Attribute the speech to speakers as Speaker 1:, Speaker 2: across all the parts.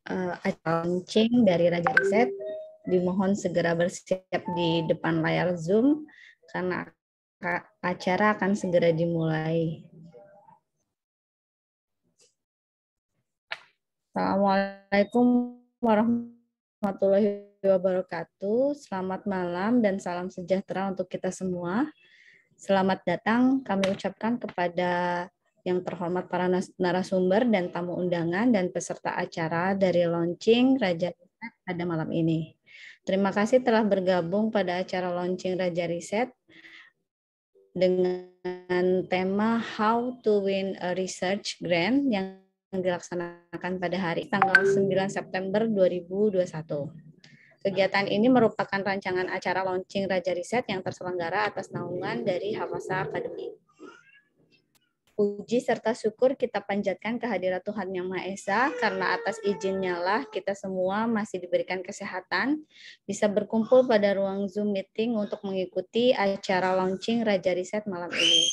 Speaker 1: acara launching dari Raja Riset. Dimohon segera bersiap di depan layar Zoom karena acara akan segera dimulai. Assalamualaikum warahmatullahi wabarakatuh. Selamat malam dan salam sejahtera untuk kita semua. Selamat datang kami ucapkan kepada yang terhormat para narasumber dan tamu undangan dan peserta acara dari launching Raja Riset pada malam ini. Terima kasih telah bergabung pada acara launching Raja Riset dengan tema How to Win a Research Grant yang dilaksanakan pada hari tanggal 9 September 2021. Kegiatan ini merupakan rancangan acara launching Raja Riset yang terselenggara atas naungan dari Hafasa Academy. Puji serta syukur kita panjatkan kehadirat Tuhan Yang Maha Esa, karena atas izinnya lah kita semua masih diberikan kesehatan, bisa berkumpul pada ruang Zoom meeting untuk mengikuti acara launching Raja Riset malam ini.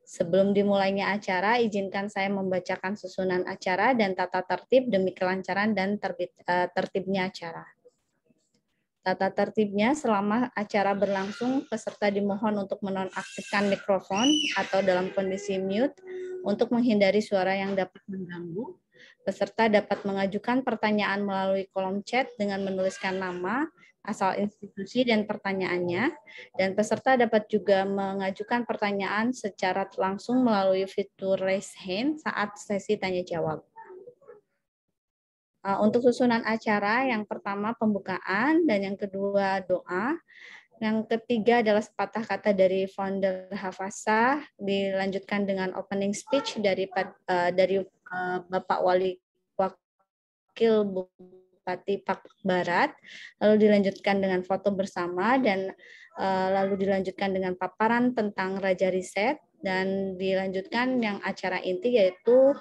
Speaker 1: Sebelum dimulainya acara, izinkan saya membacakan susunan acara dan tata tertib demi kelancaran dan tertibnya acara. Tata tertibnya, selama acara berlangsung, peserta dimohon untuk menonaktifkan mikrofon atau dalam kondisi mute untuk menghindari suara yang dapat mengganggu. Peserta dapat mengajukan pertanyaan melalui kolom chat dengan menuliskan nama, asal institusi, dan pertanyaannya. Dan peserta dapat juga mengajukan pertanyaan secara langsung melalui fitur raise hand saat sesi tanya-jawab. Untuk susunan acara, yang pertama pembukaan, dan yang kedua doa. Yang ketiga adalah sepatah kata dari founder Hafasa, dilanjutkan dengan opening speech dari Bapak Wakil Bupati Pak Barat, lalu dilanjutkan dengan foto bersama, dan lalu dilanjutkan dengan paparan tentang Raja Riset, dan dilanjutkan yang acara inti yaitu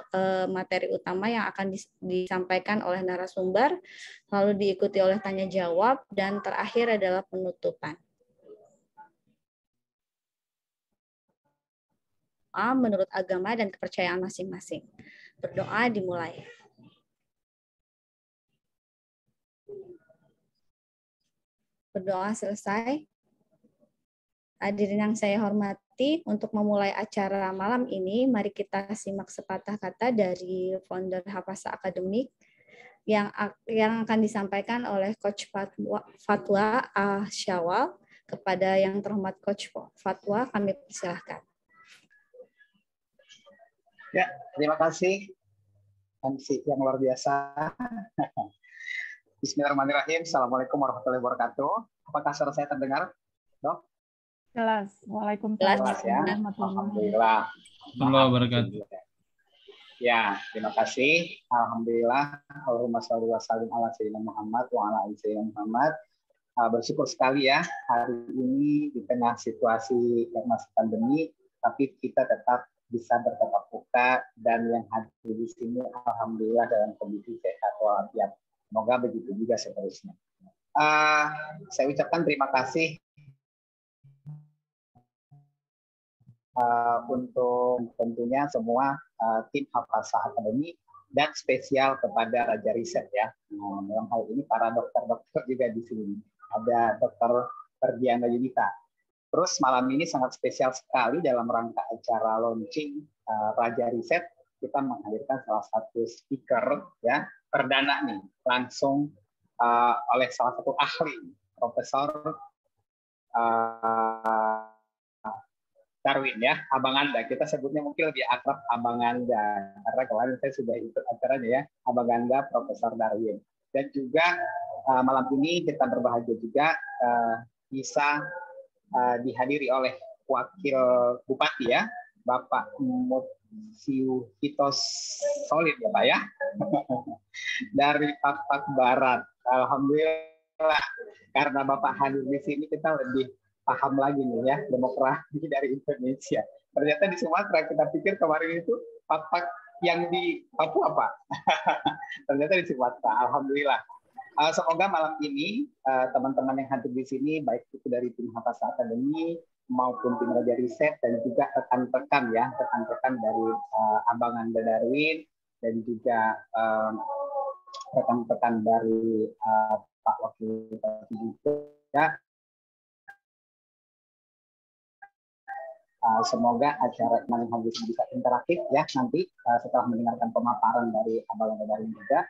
Speaker 1: materi utama yang akan disampaikan oleh narasumber, lalu diikuti oleh tanya jawab, dan terakhir adalah penutupan. Menurut agama dan kepercayaan masing-masing. Berdoa dimulai. Berdoa selesai. Hadirin yang saya hormati, untuk memulai acara malam ini, mari kita simak sepatah kata dari founder Hafasa Academy yang akan disampaikan oleh Coach Fatwa Syawal. Kepada yang terhormat Coach Fatwa, kami persilahkan.
Speaker 2: Ya, terima kasih MC yang luar biasa. Bismillahirrahmanirrahim. Assalamualaikum warahmatullahi wabarakatuh. Apakah suara saya terdengar, Dok?
Speaker 3: Jelas. Waalaikumsalam.
Speaker 2: Jelas ya. Alhamdulillah.
Speaker 4: Wabarakatuh.
Speaker 2: Ya, terima kasih. Alhamdulillah. Allahumma sholli wa sallim ala sayyidina Muhammad wa ala ali sayyidina Muhammad. Bersyukur sekali ya hari ini di tengah situasi masih pandemi, tapi kita tetap bisa bertatap muka dan yang hadir di sini alhamdulillah dalam kondisi sehat walafiat. Semoga begitu juga seterusnya. Saya ucapkan terima kasih untuk tentunya semua tim Hafasa Academy dan spesial kepada Raja Riset ya. Dalam hal ini para dokter-dokter juga di sini. Ada Dr. Ferdiana Yunita. Terus malam ini sangat spesial sekali dalam rangka acara launching Raja Riset. Kita menghadirkan salah satu speaker ya perdana nih langsung oleh salah satu ahli, Profesor Darwin ya, Abang Anda. Kita sebutnya mungkin lebih akrab Abang Anda karena kemarin saya sudah ikut acaranya ya, Abang Anda Profesor Darwin. Dan juga malam ini kita berbahagia juga bisa dihadiri oleh Wakil Bupati ya, Bapak Mutsiu Hitos Solid ya Pak ya, dari Pak Barat. Alhamdulillah, karena Bapak hadir di sini kita lebih paham lagi nih ya demokrasi dari Indonesia. Ternyata di Sumatera kita pikir kemarin itu Pak yang di Papua Pak. Ternyata di Sumatera. Alhamdulillah. Semoga malam ini teman-teman yang hadir di sini baik itu dari tim Hafasa Academy maupun tim Raja Riset dan juga rekan-rekan ya, rekan-rekan dari Abang Anda Darwin dan juga rekan-rekan dari Pak Wakil Bupati juga. Semoga acara Malam Habis bisa interaktif ya nanti setelah mendengarkan pemaparan dari Abang Darin juga.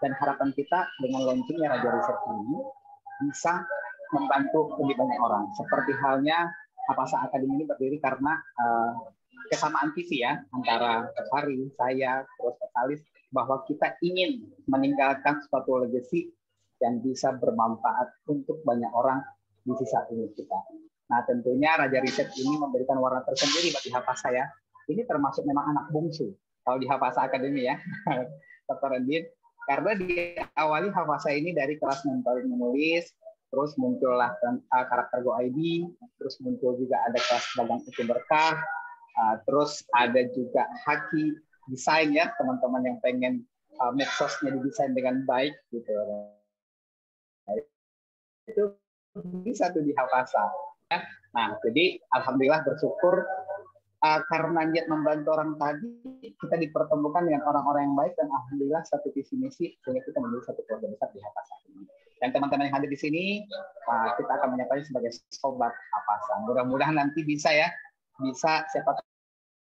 Speaker 2: Dan harapan kita dengan launchingnya Raja Riset ini bisa membantu lebih banyak orang. Seperti halnya Hapasa Academy ini berdiri karena kesamaan visi ya antara Hari, saya, terus Kalis, bahwa kita ingin meninggalkan suatu legacy yang bisa bermanfaat untuk banyak orang di sisa hidup kita. Nah tentunya Raja Riset ini memberikan warna tersendiri bagi Hapasa ya. Ini termasuk memang anak bungsu kalau di Hapasa Academy ya, Dr. Endin. Karena diawali Hapasa ini dari kelas mentoring menulis, terus muncullah karakter Go ID, terus muncul juga ada kelas dagang itu berkah, terus ada juga Haki desain ya, teman-teman yang pengen medsosnya didesain dengan baik gitu. Itu bisa tuh di Hapasa. Nah, jadi alhamdulillah bersyukur karena niat membantu orang tadi, kita dipertemukan dengan orang-orang yang baik dan alhamdulillah satu visi misi sehingga kita menjadi satu keluarga besar di Hapasa. Dan teman-teman yang hadir di sini, kita akan menyapanya sebagai sobat Hapasa. Mudah-mudahan nanti bisa ya, bisa siapa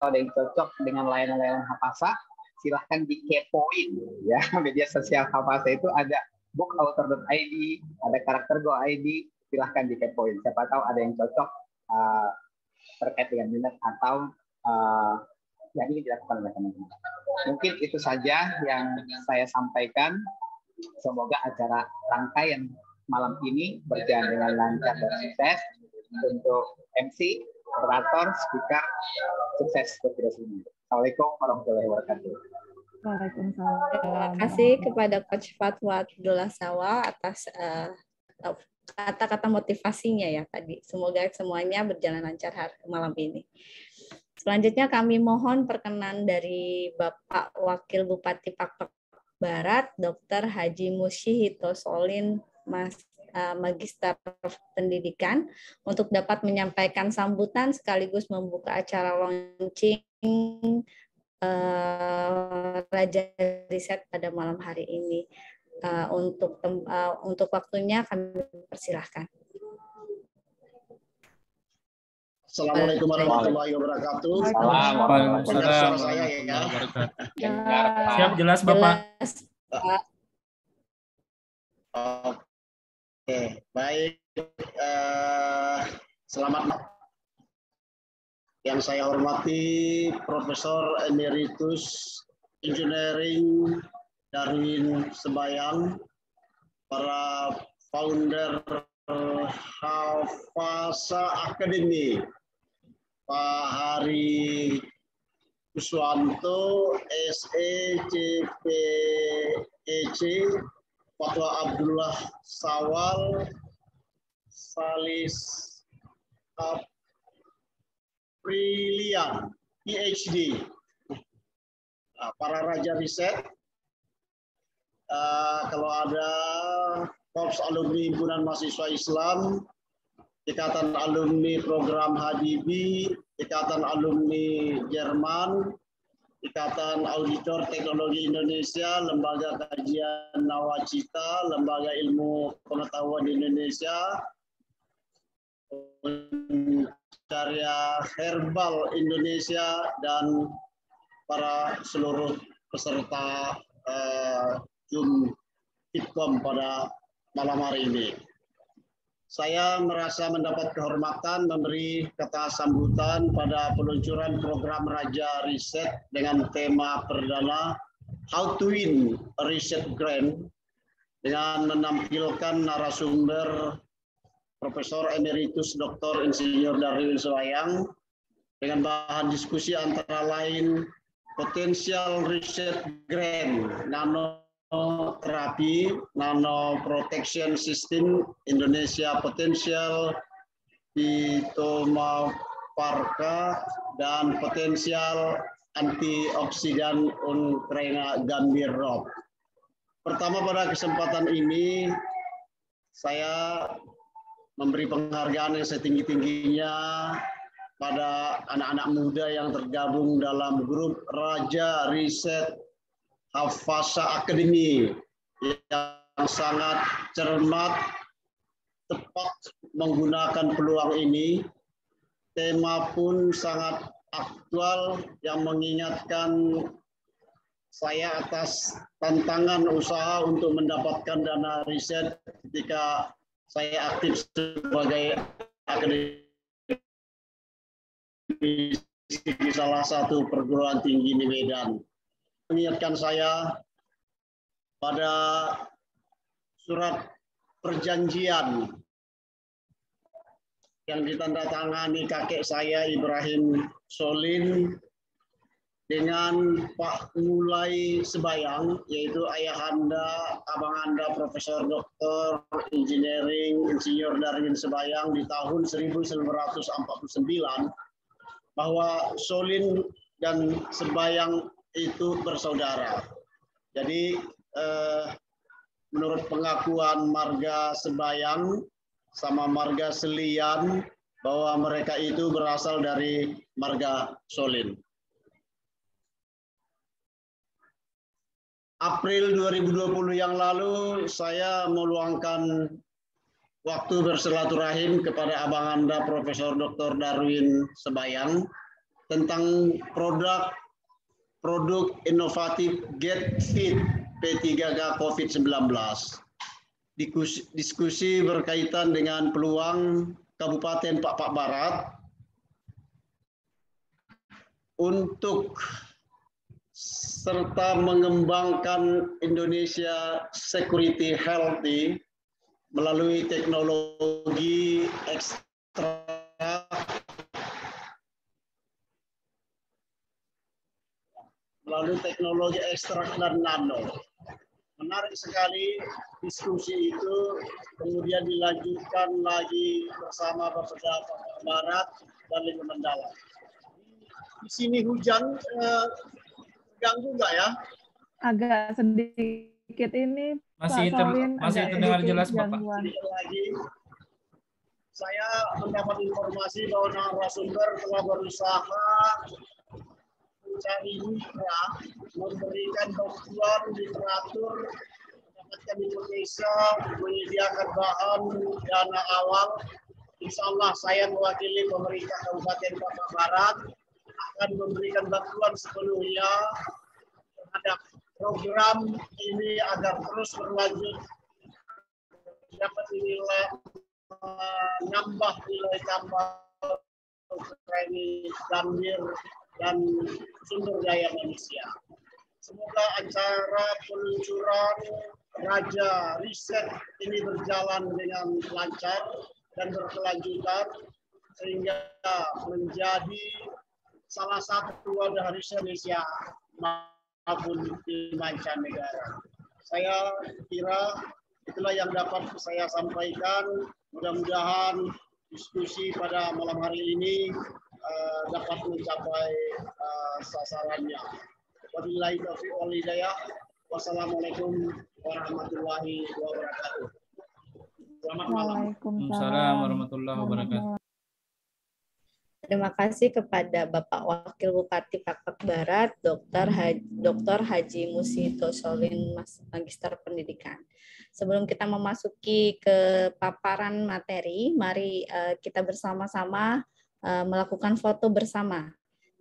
Speaker 2: tahu ada yang cocok dengan layanan-layanan Hapasa, silahkan dikepoin ya. Media sosial Hapasa itu ada bookauthor.id, ada karakter Go ID, silahkan dikepoin. Siapa tahu ada yang cocok terkait dengan minat atau yang ingin dilakukan oleh teman-teman. Mungkin itu saja yang saya sampaikan. Semoga acara rangkaian malam ini berjalan dengan lancar dan sukses. Untuk MC, moderator, speaker, sukses untuk kita semua. Assalamualaikum warahmatullahi wabarakatuh.
Speaker 3: Waalaikumsalam.
Speaker 1: Terima kasih kepada Coach Fatwa Abdullah Sawa atas kata-kata motivasinya ya tadi. Semoga semuanya berjalan lancar malam ini. Selanjutnya kami mohon perkenan dari Bapak Wakil Bupati Pakpak Barat, Dr. Haji Musyi Hitosolin, Magister Pendidikan, untuk dapat menyampaikan sambutan sekaligus membuka acara launching Raja Riset pada malam hari ini. Untuk waktunya kami persilahkan.
Speaker 4: Assalamualaikum warahmatullahi wabarakatuh.
Speaker 5: Waalaikumsalam
Speaker 4: warahmatullahi
Speaker 5: wabarakatuh. Siap, jelas Bapak.
Speaker 4: Oke, baik. Selamat malam. Yang saya hormati Profesor Emeritus Engineering Darwin Sebayang, para founder Hapasa Academy, Pak Hari Kuswanto, SECPEC, Fatwa Abdullah Sawal, Salis Aprilian, PhD, para Raja Riset, kalau ada Korps Alumni Himpunan Mahasiswa Islam, Ikatan Alumni Program Habibie, Ikatan Alumni Jerman, Ikatan Auditor Teknologi Indonesia, Lembaga Kajian Nawacita, Lembaga Ilmu Pengetahuan Indonesia, Karya Herbal Indonesia, dan para seluruh peserta Zoom Fitcom pada malam hari ini. Saya merasa mendapat kehormatan memberi kata sambutan pada peluncuran program Raja Riset dengan tema perdana How to Win a Research Grant, dengan menampilkan narasumber Profesor Emeritus Dr. Insinyur Darwin Sebayang dengan bahan diskusi antara lain potensial research grant, nanoterapi, nanoprotection system, Indonesia potensial, Phytomaparka, dan potensial antioksidan Ukraina Gambir Rob. Pertama, pada kesempatan ini saya memberi penghargaan yang setinggi-tingginya pada anak-anak muda yang tergabung dalam grup Raja Riset hafazah akademi yang sangat cermat, tepat menggunakan peluang ini. Tema pun sangat aktual yang mengingatkan saya atas tantangan usaha untuk mendapatkan dana riset ketika saya aktif sebagai akademisi di salah satu perguruan tinggi di Medan. Mengingatkan saya pada surat perjanjian yang ditandatangani kakek saya Ibrahim Solin dengan Pak Mulai Sebayang, yaitu ayahanda, abanganda Profesor Dr. Insinyur Darwin Sebayang di tahun 1949, bahwa Solin dan Sebayang itu bersaudara. Jadi menurut pengakuan marga Sebayang sama marga Selian, bahwa mereka itu berasal dari marga Solin. April 2020 yang lalu saya meluangkan waktu bersilaturahim kepada abanganda Profesor Dr. Darwin Sebayang tentang produk inovatif GetFit P3K COVID-19. Diskusi berkaitan dengan peluang Kabupaten Pak Barat untuk serta mengembangkan Indonesia Security Healthy melalui teknologi ekstrak dan nano. Menarik sekali diskusi itu, kemudian dilanjutkan lagi bersama Bapeda Papua Barat dan lebih mendalam. Di sini hujan, ganggu nggak ya?
Speaker 3: Agak sedikit ini,
Speaker 5: Masih terdengar jelas, Bapak.
Speaker 4: Lagi, saya mendapat informasi bahwa narasumber telah berusaha mencari mitra, memberikan bantuan literatur, mendapatkan Indonesia, menyediakan bahan dana awal. Insya Allah saya mewakili pemerintah Kabupaten Papua Barat akan memberikan bantuan sepenuhnya terhadap program ini agar terus berlanjut, dapat nilai nambah nilai tambah training Gambir dan sumber daya manusia. Semoga acara peluncuran Raja Riset ini berjalan dengan lancar dan berkelanjutan sehingga menjadi salah satu wadah riset Indonesia maupun di mancanegara. Saya kira itulah yang dapat saya sampaikan. Mudah-mudahan diskusi pada malam hari ini dapat mencapai sasarannya. Wabillahi taufiq wal hidayah. Wassalamualaikum warahmatullahi wabarakatuh. Selamat malam.
Speaker 5: Waalaikumsalam warahmatullahi wabarakatuh.
Speaker 1: Terima kasih kepada Bapak Wakil Bupati Papua Barat, Dr. Haji Musito Solin, Magister Pendidikan. Sebelum kita memasuki ke paparan materi, mari kita bersama-sama melakukan foto bersama.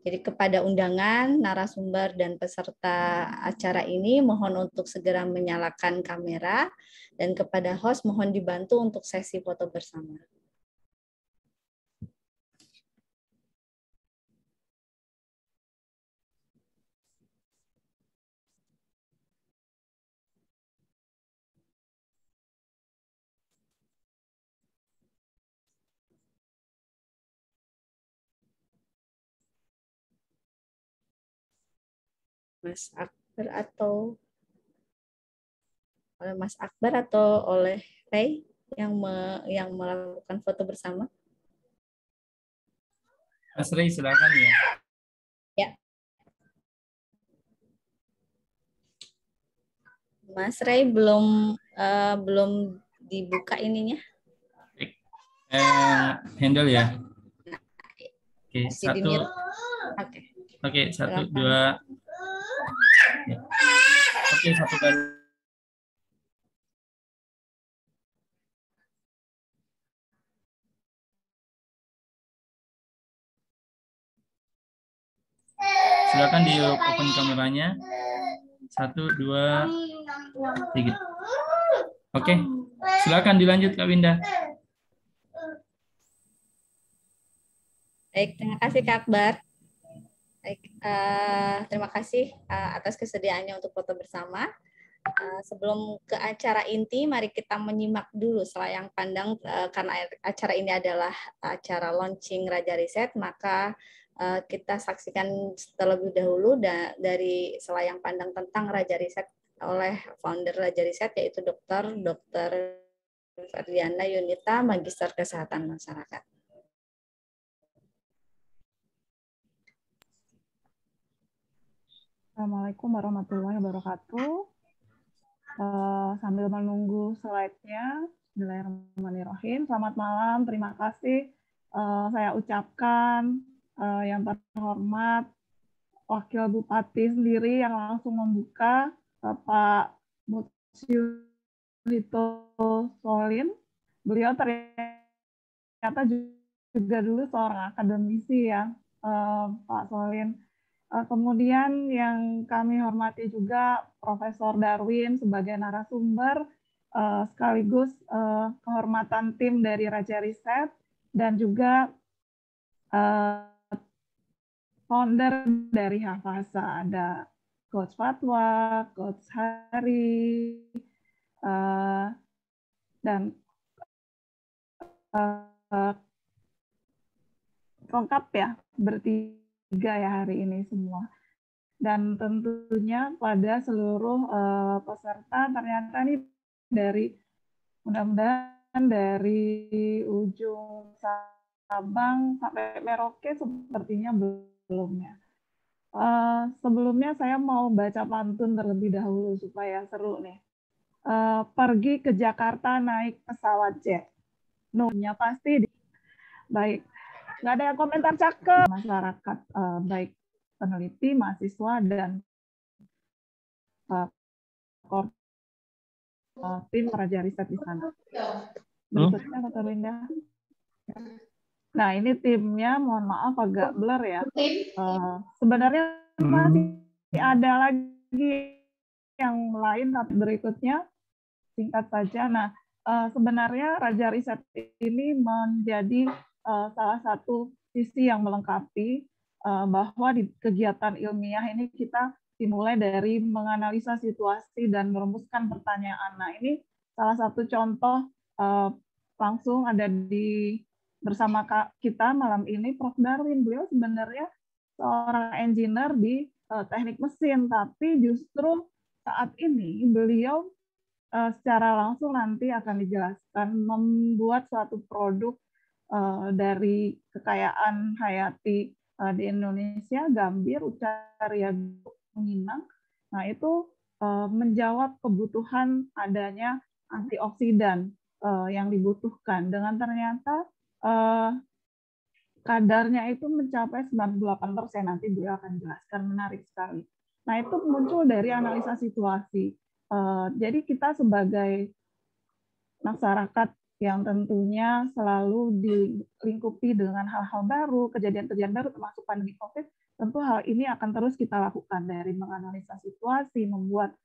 Speaker 1: Jadi kepada undangan, narasumber, dan peserta acara ini mohon untuk segera menyalakan kamera, dan kepada host mohon dibantu untuk sesi foto bersama. Mas Akbar atau oleh Ray yang melakukan foto bersama?
Speaker 5: Mas Ray, silakan ya.
Speaker 1: Ya. Mas Ray belum dibuka ininya.
Speaker 5: Handle ya. Oke,
Speaker 1: Masih
Speaker 5: satu.
Speaker 1: di-mute.
Speaker 5: Oke, 1, 2. Ya. Oke, satu kali. Silakan di open kameranya. 1, 2, 3. Oke, silakan dilanjut Kak Winda.
Speaker 1: Baik, terima kasih Kak Akbar. Baik, terima kasih atas kesediaannya untuk foto bersama. Sebelum ke acara inti, mari kita menyimak dulu selayang pandang karena acara ini adalah acara launching Raja Riset, maka kita saksikan terlebih dahulu dari selayang pandang tentang Raja Riset oleh founder Raja Riset, yaitu Dr. Ferdiana Yunita, Magister Kesehatan Masyarakat.
Speaker 3: Assalamualaikum warahmatullahi wabarakatuh. Sambil menunggu slide-nya, Bismillahirrahmanirrahim. Selamat malam, terima kasih. Saya ucapkan yang terhormat Wakil Bupati sendiri yang langsung membuka, Bapak Mutsiyuhito Solin. Beliau ternyata juga dulu seorang akademisi ya, Pak Solin. Kemudian yang kami hormati juga Profesor Darwin sebagai narasumber, sekaligus kehormatan tim dari Raja Riset, dan juga founder dari Hafasa, ada Coach Fatwa, Coach Hari, dan lengkap ya, bertiga ya hari ini semua. Dan tentunya pada seluruh peserta, ternyata ini mudah-mudahan dari ujung Sabang sampai Merauke sepertinya belum ya. Sebelumnya saya mau baca pantun terlebih dahulu supaya seru nih. Pergi ke Jakarta naik pesawat jet. No-nya pasti baik. Nggak ada yang komentar cakep. Masyarakat baik peneliti, mahasiswa, dan tim Raja Riset di sana. Berikutnya, Dr. Winda. Nah, ini timnya, mohon maaf agak blur ya. Sebenarnya masih ada lagi yang lain, tapi berikutnya singkat saja. Nah, sebenarnya Raja Riset ini menjadi salah satu sisi yang melengkapi bahwa di kegiatan ilmiah ini kita dimulai dari menganalisa situasi dan merumuskan pertanyaan. Nah, ini salah satu contoh langsung ada bersama kita malam ini Prof. Darwin. Beliau sebenarnya seorang engineer di teknik mesin, tapi justru saat ini beliau secara langsung nanti akan dijelaskan membuat suatu produk dari kekayaan hayati di Indonesia, gambir, Ucaria Minang. Nah, itu menjawab kebutuhan adanya antioksidan yang dibutuhkan, dengan ternyata kadarnya itu mencapai 98%, nanti beliau akan jelaskan, menarik sekali. Nah, itu muncul dari analisa situasi. Jadi kita sebagai masyarakat yang tentunya selalu dilingkupi dengan hal-hal baru, kejadian-kejadian baru, termasuk pandemi COVID, tentu hal ini akan terus kita lakukan dari menganalisa situasi, membuat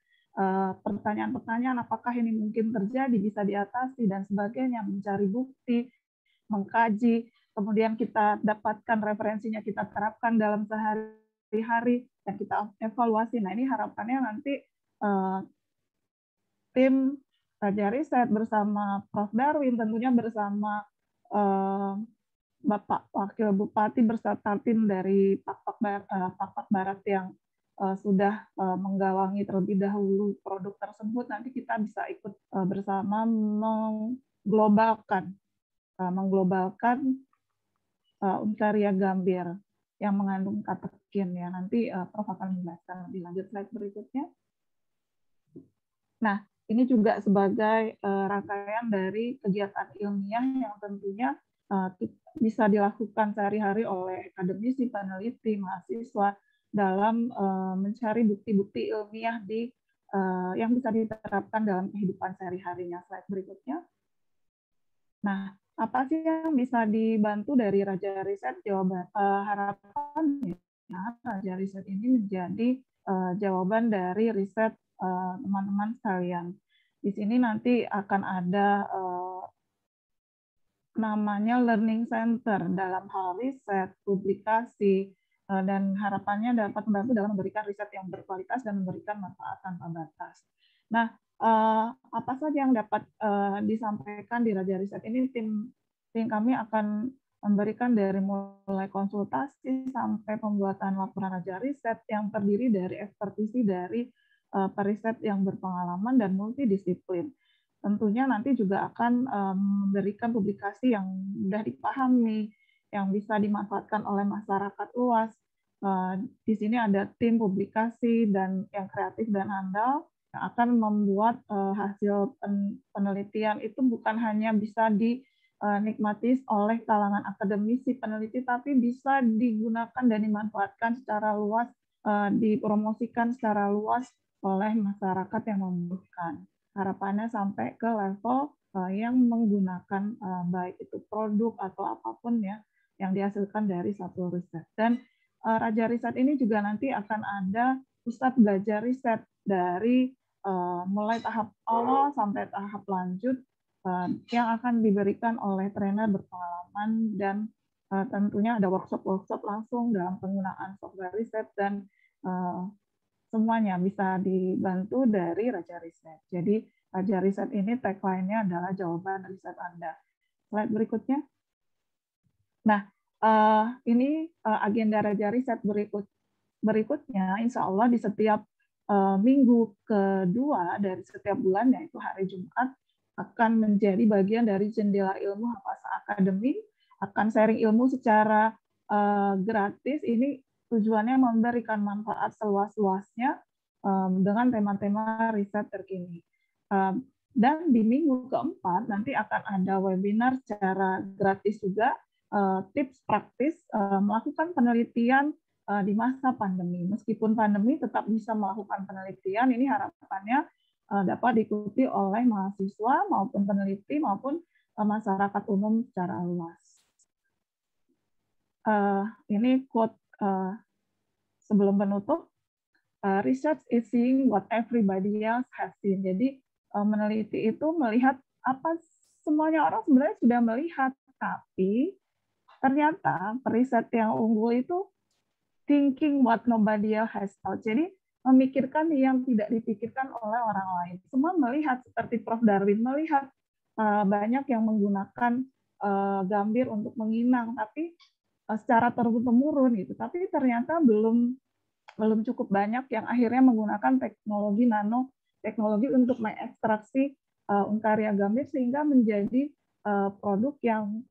Speaker 3: pertanyaan-pertanyaan apakah ini mungkin terjadi, bisa diatasi, dan sebagainya, mencari bukti, mengkaji, kemudian kita dapatkan referensinya, kita terapkan dalam sehari-hari, dan kita evaluasi. Nah, ini harapannya nanti tim Raja Riset bersama Prof. Darwin, tentunya bersama Bapak Wakil Bupati beserta tim dari Pakpak Barat yang sudah menggawangi terlebih dahulu produk tersebut, nanti kita bisa ikut bersama mengglobalkan Uncaria gambir yang mengandung katekin ya. Nanti Prof akan menjelaskan lebih lanjut slide berikutnya. Nah, ini juga sebagai rangkaian dari kegiatan ilmiah yang tentunya bisa dilakukan sehari-hari oleh akademisi, peneliti, mahasiswa dalam mencari bukti-bukti ilmiah di yang bisa diterapkan dalam kehidupan sehari-harinya. Slide berikutnya. Nah, apa sih yang bisa dibantu dari Raja Riset? Jawaban harapannya Raja Riset ini menjadi jawaban dari riset teman-teman sekalian. Di sini nanti akan ada namanya Learning Center dalam hal riset, publikasi, dan harapannya dapat membantu dalam memberikan riset yang berkualitas dan memberikan manfaat tanpa batas. Nah, apa saja yang dapat disampaikan di Raja Riset ini, tim kami akan memberikan dari mulai konsultasi sampai pembuatan laporan Raja Riset yang terdiri dari ekspertisi dari periset yang berpengalaman dan multidisiplin. Tentunya nanti juga akan memberikan publikasi yang mudah dipahami, yang bisa dimanfaatkan oleh masyarakat luas. Di sini ada tim publikasi dan yang kreatif dan handal yang akan membuat hasil penelitian itu bukan hanya bisa dinikmati oleh kalangan akademisi peneliti, tapi bisa digunakan dan dimanfaatkan secara luas, dipromosikan secara luas oleh masyarakat yang membutuhkan. Harapannya sampai ke level yang menggunakan baik itu produk atau apapun ya yang dihasilkan dari satu riset. Dan Raja Riset ini juga nanti akan ada pusat belajar riset dari mulai tahap awal sampai tahap lanjut yang akan diberikan oleh trainer berpengalaman, dan tentunya ada workshop-workshop langsung dalam penggunaan software riset, dan semuanya bisa dibantu dari Raja Riset. Jadi Raja Riset ini tagline-nya adalah jawaban riset Anda. Slide berikutnya. Nah, ini agenda Raja Riset berikutnya. Insya Allah di setiap minggu kedua dari setiap bulan, yaitu hari Jumat, akan menjadi bagian dari jendela ilmu Hafasa Academy, akan sharing ilmu secara gratis. Ini tujuannya memberikan manfaat seluas-luasnya dengan tema-tema riset terkini. Dan di minggu keempat nanti akan ada webinar secara gratis juga, tips praktis melakukan penelitian di masa pandemi. Meskipun pandemi tetap bisa melakukan penelitian, ini harapannya dapat diikuti oleh mahasiswa maupun peneliti maupun masyarakat umum secara luas. Ini quote sebelum penutup, research is seeing what everybody else has seen. Jadi meneliti itu melihat apa semuanya orang sebenarnya sudah melihat, tapi ternyata periset yang unggul itu thinking what nobody else has thought. Jadi memikirkan yang tidak dipikirkan oleh orang lain. Semua melihat, seperti Prof. Darwin melihat banyak yang menggunakan gambir untuk menginang, tapi secara turun-temurun gitu. Tapi ternyata belum cukup banyak yang akhirnya menggunakan teknologi nanoteknologi untuk mengekstraksi Uncaria gambir sehingga menjadi produk yang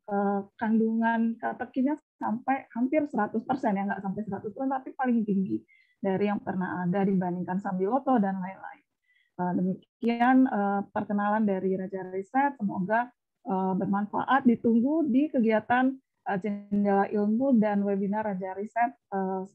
Speaker 3: kandungan katekinnya sampai hampir 100%, ya nggak sampai 100%, tapi paling tinggi dari yang pernah ada dibandingkan Sambiloto dan lain-lain. Demikian perkenalan dari Raja Riset, semoga bermanfaat. Ditunggu di kegiatan jendela ilmu dan webinar Raja Riset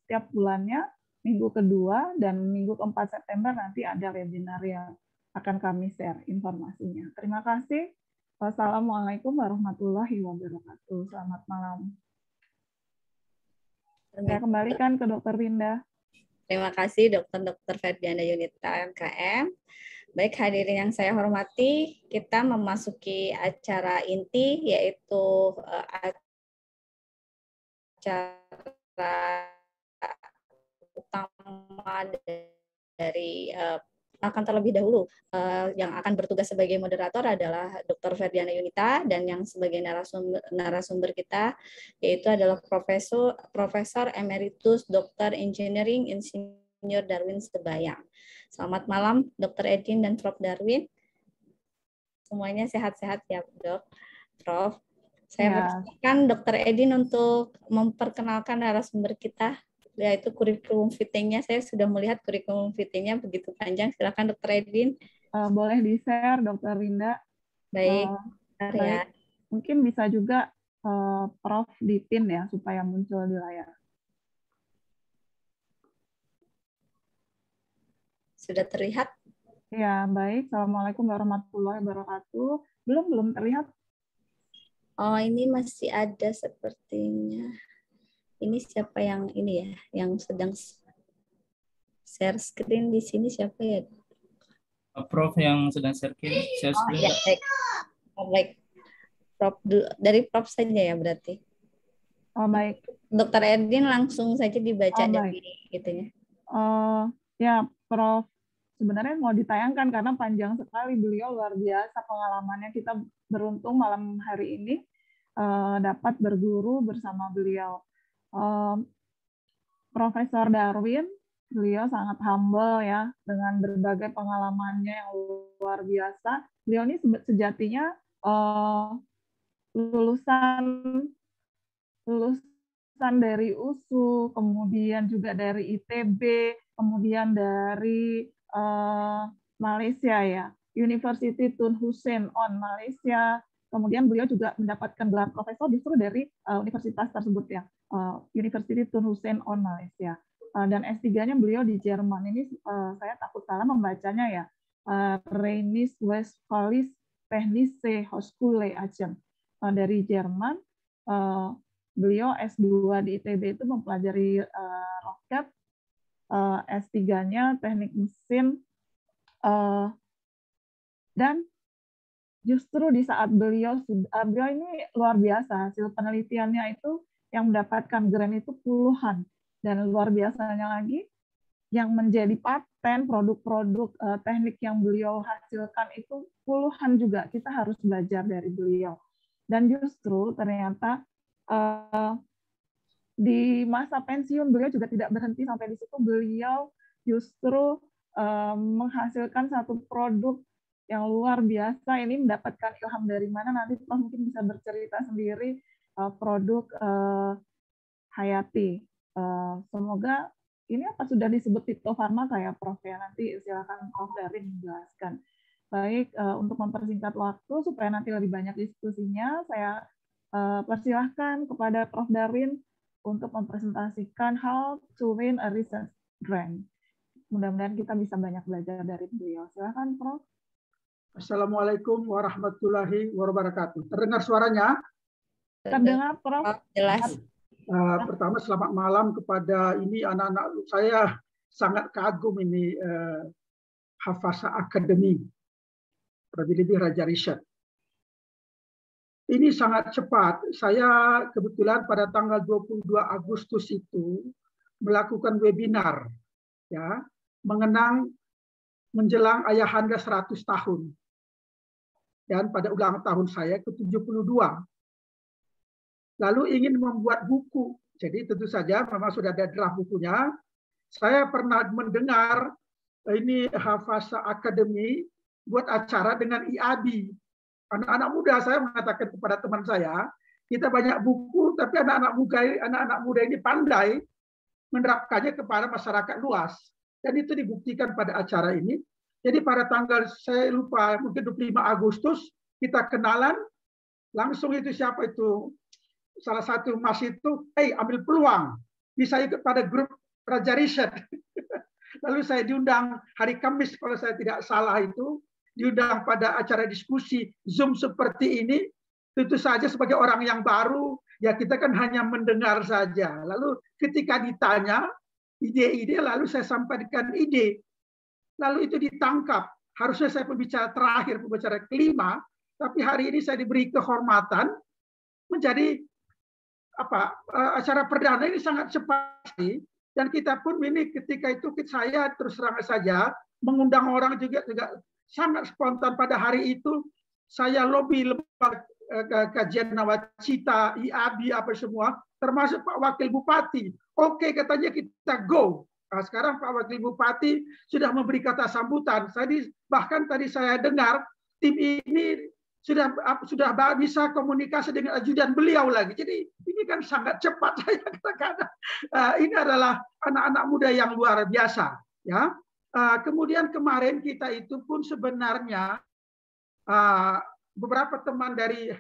Speaker 3: setiap bulannya, minggu kedua dan minggu keempat September nanti ada webinar yang akan kami share informasinya. Terima kasih. Wassalamualaikum warahmatullahi wabarakatuh. Selamat malam. Saya kembalikan ke Dr. Winda.
Speaker 1: Terima kasih Dr. Ferdiana Yunita MKM. Baik, hadirin yang saya hormati, kita memasuki acara inti, yaitu acara utama dari akan terlebih dahulu yang akan bertugas sebagai moderator adalah Dr. Ferdiana Yunita, dan yang sebagai narasumber kita yaitu adalah Profesor Emeritus Dr. Engineering Insinyur Darwin Sebayang. Selamat malam Dr. Edin dan Prof. Darwin. Semuanya sehat-sehat ya Dok, Prof. Saya persilakan Dr. Edin untuk memperkenalkan narasumber kita, yaitu kurikulum fittingnya. Saya sudah melihat kurikulum fittingnya begitu panjang. Silakan Dr. Edin.
Speaker 3: Boleh di-share Dr. Winda.
Speaker 1: Baik.
Speaker 3: Ya. Mungkin bisa juga Prof di-pin ya supaya muncul di layar.
Speaker 1: Sudah terlihat?
Speaker 3: Ya, baik. Assalamualaikum warahmatullahi wabarakatuh. Belum terlihat.
Speaker 1: Oh, ini masih ada sepertinya. Ini siapa yang ini ya, yang sedang share screen di sini siapa ya?
Speaker 5: Prof yang sedang share
Speaker 1: Oh
Speaker 5: screen.
Speaker 1: ya, baik. Baik. Prof, dari Prof saja ya berarti.
Speaker 3: Oh, baik.
Speaker 1: Dr. Erdin langsung saja dibaca
Speaker 3: baik.
Speaker 1: dari gitu ya.
Speaker 3: Ya, Prof, sebenarnya mau ditayangkan karena panjang sekali, beliau luar biasa pengalamannya. Kita beruntung malam hari ini dapat berguru bersama beliau. Profesor Darwin, beliau sangat humble ya, dengan berbagai pengalamannya yang luar biasa. Beliau ini sejatinya lulusan dari USU, kemudian juga dari ITB, kemudian dari Malaysia ya, University Tun Hussein on Malaysia. Kemudian beliau juga mendapatkan gelar profesor justru dari universitas tersebut ya, University Tun Hussein on Malaysia. Dan S3-nya beliau di Jerman. Ini saya takut salah membacanya ya, Rheinisch Westfälische Technische Hochschule Aachen dari Jerman. Beliau S2 di ITB itu mempelajari roket, S3-nya teknik mesin, dan justru di saat beliau ini luar biasa, hasil penelitiannya itu yang mendapatkan grant itu puluhan, dan luar biasanya lagi yang menjadi paten produk-produk teknik yang beliau hasilkan itu puluhan juga. Kita harus belajar dari beliau. Dan justru ternyata di masa pensiun beliau juga tidak berhenti sampai di situ. Beliau justru menghasilkan satu produk yang luar biasa. Ini mendapatkan ilham dari mana, nanti Prof mungkin bisa bercerita sendiri. Produk Hayati. Semoga ini apa sudah disebut fitofarmaka ya Prof ya, nanti silakan Prof Darin menjelaskan. Baik, untuk mempersingkat waktu supaya nanti lebih banyak diskusinya, saya persilahkan kepada Prof Darwin untuk mempresentasikan how to win a research grant. Mudah-mudahan kita bisa banyak belajar dari beliau. Silakan Prof.
Speaker 6: Assalamualaikum warahmatullahi wabarakatuh. Terdengar suaranya?
Speaker 3: Terdengar Prof.
Speaker 1: Jelas.
Speaker 6: Pertama selamat malam kepada ini anak-anak. Saya sangat kagum ini Hafasa Academy, lebih Raja Riset. Ini sangat cepat. Saya kebetulan pada tanggal 22 Agustus itu melakukan webinar ya, mengenang menjelang Ayahanda 100 tahun. Dan pada ulang tahun saya ke-72. Lalu ingin membuat buku. Jadi tentu saja memang sudah ada draft bukunya. Saya pernah mendengar ini Hafasa Academy buat acara dengan IABI. Anak-anak muda, saya mengatakan kepada teman saya, kita banyak buku, tapi anak-anak muda ini pandai menerapkannya kepada masyarakat luas. Dan itu dibuktikan pada acara ini. Jadi pada tanggal, saya lupa, mungkin 25 Agustus, kita kenalan, langsung itu siapa itu, salah satu mas itu, ambil peluang, bisa ikut pada grup Raja Riset. Lalu saya diundang hari Kamis, kalau saya tidak salah itu, diundang pada acara diskusi Zoom seperti ini. Tentu saja sebagai orang yang baru, ya kita kan hanya mendengar saja. Lalu ketika ditanya ide-ide, lalu saya sampaikan ide. Lalu itu ditangkap. Harusnya saya pembicara terakhir, pembicara kelima, tapi hari ini saya diberi kehormatan menjadi acara perdana ini sangat cepat sih. Dan kita pun ini ketika itu saya terus terang saja mengundang orang juga sangat spontan. Pada hari itu saya lobby lembaga kajian nawacita, IABI apa semua, termasuk Pak Wakil Bupati. Oke, katanya kita go. Nah, sekarang Pak Wakil Bupati sudah memberi kata sambutan. Bahkan tadi saya dengar tim ini sudah bisa komunikasi dengan ajudan beliau lagi. Jadi ini kan sangat cepat saya katakan. Ini adalah anak-anak muda yang luar biasa. Ya. Kemudian kemarin kita itu pun sebenarnya beberapa teman dari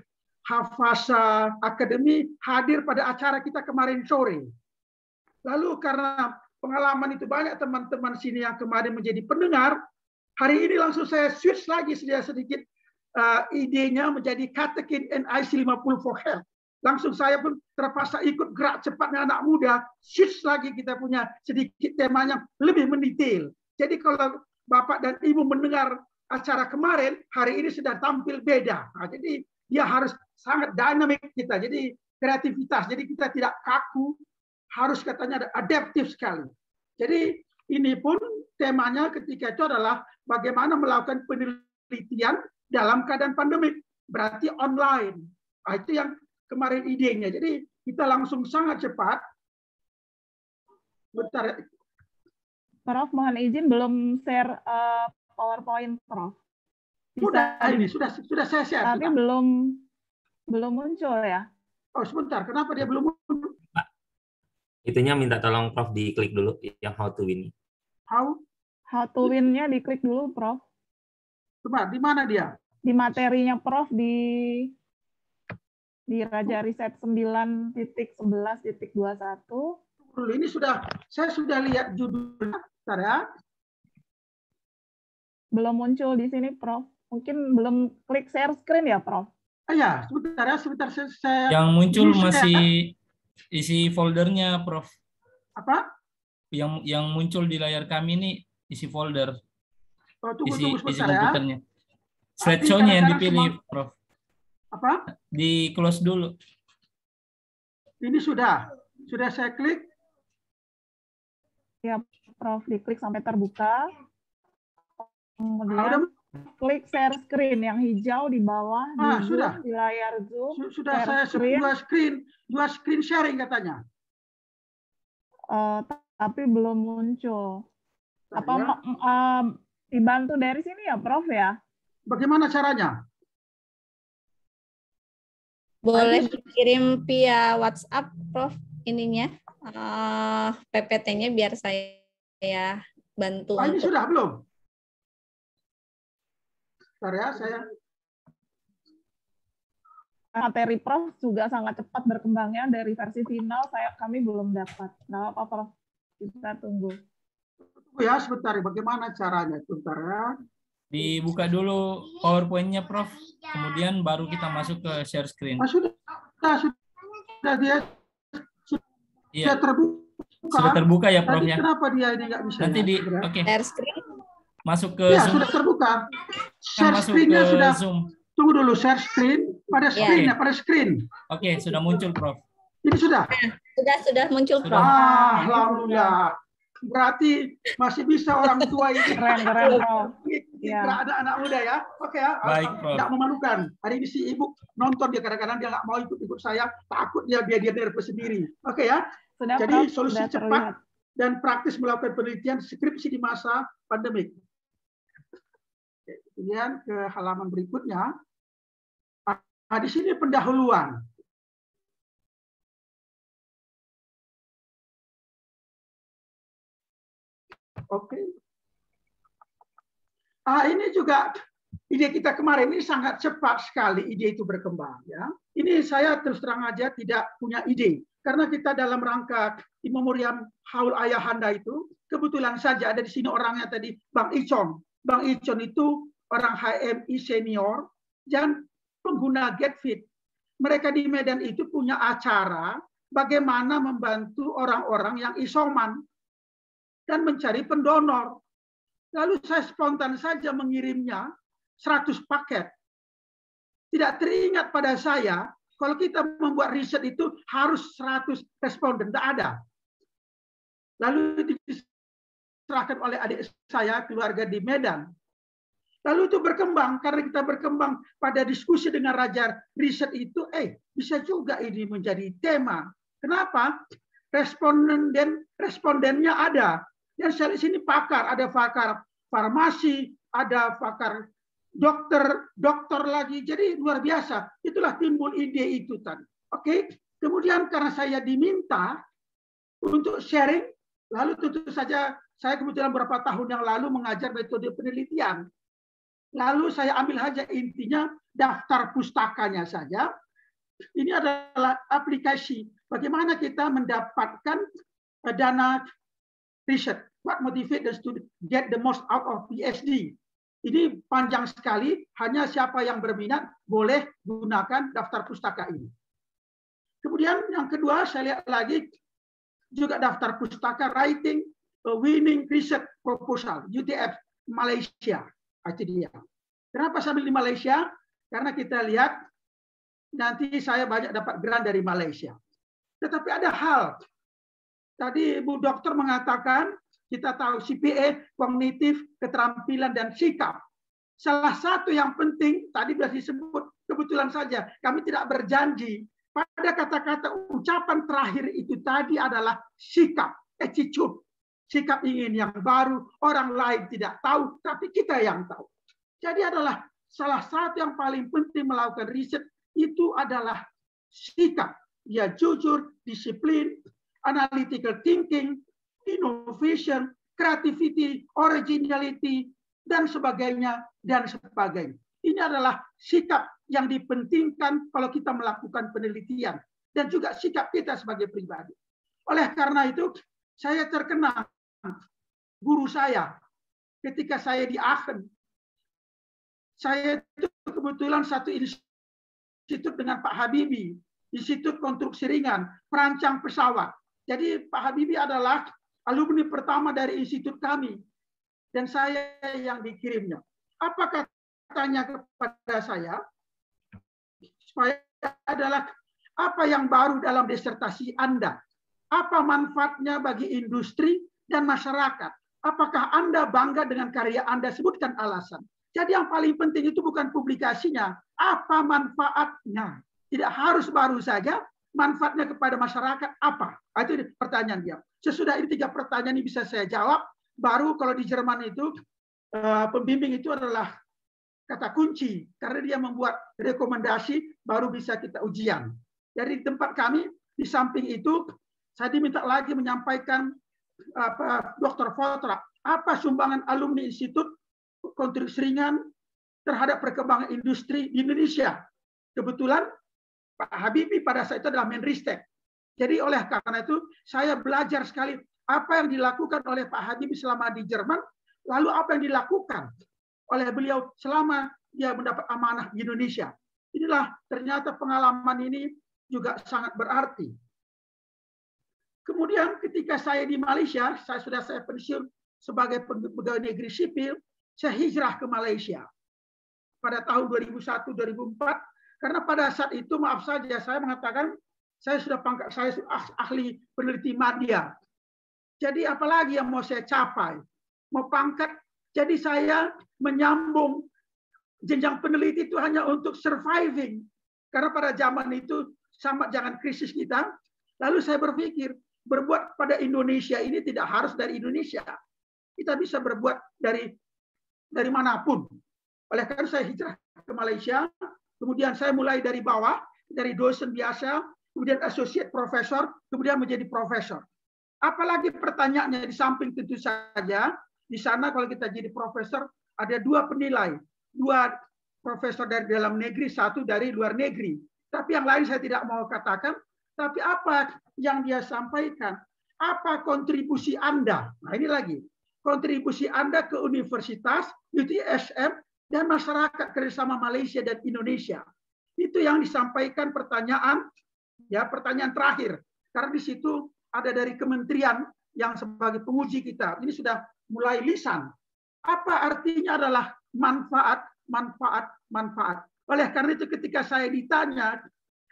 Speaker 6: Hafasa Academy hadir pada acara kita kemarin sore. Lalu karena pengalaman itu banyak teman-teman sini yang kemarin menjadi pendengar, Hari ini langsung saya switch lagi sedikit idenya menjadi katekin NIC 50 for Health. Langsung saya pun terpaksa ikut gerak cepatnya anak muda, switch lagi kita punya sedikit temanya lebih mendetail. Jadi kalau Bapak dan Ibu mendengar acara kemarin, hari ini sudah tampil beda. Nah, jadi dia harus sangat dinamik kita, jadi kreativitas, jadi kita tidak kaku, harus katanya adaptif sekali. Jadi ini pun temanya ketika itu adalah bagaimana melakukan penelitian dalam keadaan pandemik, berarti online. Nah, itu yang kemarin idenya. Jadi kita langsung sangat cepat. Bentar.
Speaker 3: Prof, mohon izin belum share PowerPoint, Prof.
Speaker 6: Sudah ini sudah saya share.
Speaker 3: Tapi sudah. belum muncul ya.
Speaker 6: Oh, sebentar. Kenapa dia belum muncul?
Speaker 7: Itunya minta tolong Prof diklik dulu yang how to win.
Speaker 3: How to win-nya diklik dulu, Prof.
Speaker 6: Coba, di mana dia?
Speaker 3: Di materinya Prof di Raja Riset 9.11.21.
Speaker 6: Ini saya sudah lihat judulnya, bentar ya.
Speaker 3: Belum muncul di sini, Prof. Mungkin belum klik share screen ya, Prof?
Speaker 6: Ya, sebentar ya, sebentar saya.
Speaker 5: Yang muncul masih isi foldernya, Prof.
Speaker 6: Apa?
Speaker 5: Yang muncul di layar kami ini isi folder.
Speaker 6: Oh, tunggu
Speaker 5: isi
Speaker 6: sebentar
Speaker 5: komputernya. Slideshow-nya yang dipilih, Prof.
Speaker 6: Apa?
Speaker 5: Di close dulu.
Speaker 3: Ini sudah saya klik. Ya, Prof, diklik sampai terbuka. Kemudian klik share screen yang hijau di bawah di Zoom,
Speaker 6: sudah.
Speaker 3: Di layar Zoom.
Speaker 6: Sudah saya dua screen sharing katanya.
Speaker 3: Tapi belum muncul. Apa dibantu dari sini ya, Prof ya? Bagaimana caranya?
Speaker 1: Boleh kirim via WhatsApp, Prof, ininya, PPT-nya biar saya bantu.
Speaker 6: Ini sudah belum? Bentar ya, saya.
Speaker 3: Materi Prof juga sangat cepat berkembangnya dari versi final. Kami belum dapat. Nah, apa Prof? Kita tunggu.
Speaker 6: Tunggu ya sebentar. Bagaimana caranya? Bentar ya.
Speaker 5: Dibuka dulu PowerPoint-nya, Prof. Kemudian baru kita masuk ke share screen.
Speaker 6: Sudah dia sudah terbuka.
Speaker 5: Sudah terbuka ya, Prof ya.
Speaker 6: Kenapa dia ini nggak bisa?
Speaker 5: Nanti
Speaker 1: Oke. Share screen.
Speaker 5: Masuk ke Zoom.
Speaker 6: Sudah terbuka. Share screen-nya sudah.
Speaker 5: Zoom.
Speaker 6: Tunggu dulu, share screen pada screen ya, pada screen.
Speaker 5: Oke, sudah muncul, Prof.
Speaker 6: Ini sudah.
Speaker 1: Sudah muncul, Prof.
Speaker 6: Alhamdulillah. Berarti masih bisa orang tua ini.
Speaker 3: Keren, Prof.
Speaker 6: Ada anak muda ya. Oke ya.
Speaker 5: Baik, Prof.
Speaker 6: Tidak memalukan. Hari ini si ibu nonton dia kadang-kadang dia nggak mau ikut saya, takut dia nervous sendiri. Oke ya. Jadi Prof, solusi cepat dan praktis melakukan penelitian skripsi di masa pandemik. Kemudian ke halaman berikutnya. Nah, di sini pendahuluan. Oke. Ini juga ide kita kemarin ini sangat cepat sekali ide itu berkembang ya. Ini saya terus terang aja tidak punya ide karena kita dalam rangka in memoriam haul ayahanda itu kebetulan saja ada di sini orangnya tadi Bang Icon. Bang Icon itu orang HMI senior dan pengguna GetFit. Mereka di Medan itu punya acara bagaimana membantu orang-orang yang isoman dan mencari pendonor. Lalu saya spontan saja mengirimnya 100 paket. Tidak teringat pada saya, kalau kita membuat riset itu harus 100 responden, tidak ada. Lalu diserahkan oleh adik saya, keluarga di Medan. Lalu itu berkembang, karena kita berkembang pada diskusi dengan Raja Riset itu, bisa juga ini menjadi tema. Kenapa? Respondennya ada. Yang saya di sini pakar, ada pakar farmasi, ada pakar dokter lagi. Jadi luar biasa. Itulah timbul ide itu tadi. Oke. Kemudian karena saya diminta untuk sharing, lalu tentu saja saya kebetulan beberapa tahun yang lalu mengajar metode penelitian. Lalu saya ambil saja intinya daftar pustakanya saja. Ini adalah aplikasi bagaimana kita mendapatkan dana riset. What motivate the student get the most out of PhD. Ini panjang sekali, hanya siapa yang berminat boleh gunakan daftar pustaka ini. Kemudian yang kedua, saya lihat lagi juga daftar pustaka Writing a Winning Research Proposal, UTF Malaysia. Itu dia. Kenapa saya pilih Malaysia? Karena kita lihat nanti saya banyak dapat grant dari Malaysia. Tetapi ada hal, tadi Bu Dokter mengatakan, kita tahu CPA, kognitif, keterampilan, dan sikap. Salah satu yang penting, tadi sudah disebut, kebetulan saja, kami tidak berjanji. Pada kata-kata ucapan terakhir itu tadi adalah sikap, attitude. Sikap ingin yang baru, orang lain tidak tahu, tapi kita yang tahu. Jadi adalah salah satu yang paling penting melakukan riset itu adalah sikap. Dia jujur, disiplin, analytical thinking, innovation, creativity, originality, dan sebagainya, dan sebagainya. Ini adalah sikap yang dipentingkan kalau kita melakukan penelitian, dan juga sikap kita sebagai pribadi. Oleh karena itu, saya terkenang guru saya ketika saya di Aachen. Saya itu kebetulan satu institut dengan Pak Habibie, Institut Konstruksi Ringan, perancang pesawat. Jadi Pak Habibie adalah alumni pertama dari institut kami, dan saya yang dikirimnya. Apa katanya kepada saya? Supaya adalah apa yang baru dalam disertasi Anda? Apa manfaatnya bagi industri dan masyarakat? Apakah Anda bangga dengan karya Anda? Sebutkan alasan. Jadi yang paling penting itu bukan publikasinya, apa manfaatnya. Tidak harus baru saja, manfaatnya kepada masyarakat apa? Itu pertanyaan dia. Sesudah ini 3 pertanyaan ini bisa saya jawab, baru kalau di Jerman itu pembimbing itu adalah kata kunci, karena dia membuat rekomendasi baru bisa kita ujian. Dari tempat kami, di samping itu, saya diminta lagi menyampaikan Dr. Fotra, apa sumbangan alumni Institut Konstruksi Ringan terhadap perkembangan industri di Indonesia. Kebetulan Pak Habibie pada saat itu adalah Menristek. Jadi oleh karena itu saya belajar sekali apa yang dilakukan oleh Pak Habibie selama di Jerman, lalu apa yang dilakukan oleh beliau selama dia mendapat amanah di Indonesia. Inilah ternyata pengalaman ini juga sangat berarti. Kemudian ketika saya di Malaysia, saya pensiun sebagai pegawai negeri sipil, saya hijrah ke Malaysia pada tahun 2001-2004. Karena pada saat itu, maaf saja, saya mengatakan saya sudah pangkat, saya ahli peneliti media. Jadi apalagi yang mau saya capai? Mau pangkat, jadi saya menyambung jenjang peneliti itu hanya untuk surviving. Karena pada zaman itu sama jangan krisis kita. Lalu saya berpikir, berbuat pada Indonesia ini tidak harus dari Indonesia. Kita bisa berbuat dari manapun. Oleh karena saya hijrah ke Malaysia, kemudian saya mulai dari bawah, dari dosen biasa, kemudian associate professor, kemudian menjadi profesor. Apalagi pertanyaannya di samping tentu saja, di sana kalau kita jadi profesor, ada 2 penilai. 2 profesor dari dalam negeri, 1 dari luar negeri. Tapi yang lain saya tidak mau katakan, tapi apa yang dia sampaikan? Apa kontribusi Anda? Nah ini lagi. Kontribusi Anda ke universitas, UTSM, dan masyarakat kerjasama Malaysia dan Indonesia. Itu yang disampaikan pertanyaan, ya pertanyaan terakhir. Karena di situ ada dari kementerian yang sebagai penguji kita. Ini sudah mulai lisan. Apa artinya adalah manfaat, manfaat, manfaat. Oleh karena itu ketika saya ditanya,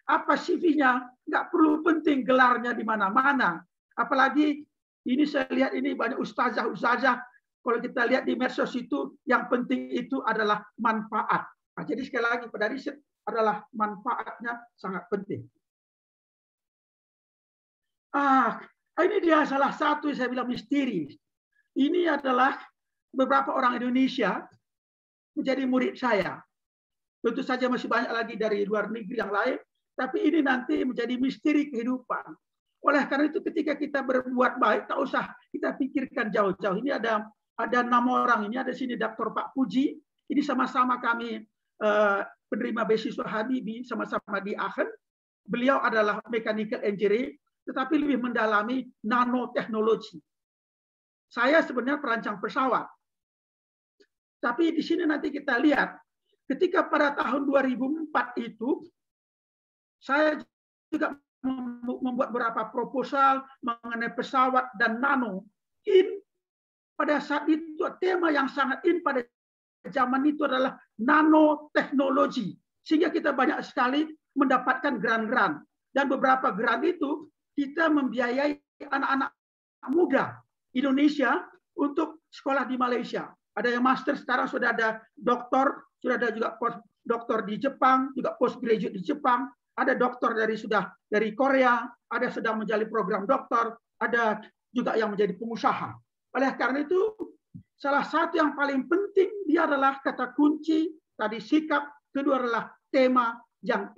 Speaker 6: apa CV-nya? Nggak perlu penting gelarnya di mana-mana. Apalagi ini saya lihat ini banyak ustazah-ustazah. Kalau kita lihat di medsos itu, yang penting itu adalah manfaat. Nah, jadi sekali lagi pada riset adalah manfaatnya sangat penting. Ini dia salah satu yang saya bilang misteri. Ini adalah beberapa orang Indonesia menjadi murid saya. Tentu saja masih banyak lagi dari luar negeri yang lain, tapi ini nanti menjadi misteri kehidupan. Oleh karena itu ketika kita berbuat baik, tak usah kita pikirkan jauh-jauh. Ini ada 6 orang, ini ada sini Dr. Pak Puji, ini sama-sama kami penerima beasiswa Habibie, sama-sama di Aachen. Beliau adalah mechanical engineering, tetapi lebih mendalami nanoteknologi. Saya sebenarnya perancang pesawat. Tapi di sini nanti kita lihat, ketika pada tahun 2004 itu, saya juga membuat beberapa proposal mengenai pesawat dan nano. Pada saat itu tema yang sangat pada zaman itu adalah nanoteknologi. Sehingga kita banyak sekali mendapatkan grant-grant. Dan beberapa grant itu kita membiayai anak-anak muda Indonesia untuk sekolah di Malaysia. Ada yang master, sekarang sudah ada doktor, sudah ada juga post doktor di Jepang, juga postgraduate di Jepang. Ada doktor dari Korea, ada sedang menjalani program doktor, ada juga yang menjadi pengusaha. Oleh karena itu, salah satu yang paling penting dia adalah kata kunci tadi sikap, kedua adalah tema yang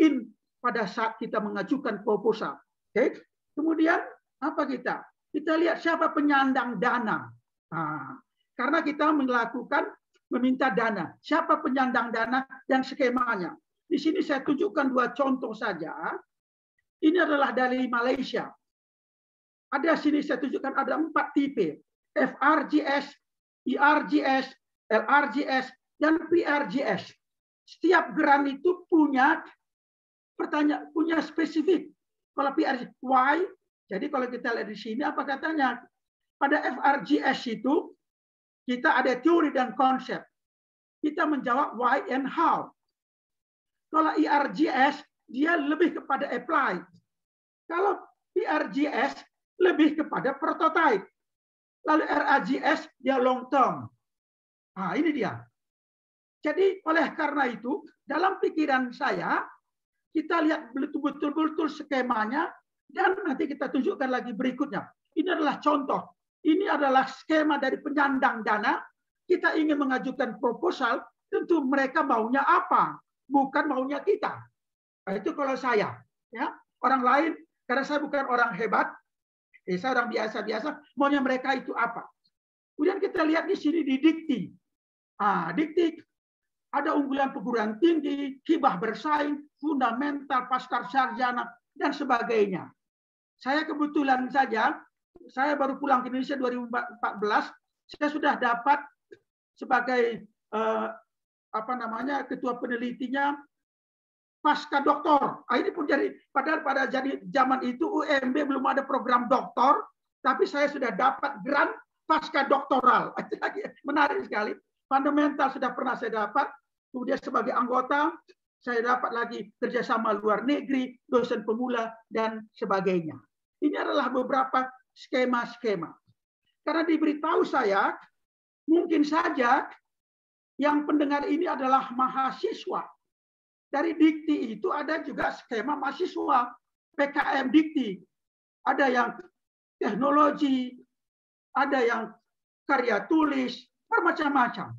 Speaker 6: pada saat kita mengajukan proposal. Oke. Kemudian apa kita? Kita lihat siapa penyandang dana. Nah, karena kita meminta dana. Siapa penyandang dana dan skemanya. Di sini saya tunjukkan 2 contoh saja. Ini adalah dari Malaysia. Ada sini saya tunjukkan ada 4 tipe. FRGS, IRGS, LRGS, dan PRGS. Setiap grant itu punya spesifik. Kalau PRGS, why? Jadi kalau kita lihat di sini apa katanya? Pada FRGS itu kita ada teori dan konsep. Kita menjawab why and how. Kalau IRGS dia lebih kepada apply. Kalau PRGS lebih kepada prototype. Lalu RAGS dia long term. Nah, ini dia. Jadi oleh karena itu, dalam pikiran saya, kita lihat betul-betul skemanya, dan nanti kita tunjukkan lagi berikutnya. Ini adalah contoh. Ini adalah skema dari penyandang dana. Kita ingin mengajukan proposal, tentu mereka maunya apa? Bukan maunya kita. Nah, itu kalau saya. Ya, orang lain, karena saya bukan orang hebat, saya orang biasa-biasa, maunya mereka itu apa? Kemudian kita lihat di sini di dikti. Dikti ada unggulan perguruan tinggi, hibah bersaing, fundamental, pasca sarjana, dan sebagainya. Saya kebetulan saja, saya baru pulang ke Indonesia 2014, saya sudah dapat sebagai ketua penelitinya pasca doktor. Ini pun jadi padahal pada zaman itu UMB belum ada program doktor, tapi saya sudah dapat grant pasca doktoral. Menarik sekali. Fundamental sudah pernah saya dapat. Kemudian sebagai anggota saya dapat lagi kerjasama luar negeri, dosen pemula dan sebagainya. Ini adalah beberapa skema-skema. Karena diberitahu saya, mungkin saja yang pendengar ini adalah mahasiswa. Dari dikti itu ada juga skema mahasiswa, PKM dikti. Ada yang teknologi, ada yang karya tulis, bermacam-macam.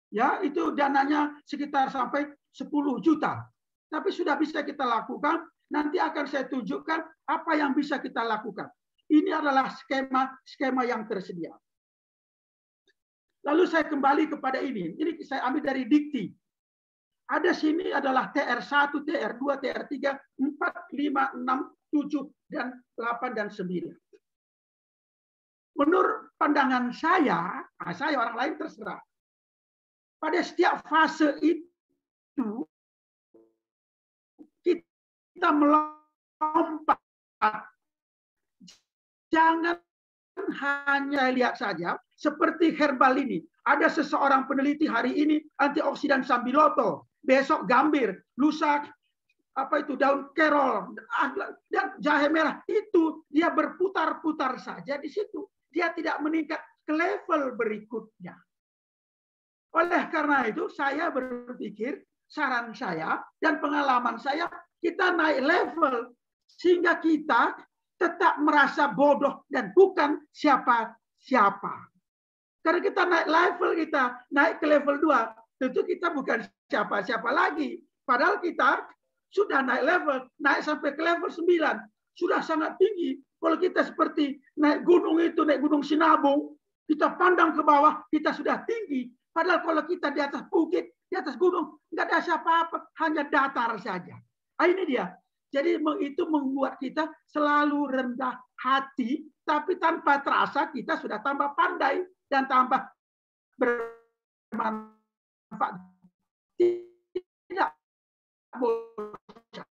Speaker 6: Ya, itu dananya sekitar sampai 10 juta. Tapi sudah bisa kita lakukan, nanti akan saya tunjukkan apa yang bisa kita lakukan. Ini adalah skema yang tersedia. Lalu saya kembali kepada ini. Ini saya ambil dari dikti. Ada sini adalah TR1, TR2, TR3, 4, 5, 6, 7, dan 8, dan 9. Menurut pandangan saya orang lain terserah. Pada setiap fase itu, kita melompat. Jangan hanya lihat saja, seperti herbal ini. Ada seseorang peneliti hari ini antioksidan sambiloto, besok gambir, lusa daun kerol dan jahe merah. Itu dia berputar-putar saja di situ. Dia tidak meningkat ke level berikutnya. Oleh karena itu saya berpikir, saran saya dan pengalaman saya, kita naik level sehingga kita tetap merasa bodoh dan bukan siapa-siapa. Karena kita naik level, kita naik ke level 2, tentu kita bukan siapa-siapa lagi. Padahal kita sudah naik level, naik sampai ke level 9. Sudah sangat tinggi. Kalau kita seperti naik gunung itu, naik gunung Sinabung, kita pandang ke bawah, kita sudah tinggi. Padahal kalau kita di atas bukit, di atas gunung, nggak ada siapa-apa, hanya datar saja. Ini dia. Jadi itu membuat kita selalu rendah hati, tapi tanpa terasa kita sudah tambah pandai dan tambah bermanfaat. Tidak bosan.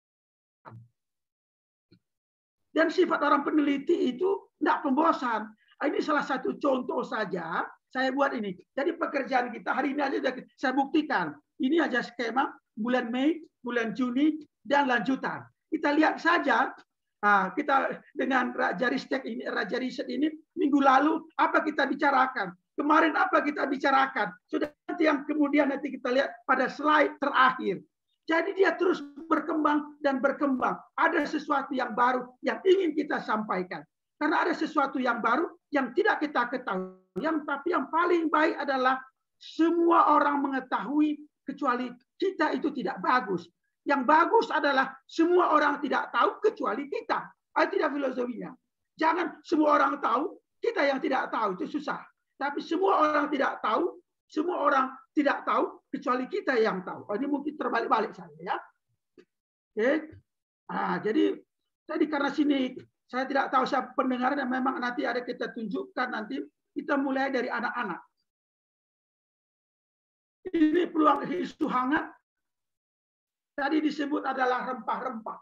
Speaker 6: Dan sifat orang peneliti itu tidak pembosan. Ini salah satu contoh saja. Saya buat ini. Jadi pekerjaan kita hari ini aja saya buktikan. Ini aja skema bulan Mei, bulan Juni, dan lanjutan. Kita lihat saja. Nah, kita dengan Raja Riset ini minggu lalu apa kita bicarakan. Kemarin apa kita bicarakan. Sudah nanti yang kemudian nanti kita lihat pada slide terakhir. Jadi dia terus berkembang dan berkembang. Ada sesuatu yang baru yang ingin kita sampaikan. Karena ada sesuatu yang baru yang tidak kita ketahui. Tapi yang paling baik adalah semua orang mengetahui kecuali kita itu tidak bagus. Yang bagus adalah semua orang tidak tahu kecuali kita. Itu tidak filosofinya. Jangan semua orang tahu, kita yang tidak tahu. Itu susah. Tapi semua orang tidak tahu, semua orang tidak tahu kecuali kita yang tahu. Ini mungkin terbalik-balik saja ya. Oke. Nah, jadi karena sini saya tidak tahu siapa pendengarnya, memang nanti ada kita tunjukkan nanti kita mulai dari anak-anak. Ini peluang isu hangat. Tadi disebut adalah rempah-rempah.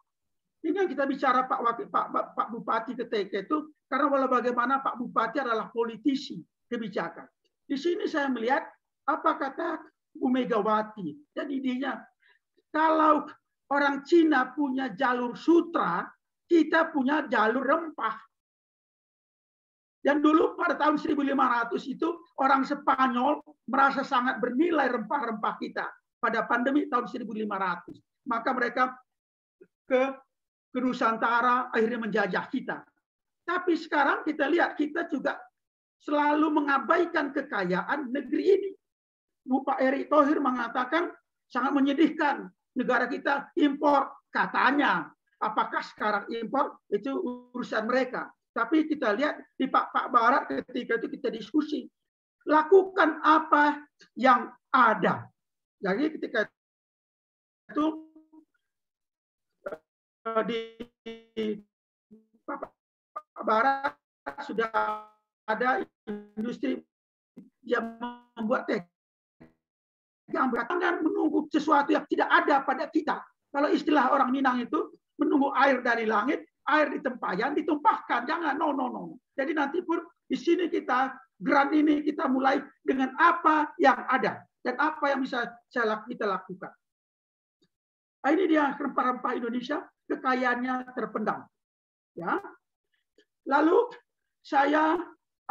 Speaker 6: Ini yang kita bicara Pak Bupati ketika itu karena walau bagaimana Pak Bupati adalah politisi kebijakan. Di sini saya melihat apa kata Bu Megawati dan idenya, kalau orang Cina punya jalur sutra, kita punya jalur rempah. Dan dulu pada tahun 1500 itu orang Spanyol merasa sangat bernilai rempah-rempah kita pada pandemi tahun 1500. Maka mereka ke Nusantara akhirnya menjajah kita. Tapi sekarang kita lihat kita juga selalu mengabaikan kekayaan negeri ini. Pak Erick Thohir mengatakan sangat menyedihkan negara kita impor katanya. Apakah sekarang impor itu urusan mereka? Tapi kita lihat di Pak Barat ketika itu kita diskusi. Lakukan apa yang ada. Jadi ketika itu di Pak Barat sudah ada industri yang membuat teh. Jangan menunggu sesuatu yang tidak ada pada kita. Kalau istilah orang Minang itu menunggu air dari langit, air di tempayan ditumpahkan. Jangan, no. Jadi nanti pun di sini kita grant ini kita mulai dengan apa yang ada dan apa yang bisa kita lakukan. Nah, ini dia rempah-rempah Indonesia, kekayaannya terpendam. Ya. Lalu saya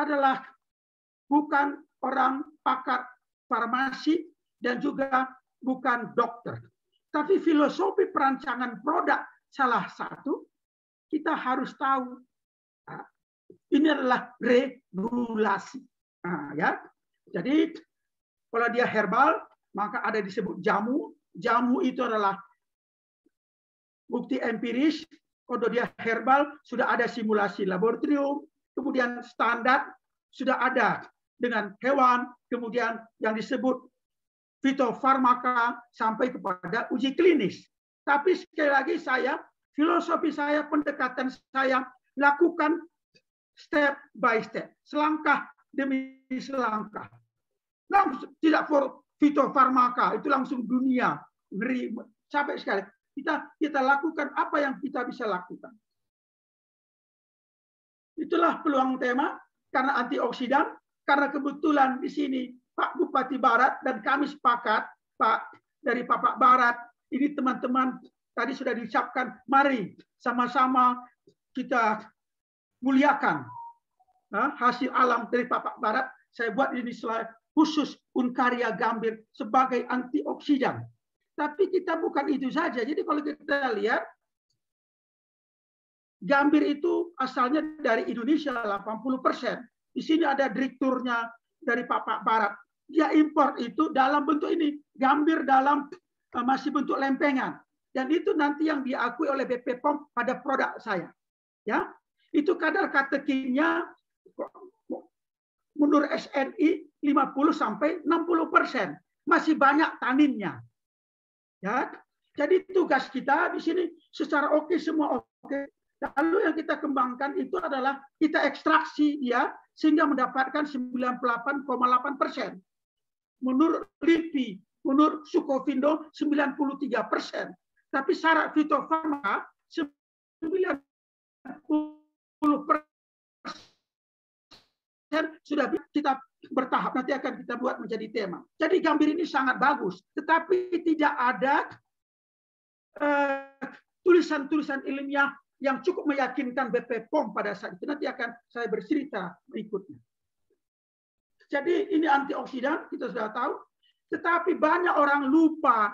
Speaker 6: adalah bukan orang pakar farmasi dan juga bukan dokter. Tapi filosofi perancangan produk salah satu kita harus tahu. Nah, ini adalah regulasi. Nah, ya. Jadi kalau dia herbal maka ada disebut jamu. Jamu itu adalah bukti empiris. Kalau dia herbal sudah ada simulasi laboratorium. Kemudian standar sudah ada dengan hewan, kemudian yang disebut fitofarmaka sampai kepada uji klinis. Tapi sekali lagi filosofi saya, pendekatan saya lakukan step by step, selangkah demi selangkah. Langsung tidak for fitofarmaka itu langsung dunia ngeri capek sekali. Kita lakukan apa yang kita bisa lakukan. Itulah peluang tema karena antioksidan, karena kebetulan di sini Pak Bupati Barat dan kami sepakat dari Pak Barat ini teman-teman tadi sudah diucapkan, mari sama-sama kita muliakan hasil alam dari Pak Barat. Saya buat ini slide khusus Uncaria gambir sebagai antioksidan. Tapi kita bukan itu saja. Jadi kalau kita lihat gambir itu asalnya dari Indonesia 80%. Di sini ada direkturnya dari Pak Barat. Dia impor itu dalam bentuk ini, gambir dalam masih bentuk lempengan. Dan itu nanti yang diakui oleh BP POM pada produk saya. Ya, itu kadar katekinnya menurut SNI 50 sampai 60%. Masih banyak taninnya. Ya, jadi tugas kita di sini secara oke, semua oke. Lalu yang kita kembangkan itu adalah kita ekstraksi dia sehingga mendapatkan 98,8%. menurut LIPI, menurut Sukovindo 93%. Tapi syarat fitofarmaka 90% sudah kita bertahap, nanti akan kita buat menjadi tema. Jadi Gambir ini sangat bagus, tetapi tidak ada tulisan-tulisan ilmiah yang cukup meyakinkan BP POM pada saat itu. Nanti akan saya bercerita berikutnya. Jadi ini antioksidan, kita sudah tahu, tetapi banyak orang lupa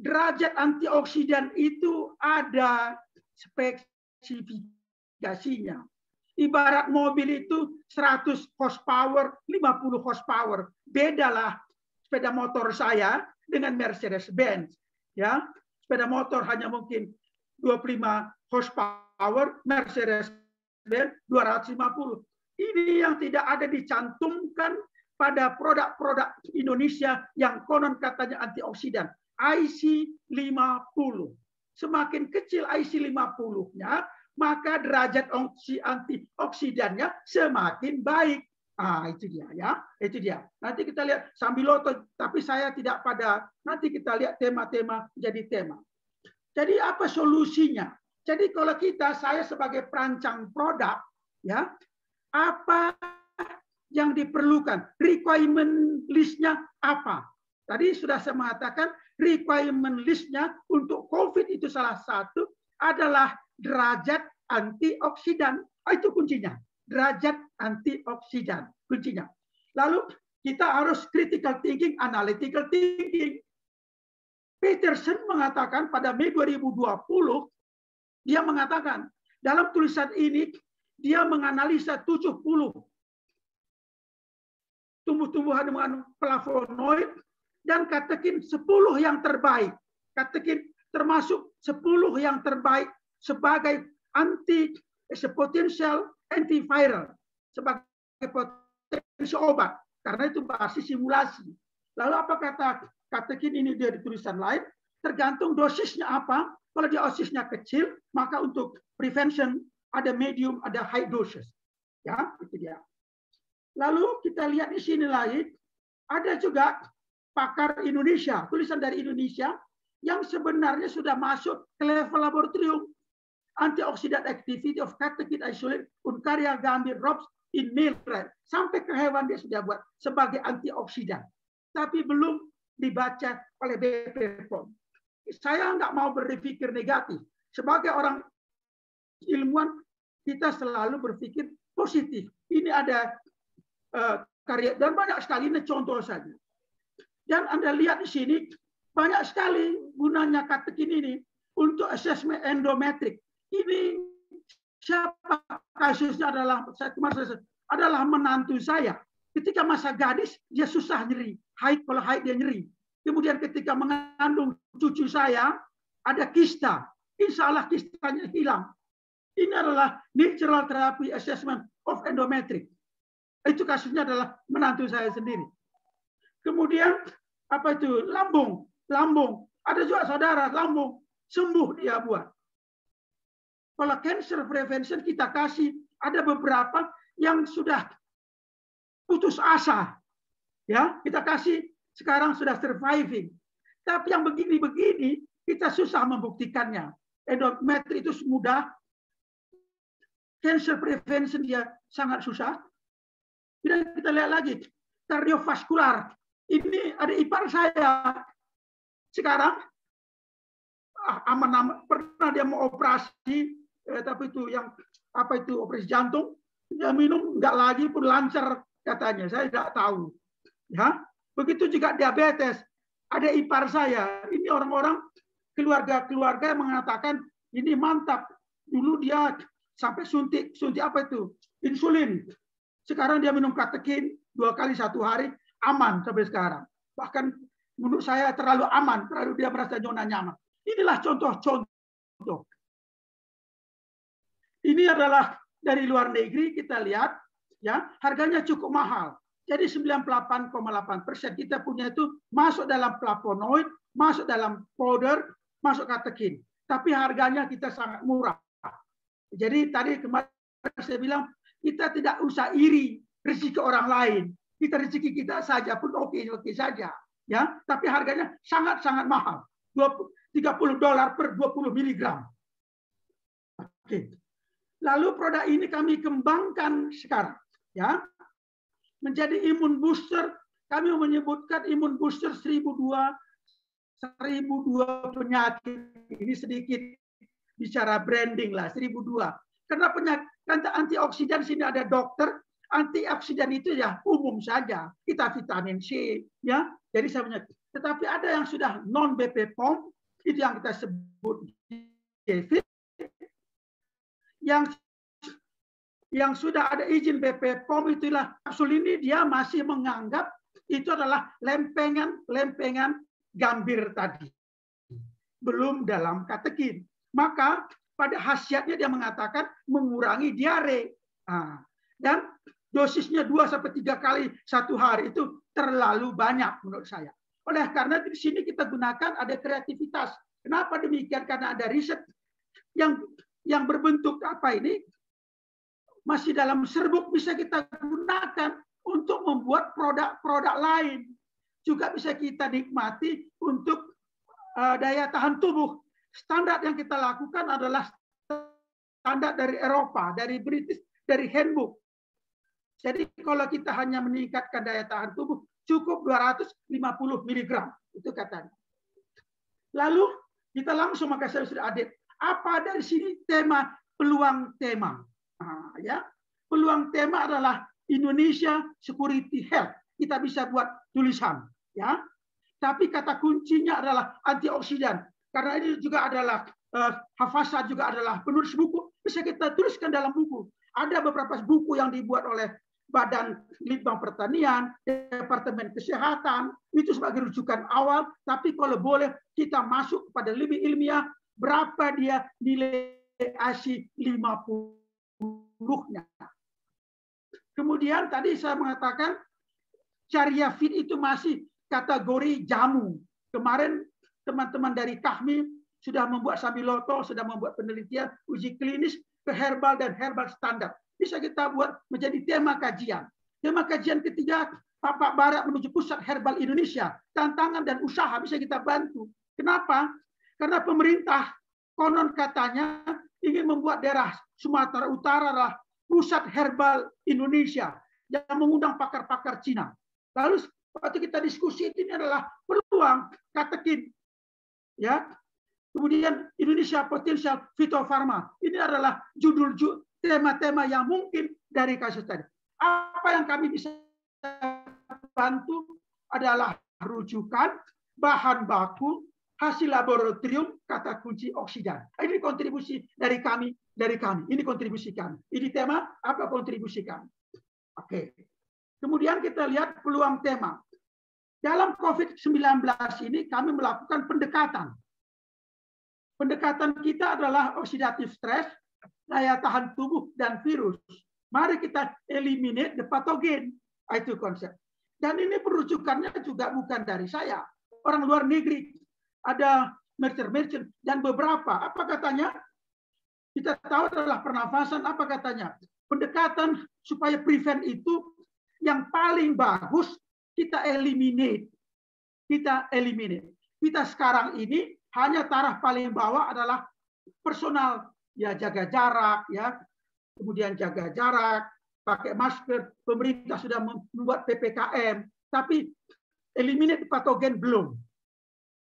Speaker 6: derajat antioksidan itu ada spesifikasinya. Ibarat mobil itu 100 horsepower, 50 horsepower. Bedalah sepeda motor saya dengan Mercedes-Benz. Ya, sepeda motor hanya mungkin 25 horsepower, Mercedes-Benz 250. Ini yang tidak ada dicantumkan pada produk-produk Indonesia yang konon katanya antioksidan. IC50. Semakin kecil IC50-nya, maka derajat antioksidannya semakin baik. Itu dia ya, itu dia. Nanti kita lihat Sambiloto, tapi saya tidak pada. Nanti kita lihat tema-tema jadi tema. Jadi apa solusinya? Jadi kalau saya sebagai perancang produk, ya, apa yang diperlukan? Requirement list-nya apa? Tadi sudah saya mengatakan requirement list-nya untuk COVID itu salah satu adalah derajat antioksidan. Itu kuncinya. Derajat antioksidan. Kuncinya. Lalu kita harus critical thinking, analytical thinking. Peterson mengatakan pada Mei 2020, dia mengatakan dalam tulisan ini, dia menganalisa 70 tumbuh-tumbuhan dengan flavonoid dan katekin 10 yang terbaik. Katekin termasuk 10 yang terbaik sebagai potensial antiviral, sebagai potensi obat, karena itu basis simulasi. Lalu apa kata katekin ini dari tulisan lain? Tergantung dosisnya apa. Kalau dosisnya kecil, maka untuk prevention ada medium, ada high doses. Ya, itu dia. Lalu kita lihat di sini lain, ada juga pakar Indonesia, tulisan dari Indonesia yang sebenarnya sudah masuk ke level laboratorium. Antioxidant activity of catechin isolate Uncaria gambir robs in male rat. Sampai ke hewan dia sudah buat sebagai antioksidan. Tapi belum dibaca oleh BP POM. Saya nggak mau berpikir negatif. Sebagai orang ilmuwan, kita selalu berpikir positif. Ini ada karya, dan banyak sekali, ini contoh saja. Dan Anda lihat di sini, banyak sekali gunanya katekin ini untuk asesmen endometrik. Ini siapa kasusnya adalah menantu saya. Ketika masa gadis, dia susah nyeri. Haid, kalau haid dia nyeri. Kemudian ketika mengandung cucu saya, ada kista. Insya Allah kistanya hilang. Ini adalah natural therapy assessment of endometric. Itu kasusnya adalah menantu saya sendiri. Kemudian apa itu? Lambung. Ada juga saudara lambung sembuh dia buat. Kalau cancer prevention kita kasih, ada beberapa yang sudah putus asa. Ya, kita kasih sekarang sudah surviving. Tapi yang begini-begini kita susah membuktikannya. Endometri itu mudah. Cancer prevention dia sangat susah. Kemudian kita lihat lagi kardiovaskular. Ini ada ipar saya. Sekarang aman-aman, pernah dia mau operasi, tapi itu yang apa itu operasi jantung, dia minum nggak lagi pun lancar katanya. Saya tidak tahu. Ya, begitu juga diabetes. Ada ipar saya. Ini orang-orang keluarga yang mengatakan ini mantap. Dulu dia sampai suntik apa itu? Insulin. Sekarang dia minum katekin 2 kali 1 hari, aman sampai sekarang. Bahkan menurut saya terlalu aman, terlalu dia merasa nyaman. Inilah contoh-contoh. Ini adalah dari luar negeri, kita lihat, ya harganya cukup mahal. Jadi 98,8% kita punya itu masuk dalam flavonoid, masuk dalam powder, masuk katekin. Tapi harganya kita sangat murah. Jadi tadi kemarin saya bilang, kita tidak usah iri rezeki orang lain. Kita rezeki kita saja pun oke saja, ya. Tapi harganya sangat-sangat mahal, $30 per 20 miligram. Oke. Lalu produk ini kami kembangkan sekarang, ya, menjadi imun booster. Kami menyebutkan imun booster 1002 penyakit. Ini sedikit bicara branding lah, 1002. Karena penyakit antioksidan sini ada dokter. Antioksidan itu ya umum saja, kita vitamin C, ya. Jadi saya punya. Tetapi ada yang sudah non BP POM, itu yang kita sebut GFIT, yang sudah ada izin BP POM, itulah kapsul ini dia masih menganggap itu adalah lempengan gambir tadi, belum dalam katekin. Maka pada khasiatnya dia mengatakan mengurangi diare. Dan dosisnya 2-3 kali 1 hari itu terlalu banyak menurut saya. Oleh karena di sini kita gunakan ada kreativitas. Kenapa demikian? Karena ada riset yang berbentuk apa ini? Masih dalam serbuk bisa kita gunakan untuk membuat produk-produk lain. Juga bisa kita nikmati untuk daya tahan tubuh. Standar yang kita lakukan adalah standar dari Eropa, dari British, dari handbook. Jadi kalau kita hanya meningkatkan daya tahan tubuh, cukup 250 mg. Itu katanya. Lalu kita langsung, maka saya sudah adit. Apa dari sini tema, peluang tema. Ya, peluang tema adalah Indonesia Security Health. Kita bisa buat tulisan. Ya, tapi kata kuncinya adalah antioksidan. Karena ini juga adalah Hafasa juga adalah penulis buku. Bisa kita tuliskan dalam buku. Ada beberapa buku yang dibuat oleh Badan Litbang Pertanian, Departemen Kesehatan, itu sebagai rujukan awal, tapi kalau boleh kita masuk pada lebih ilmiah, berapa dia nilai ASI 50-nya. Kemudian tadi saya mengatakan Syariah Fit itu masih kategori jamu. Kemarin teman-teman dari Kahmi sudah membuat Sambiloto, sudah membuat penelitian uji klinis ke herbal dan herbal standar. Bisa kita buat menjadi tema kajian. Tema kajian ketiga, Papak Barat menuju Pusat Herbal Indonesia. Tantangan dan usaha bisa kita bantu. Kenapa? Karena pemerintah konon katanya ingin membuat daerah Sumatera Utara adalah Pusat Herbal Indonesia yang mengundang pakar-pakar Cina. Lalu waktu kita diskusi ini adalah peluang katekin. Ya. Kemudian Indonesia Potensial Fitofarma. Ini adalah judul tema-tema yang mungkin dari kasus tadi. Apa yang kami bisa bantu adalah rujukan, bahan baku, hasil laboratorium, kata kunci oksidan. Ini kontribusi dari kami. Ini kontribusi kami. Ini tema, apa kontribusi kami? Oke. Kemudian kita lihat peluang tema. Dalam COVID-19 ini kami melakukan pendekatan. Pendekatan kita adalah oxidative stress, daya tahan tubuh, dan virus. Mari kita eliminate the pathogen. Itu konsep. Dan ini perujukannya juga bukan dari saya. Orang luar negeri. Ada merchant dan beberapa. Apa katanya? Kita tahu adalah pernafasan. Apa katanya? Pendekatan supaya prevent itu yang paling bagus kita eliminate. Kita eliminate. Kita sekarang ini hanya taraf paling bawah adalah personal. Ya, jaga jarak, ya, kemudian jaga jarak, pakai masker. Pemerintah sudah membuat PPKM, tapi eliminate patogen belum,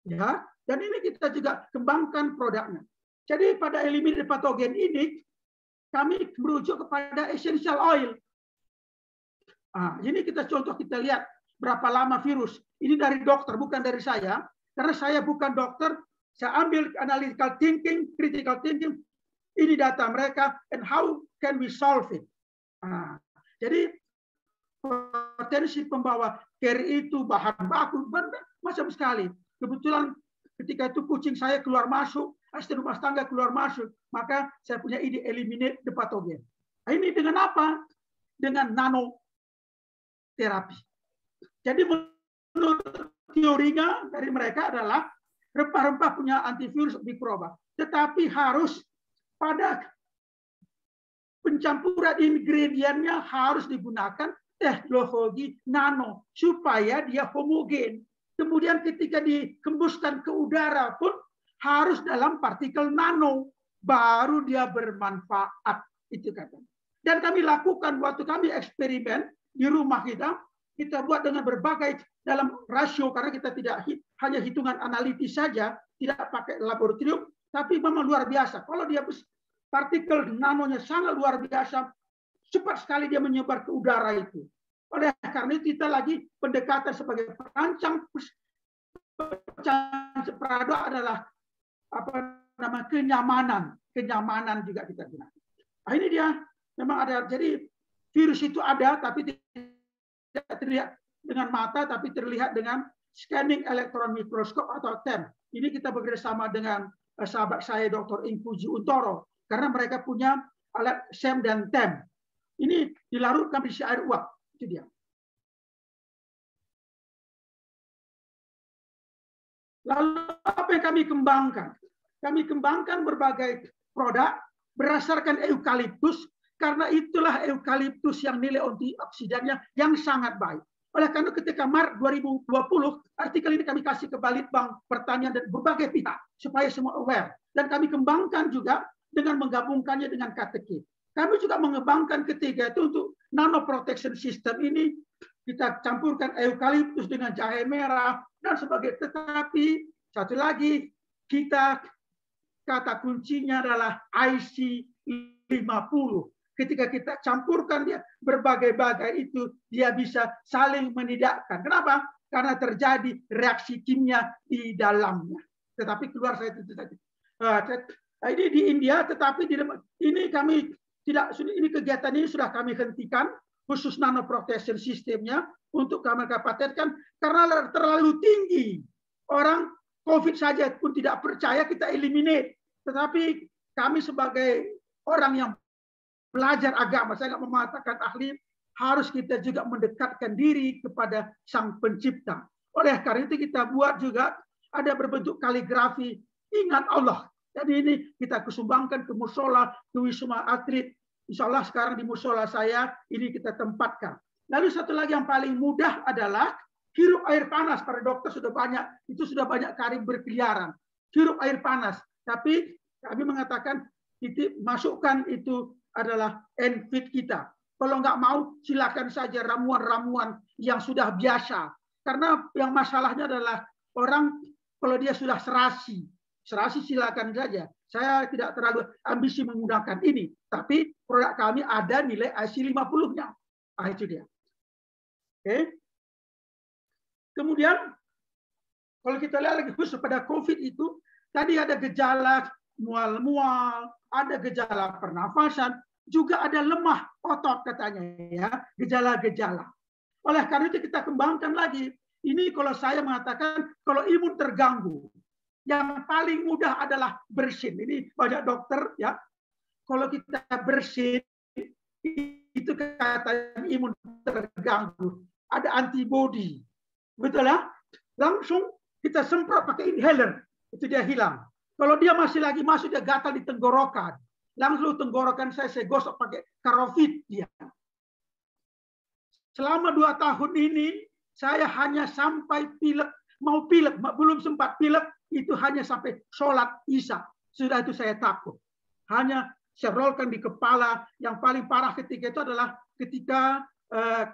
Speaker 6: ya. Dan ini kita juga kembangkan produknya. Jadi pada eliminate patogen ini kami merujuk kepada essential oil. Ini kita contoh, kita lihat berapa lama virus. Ini dari dokter, bukan dari saya, karena saya bukan dokter. Saya ambil analytical thinking, critical thinking. Ini data mereka, and how can we solve it? Jadi potensi pembawa carry itu bahan baku macam sekali. Kebetulan ketika itu kucing saya keluar masuk, asisten rumah tangga keluar masuk, maka saya punya ide eliminate the pathogen. Ini dengan apa? Dengan nanoterapi. Jadi menurut teorinya dari mereka adalah rempah-rempah punya antivirus mikroba, tetapi harus pada pencampuran ingredientnya harus digunakan teknologi nano supaya dia homogen. Kemudian ketika dikembuskan ke udara pun harus dalam partikel nano, baru dia bermanfaat. Itu katanya. Dan kami lakukan waktu kami eksperimen di rumah kita buat dengan berbagai dalam rasio, karena kita tidak hanya hitungan analitis saja, tidak pakai laboratorium, tapi memang luar biasa. Kalau dia partikel nanonya sangat luar biasa, cepat sekali dia menyebar ke udara itu. Oleh karena itu kita lagi pendekatan sebagai perancang produk adalah kenyamanan juga kita gunakan. Nah, ini dia memang ada. Jadi virus itu ada tapi tidak terlihat dengan mata, tapi terlihat dengan scanning elektron mikroskop atau TEM. Ini kita bekerjasama dengan sahabat saya Dr. Ingpuji Untoro karena mereka punya alat SEM dan TEM. Ini dilarutkan di air uap. Itu dia. Lalu apa yang kami kembangkan? Kami kembangkan berbagai produk berdasarkan eukaliptus, karena itulah eukaliptus yang nilai antioksidannya yang sangat baik. Oleh karena ketika Maret 2020, artikel ini kami kasih ke Balitbang Pertanian dan berbagai pihak, supaya semua aware. Dan kami kembangkan juga dengan menggabungkannya dengan KTK. Kami juga mengembangkan ketiga itu untuk nano protection system ini, kita campurkan eukaliptus dengan jahe merah dan sebagainya. Tetapi satu lagi, kita kata kuncinya adalah IC50. Ketika kita campurkan dia berbagai-bagai itu, dia bisa saling menidakkan. Kenapa? Karena terjadi reaksi kimia di dalamnya. Tetapi keluar saya itu tadi. Ini di India, tetapi ini kami tidak. Ini kegiatan ini sudah kami hentikan, khusus nano protection sistemnya untuk kami patenkan karena terlalu tinggi. Orang COVID saja pun tidak percaya, kita eliminate. Tetapi kami sebagai orang yang belajar agama, saya nggak mengatakan ahli, harus kita juga mendekatkan diri kepada Sang Pencipta. Oleh karena itu kita buat juga ada berbentuk kaligrafi ingat Allah. Jadi ini kita kesumbangkan ke musola, ke Wisma Atlet. Insya Allah sekarang di musola saya ini kita tempatkan. Lalu satu lagi yang paling mudah adalah hirup air panas. Para dokter sudah banyak, itu sudah banyak kali berkeliaran. Hirup air panas. Tapi kami mengatakan masukkan itu adalah NFIT kita. Kalau nggak mau, silakan saja ramuan-ramuan yang sudah biasa. Karena yang masalahnya adalah orang kalau dia sudah serasi silakan saja. Saya tidak terlalu ambisi menggunakan ini, tapi produk kami ada nilai IC50-nya. Ah, itu dia. Oke. Kemudian kalau kita lihat lagi khusus pada COVID itu, tadi ada gejala mual-mual, ada gejala pernafasan, juga ada lemah otot katanya ya, gejala-gejala. Oleh karena itu kita kembangkan lagi. Ini kalau saya mengatakan kalau imun terganggu, yang paling mudah adalah bersin. Ini banyak dokter ya. Kalau kita bersin itu katanya imun terganggu, ada antibody. Betul ya? Langsung kita semprot pakai inhaler, itu dia hilang. Kalau dia masih lagi masuk, dia gatal di tenggorokan. Langsung tenggorokan saya gosok pakai Karovit dia. Selama 2 tahun ini saya hanya sampai pilek, mau pilek, belum sempat pilek, itu hanya sampai sholat Isya. Sudah itu saya takut. Hanya saya rolkan di kepala. Yang paling parah ketika itu adalah ketika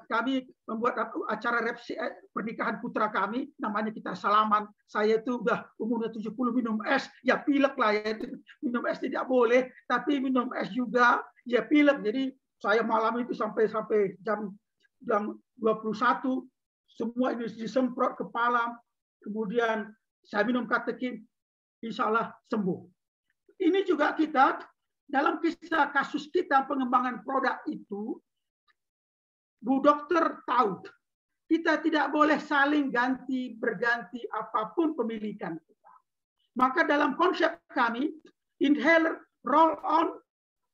Speaker 6: kami membuat acara resepsi pernikahan putra kami, namanya kita salaman. Saya itu udah umurnya 70 minum es, ya pilek lah ya. Minum es tidak boleh, tapi minum es juga ya pilek. Jadi saya malam itu sampai jam 21, semua ini disemprot kepala. Kemudian saya minum katekin, insya Allah sembuh. Ini juga kita, dalam kisah kasus kita pengembangan produk itu, Bu Dokter tahu, kita tidak boleh saling berganti apapun pemilikan kita. Maka dalam konsep kami, inhaler roll on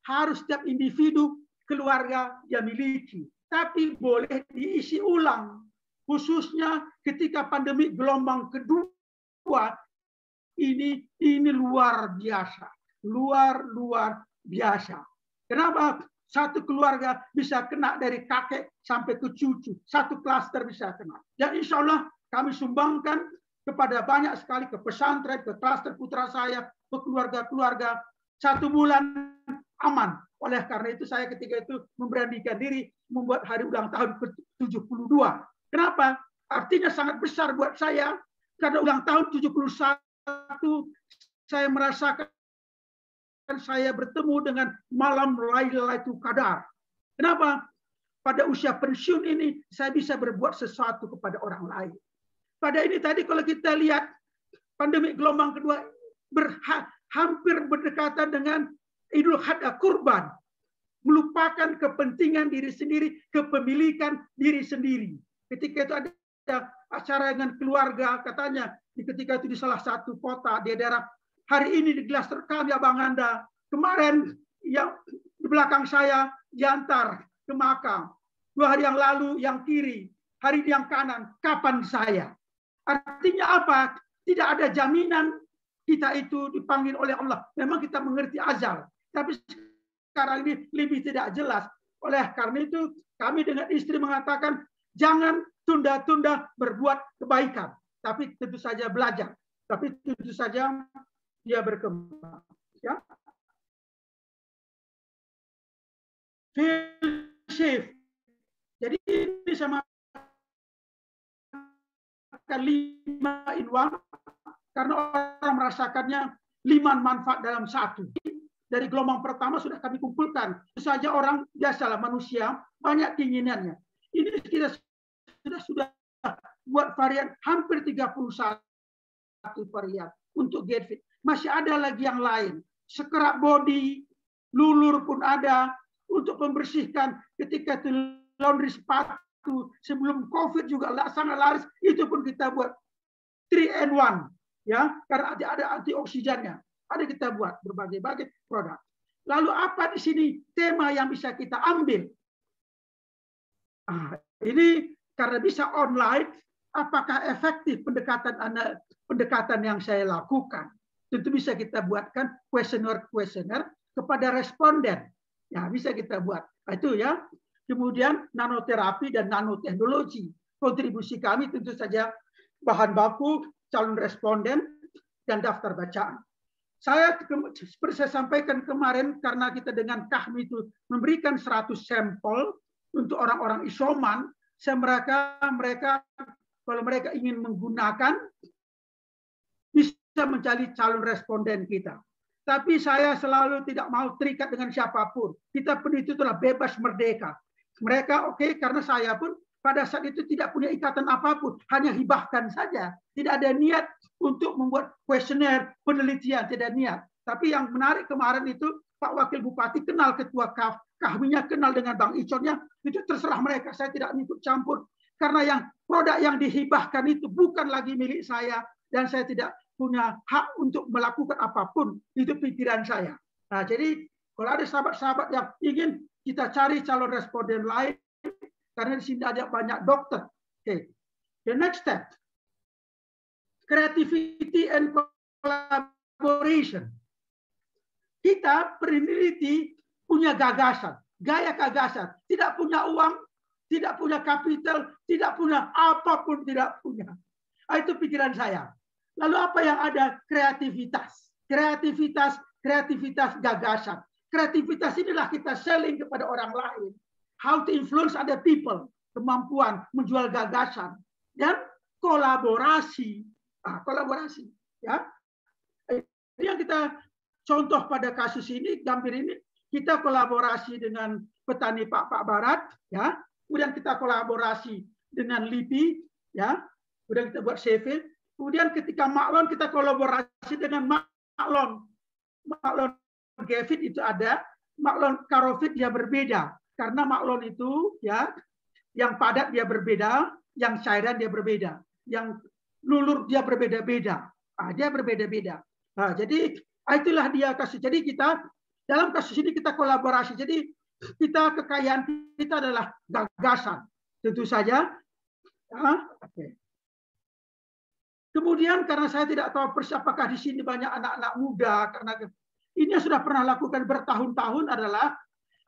Speaker 6: harus setiap individu keluarga yang miliki. Tapi boleh diisi ulang. Khususnya ketika pandemi gelombang kedua, ini luar biasa. Luar biasa. Kenapa? Satu keluarga bisa kena dari kakek sampai ke cucu. Satu klaster bisa kena. Dan insya Allah kami sumbangkan kepada banyak sekali, ke pesantren, ke klaster putra saya, ke keluarga-keluarga. 1 bulan aman. Oleh karena itu saya ketika itu memberanikan diri membuat hari ulang tahun ke-72. Kenapa? Artinya sangat besar buat saya. Karena ulang tahun 71 saya merasakan saya bertemu dengan malam Lailatul Qadar. Kenapa? Pada usia pensiun ini saya bisa berbuat sesuatu kepada orang lain. Pada ini tadi kalau kita lihat pandemi gelombang kedua hampir berdekatan dengan Idul Adha Kurban. Melupakan kepentingan diri sendiri, kepemilikan diri sendiri. Ketika itu ada acara dengan keluarga, katanya ketika itu di salah satu kota di daerah, hari ini di klaster kami Abang Anda, kemarin yang di belakang saya diantar ke makam. 2 hari yang lalu yang kiri, hari yang kanan, kapan saya? Artinya apa? Tidak ada jaminan kita itu dipanggil oleh Allah. Memang kita mengerti azal, tapi sekarang ini lebih tidak jelas. Oleh karena itu kami dengan istri mengatakan jangan tunda-tunda berbuat kebaikan, tapi tentu saja belajar, tapi tentu saja dia berkembang. Ya. Feel safe. Jadi ini sama 5 in 1 karena orang merasakannya 5 manfaat dalam 1. Dari gelombang pertama sudah kami kumpulkan. Itu saja orang biasalah manusia banyak keinginannya. Ini kita sudah buat varian hampir 31 varian untuk get fit. Masih ada lagi yang lain. Scrub body, lulur pun ada untuk membersihkan ketika itu laundry sepatu sebelum COVID juga sangat laris. Itu pun kita buat 3 in 1 ya, karena ada antioksidannya. Ada kita buat berbagai-bagai produk. Lalu apa di sini tema yang bisa kita ambil? Ini karena bisa online, apakah efektif pendekatan yang saya lakukan? Tentu bisa kita buatkan kuesioner kepada responden. Ya, bisa kita buat. Itu ya. Kemudian nanoterapi dan nanoteknologi. Kontribusi kami tentu saja bahan baku, calon responden, dan daftar bacaan. Seperti saya sampaikan kemarin, karena kita dengan KAHMI itu memberikan 100 sampel untuk orang-orang isoman, mereka kalau mereka ingin menggunakan bisa mencari calon responden kita. Tapi saya selalu tidak mau terikat dengan siapapun. Kita pun itu telah bebas merdeka. Mereka oke, karena saya pun pada saat itu tidak punya ikatan apapun, hanya hibahkan saja. Tidak ada niat untuk membuat kuesioner penelitian, tidak niat. Tapi yang menarik kemarin itu Pak Wakil Bupati kenal ketua KAHMI-nya, kenal dengan Bang Iconnya, itu terserah mereka, saya tidak ikut campur. Karena yang produk yang dihibahkan itu bukan lagi milik saya, dan saya tidak punya hak untuk melakukan apapun, itu pikiran saya. Nah, jadi kalau ada sahabat-sahabat yang ingin kita cari calon responden lain, karena di sini ada banyak dokter. Okay. The next step, creativity and collaboration. Kita peneliti punya gagasan, gaya gagasan, tidak punya uang, tidak punya kapital, tidak punya apapun, tidak punya. Itu pikiran saya. Lalu apa yang ada? Kreativitas, gagasan. Kreativitas inilah kita selling kepada orang lain. How to influence other people, kemampuan menjual gagasan, dan kolaborasi. Kolaborasi, ya. Ini yang kita contoh pada kasus ini, gambir ini, kita kolaborasi dengan petani Pak Barat, ya. Kemudian kita kolaborasi dengan LIPI, ya. Kemudian kita buat CV. Kemudian ketika Maklon kita kolaborasi dengan Maklon. Maklon Gevit itu ada, Maklon Karofit dia berbeda. Karena Maklon itu ya yang padat dia berbeda, yang cairan dia berbeda, yang lulur dia berbeda-beda. Dia berbeda-beda. Nah, jadi itulah dia kasus. Jadi kita dalam kasus ini kita kolaborasi. Jadi kita kekayaan kita adalah gagasan. Tentu saja. Okay. Kemudian karena saya tidak tahu persis apakah di sini banyak anak-anak muda, karena ini sudah pernah lakukan bertahun-tahun adalah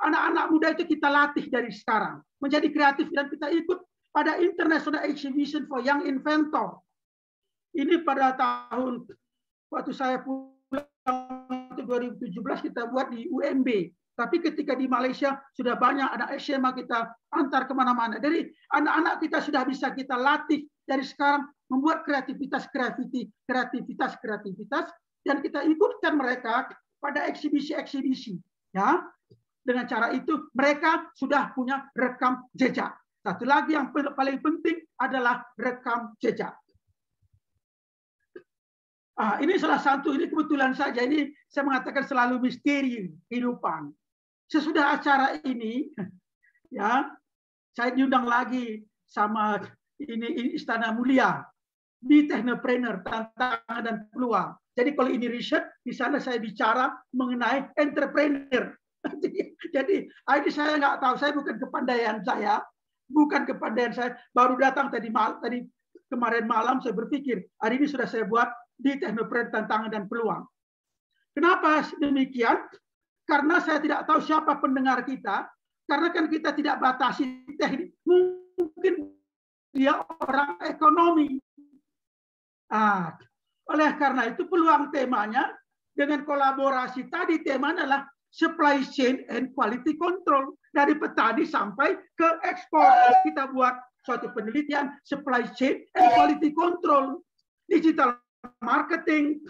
Speaker 6: anak-anak muda itu kita latih dari sekarang menjadi kreatif, dan kita ikut pada International Exhibition for Young Inventor. Ini pada tahun waktu saya pulang 2017 kita buat di UMB. Tapi ketika di Malaysia sudah banyak anak SMA kita antar kemana-mana. Jadi anak-anak kita sudah bisa kita latih dari sekarang membuat kreativitas, dan kita ikutkan mereka pada eksibisi-eksibisi. Ya, dengan cara itu mereka sudah punya rekam jejak. Satu lagi yang paling penting adalah rekam jejak. Ini salah satu, ini kebetulan saja, ini saya mengatakan selalu misteri kehidupan. Sesudah acara ini, ya, saya diundang lagi sama ini Istana Mulia di Technopreneur, tantangan dan peluang. Jadi kalau ini riset, di sana saya bicara mengenai entrepreneur. Jadi ini saya nggak tahu, saya bukan kepandaian saya, baru datang tadi kemarin malam saya berpikir hari ini sudah saya buat di Technopreneur, tantangan dan peluang. Kenapa demikian? Karena saya tidak tahu siapa pendengar kita, karena kan kita tidak batasi teknik. Mungkin dia orang ekonomi. Oleh karena itu peluang temanya dengan kolaborasi tadi, temanya adalah supply chain and quality control. Dari petani sampai ke ekspor. Kita buat suatu penelitian supply chain and quality control. Digital marketing.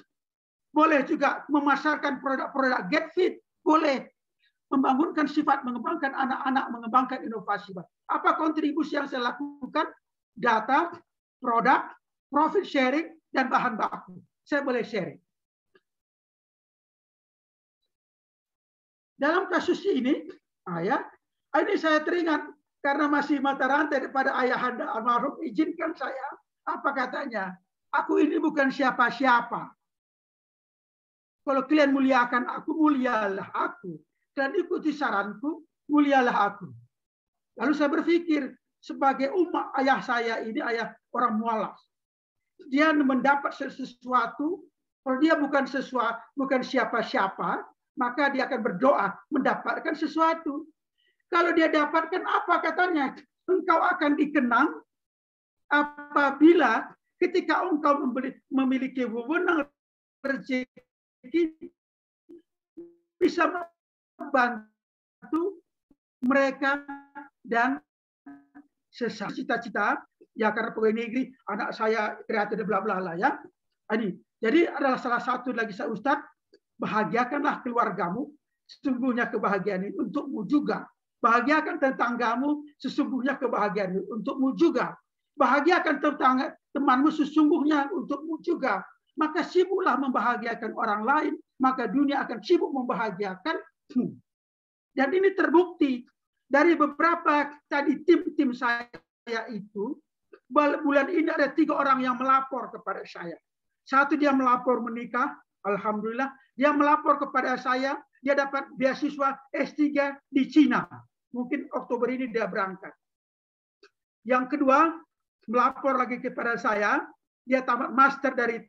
Speaker 6: Boleh juga memasarkan produk-produk get fit. Boleh membangunkan sifat, mengembangkan anak-anak, mengembangkan inovasi. Apa kontribusi yang saya lakukan? Data, produk, profit sharing, dan bahan baku. Saya boleh sharing. Dalam kasus ini, ini saya teringat karena masih mata rantai daripada ayahanda almarhum, izinkan saya, apa katanya? Aku ini bukan siapa-siapa. Kalau kalian muliakan aku, mulialah aku. Dan ikuti saranku, mulialah aku. Lalu saya berpikir, sebagai umat ayah saya ini, ayah orang mualaf. Dia mendapat sesuatu, kalau dia bukan siapa-siapa, maka dia akan berdoa mendapatkan sesuatu. Kalau dia dapatkan apa katanya? Engkau akan dikenang apabila ketika engkau memiliki wewenang rezeki, bisa membantu mereka dan sesama cita-cita, ya, karena pegawai negeri, anak saya kreatif, bla bla bla, ya. Ini jadi adalah salah satu lagi saya Ustadz, bahagiakanlah keluargamu, sesungguhnya kebahagiaan ini untukmu juga. Bahagiakan tetanggamu, sesungguhnya kebahagiaan ini untukmu juga. Bahagiakan temanmu, sesungguhnya untukmu juga. Maka sibuklah membahagiakan orang lain, maka dunia akan sibuk membahagiakan. Dan ini terbukti dari beberapa tadi tim saya itu, bulan ini ada 3 orang yang melapor kepada saya. Satu dia melapor menikah, alhamdulillah. Dia melapor kepada saya, dia dapat beasiswa S3 di Cina. Mungkin Oktober ini dia berangkat. Yang kedua, melapor lagi kepada saya, dia tamat master dari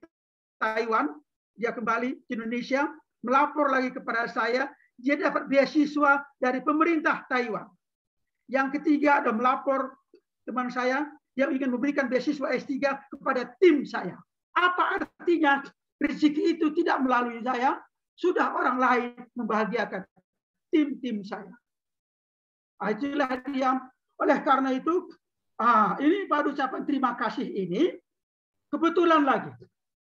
Speaker 6: Taiwan, dia kembali ke Indonesia, melapor lagi kepada saya, dia dapat beasiswa dari pemerintah Taiwan. Yang ketiga ada melapor teman saya yang ingin memberikan beasiswa S3 kepada tim saya. Apa artinya? Rezeki itu tidak melalui saya, sudah orang lain membahagiakan tim-tim saya. Itulah dia. Oleh karena itu, ini pada ucapan terima kasih ini, kebetulan lagi.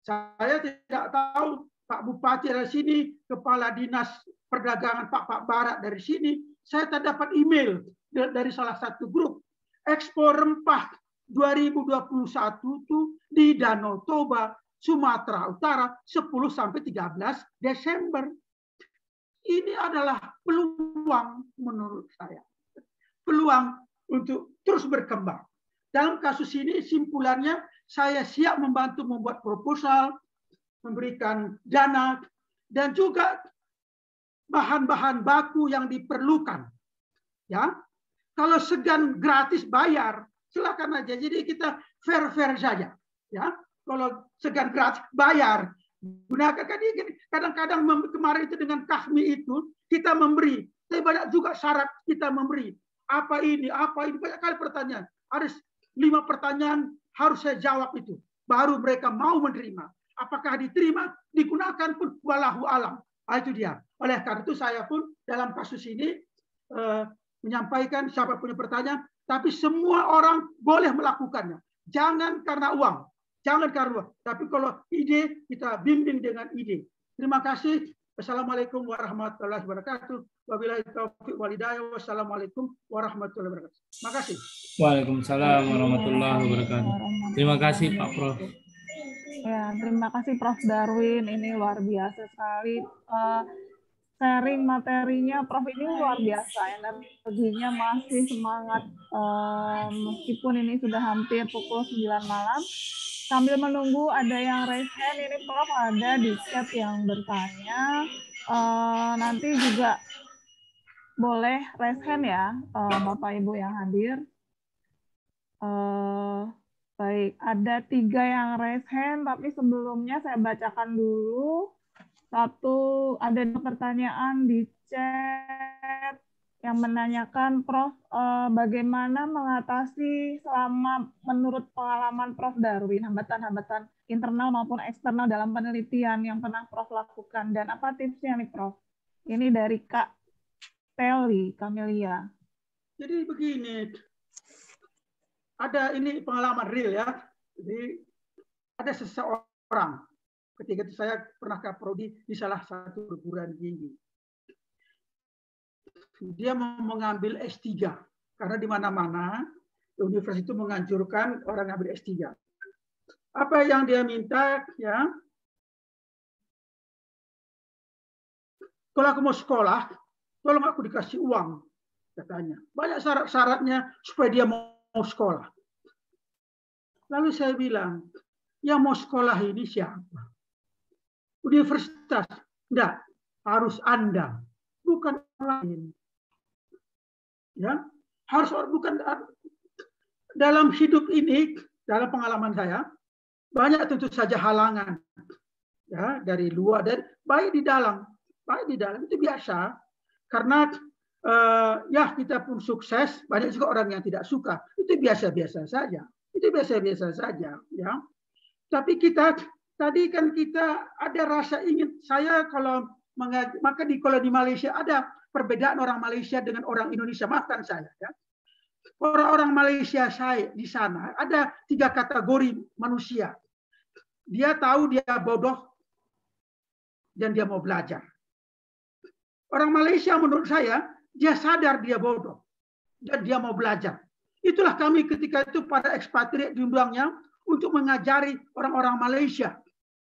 Speaker 6: Saya tidak tahu Pak Bupati dari sini, Kepala Dinas Perdagangan Pak Barat dari sini. Saya terdapat email dari salah satu grup. Ekspor rempah 2021 itu di Danau Toba, Sumatera Utara 10-13 Desember. Ini adalah peluang menurut saya. Peluang untuk terus berkembang. Dalam kasus ini simpulannya saya siap membantu membuat proposal, memberikan dana, dan juga bahan-bahan baku yang diperlukan. Ya, kalau segan gratis bayar, silakan aja. Jadi kita fair-fair saja. Ya, kalau segan gratis bayar, gunakan. Kadang-kadang kemarin itu dengan KAHMI itu kita memberi Tapi banyak juga syarat kita memberi. Apa ini, banyak kali pertanyaan. Ada 5 pertanyaan harus saya jawab itu. Baru mereka mau menerima. Apakah diterima, digunakan pun walahu alam. Itu dia. Oleh karena itu saya pun dalam kasus ini menyampaikan siapa punya pertanyaan, tapi semua orang boleh melakukannya. Jangan karena uang. Jangan karena uang. Tapi kalau ide, kita bimbing dengan ide. Terima kasih. Wassalamualaikum warahmatullahi wabarakatuh. Wabillahi taufiq wal hidayah. Wassalamualaikum warahmatullahi wabarakatuh. Terima kasih.
Speaker 5: Waalaikumsalam warahmatullahi wabarakatuh. Terima kasih Pak Prof.
Speaker 3: Ya, terima kasih Prof Darwin. Ini luar biasa sekali. Sharing materinya Prof ini luar biasa. Energinya masih semangat. Meskipun ini sudah hampir pukul 9 malam. Sambil menunggu ada yang raise hand, ini Prof ada di chat yang bertanya. Nanti juga boleh raise hand ya, Bapak Ibu yang hadir. Baik, ada 3 yang raise hand, tapi sebelumnya saya bacakan dulu. Ada 2 pertanyaan di chat yang menanyakan, Prof, bagaimana mengatasi selama menurut pengalaman Prof Darwin, hambatan-hambatan internal maupun eksternal dalam penelitian yang pernah Prof lakukan, dan apa tipsnya nih Prof? Ini dari Kak Teli Camelia.
Speaker 6: Jadi begini, ada ini pengalaman real ya. Jadi ada seseorang, ketika itu saya pernah kaprodi di salah satu perguruan tinggi. Dia mau mengambil S3 karena di mana-mana universitas itu menganjurkan orang ambil S3. Apa yang dia minta ya? Kalau aku mau sekolah, tolong aku dikasih uang, katanya. Banyak syarat-syaratnya supaya dia mau sekolah. Lalu saya bilang, yang mau sekolah ini siapa? Universitas? Enggak, harus Anda, bukan orang lain. Ya, harus bukan dalam hidup ini, dalam pengalaman saya banyak tentu saja halangan ya dari luar dan baik di dalam itu biasa karena ya kita pun sukses, banyak juga orang yang tidak suka, itu biasa-biasa saja ya. Tapi kita tadi kan kita ada rasa ingin, saya kalau maka kalau di Malaysia ada perbedaan orang Malaysia dengan orang Indonesia, maafkan saya ya. Orang-orang Malaysia saya di sana ada 3 kategori manusia. Dia tahu dia bodoh dan dia mau belajar. Orang Malaysia menurut saya dia sadar dia bodoh dan dia mau belajar. Itulah kami ketika itu pada ekspatriat diundangnya untuk mengajari orang-orang Malaysia,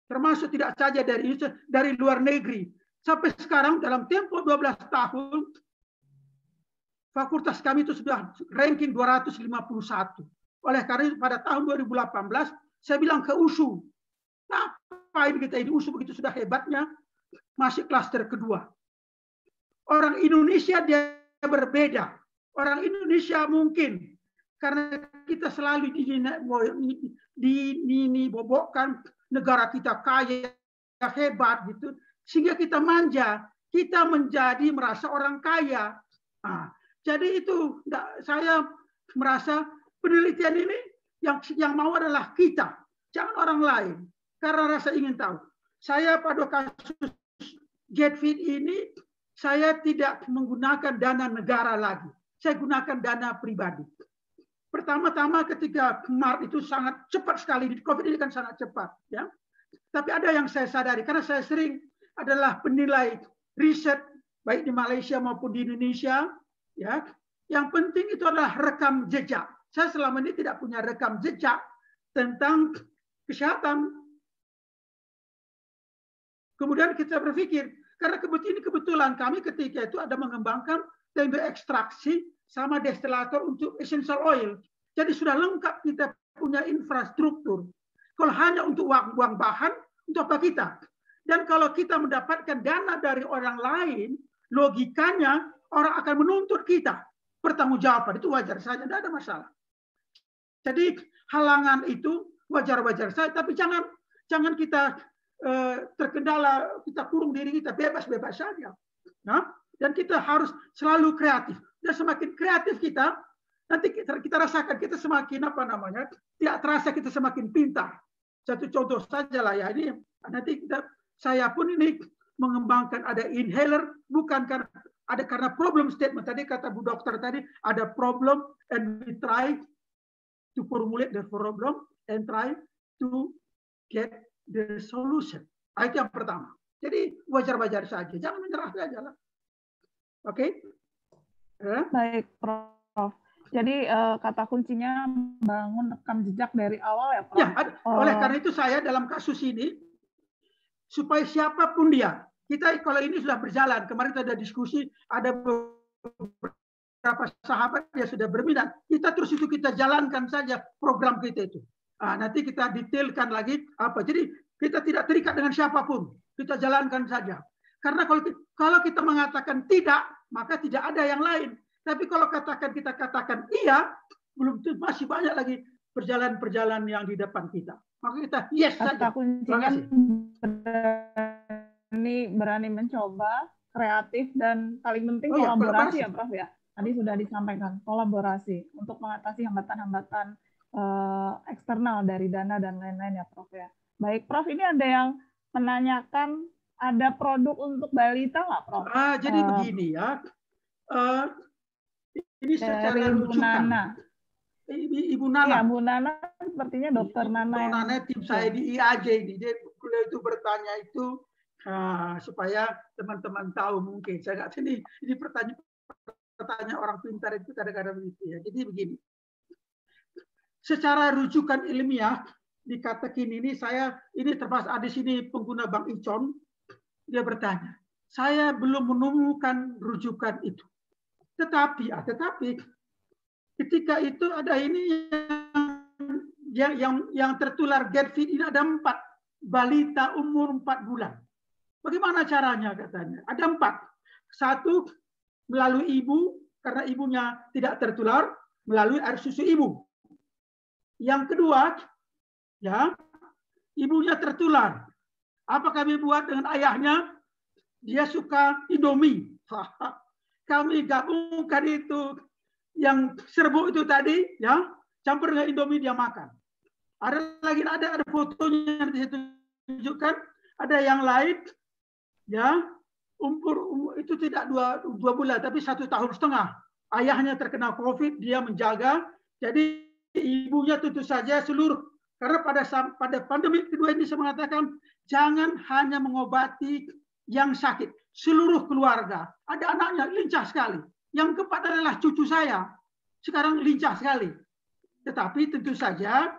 Speaker 6: termasuk tidak saja dari luar negeri. Sampai sekarang dalam tempo 12 tahun, fakultas kami itu sudah ranking 251. Oleh karena itu pada tahun 2018, saya bilang ke USU, ngapain kita ini USU begitu sudah hebatnya, masih klaster kedua. Orang Indonesia dia berbeda. Orang Indonesia mungkin, karena kita selalu dibobokkan negara kita kaya, hebat gitu, sehingga kita manja, kita menjadi merasa orang kaya. Nah, jadi itu saya merasa penelitian ini yang mau adalah kita, jangan orang lain. Karena rasa ingin tahu. Saya pada kasus GetFit ini, saya tidak menggunakan dana negara lagi. Saya gunakan dana pribadi. Pertama-tama ketika Maret itu sangat cepat sekali, COVID ini kan sangat cepat. Ya. Tapi ada yang saya sadari, karena saya sering adalah penilai riset, baik di Malaysia maupun di Indonesia. Ya, yang penting itu adalah rekam jejak. Saya selama ini tidak punya rekam jejak tentang kesehatan. Kemudian kita berpikir, karena kebetulan kami ketika itu ada mengembangkan tempe ekstraksi sama destilator untuk essential oil. Jadi sudah lengkap kita punya infrastruktur. Kalau hanya untuk uang bahan, untuk apa kita? Dan kalau kita mendapatkan dana dari orang lain, logikanya orang akan menuntut kita. Pertanggungjawaban itu wajar saja, tidak ada masalah. Jadi halangan itu wajar-wajar saja, tapi jangan kita terkendala, kita kurung diri kita bebas-bebas saja. Nah, Dan kita harus selalu kreatif. Dan semakin kreatif kita, nanti kita rasakan kita semakin tidak terasa kita semakin pintar. Satu contoh saja lah ya, ini nanti saya pun ini mengembangkan ada inhaler bukan karena problem statement. Tadi kata Bu Dokter tadi ada problem and we try to formulate the problem and try to get the solution. Itu yang pertama. Jadi wajar-wajar saja, jangan menyerah saja lah. Oke?
Speaker 3: Baik, Prof. Jadi kata kuncinya bangun rekam jejak dari awal ya, Prof?
Speaker 6: Ya, oleh karena itu saya dalam kasus ini, supaya siapapun dia, kita kalau ini sudah berjalan, kemarin kita ada diskusi, ada beberapa sahabat yang sudah berminat, kita terus itu kita jalankan saja program kita itu. Nanti kita detailkan lagi apa. Jadi kita tidak terikat dengan siapapun, kita jalankan saja. Karena kalau kita mengatakan tidak, maka tidak ada yang lain. Tapi kalau kita katakan iya, belum tentu masih banyak lagi perjalanan-perjalanan yang di depan kita. Maka kita yes saja.
Speaker 3: Kata kuncinya berani mencoba, kreatif, dan paling penting kolaborasi ya, Prof ya. Tadi sudah disampaikan kolaborasi untuk mengatasi hambatan-hambatan eksternal dari dana dan lain-lain ya, Prof ya. Baik, Prof, ini ada yang menanyakan ada produk untuk balita nggak, Prof?
Speaker 6: Jadi begini ya. Ini secara
Speaker 3: Ibu
Speaker 6: rujukan.
Speaker 3: Nana.
Speaker 6: Ibu Nana.
Speaker 3: Ya, Bu Nana sepertinya Dokter Nana.
Speaker 6: Dokter Nana tim saya di IAJ ini. Dia itu bertanya itu supaya teman-teman tahu mungkin. Saya nggak sini. Ini pertanyaan orang pintar itu kadang-kadang begitu ya. Jadi begini. Secara rujukan ilmiah di kata kini ini termasuk ada di sini pengguna Bang Icon. Dia bertanya, saya belum menemukan rujukan itu. Tetapi ketika itu ada ini yang tertular GERD ini ada 4 balita umur 4 bulan. Bagaimana caranya katanya? Ada 4. 1 melalui ibu karena ibunya tidak tertular melalui air susu ibu. Yang kedua, ya ibunya tertular. Apa kami buat dengan ayahnya? Dia suka Indomie. Kami gabungkan itu yang serbuk itu tadi, ya campur dengan Indomie dia makan. Ada fotonya yang saya tunjukkan. Ada yang lain, ya umur itu tidak 2 bulan, tapi 1,5 tahun. Ayahnya terkena COVID, dia menjaga. Jadi ibunya tentu saja seluruh. Karena pada pandemi kedua ini saya mengatakan jangan hanya mengobati yang sakit, seluruh keluarga. Ada anaknya lincah sekali. Yang keempat adalah cucu saya. Sekarang lincah sekali. Tetapi tentu saja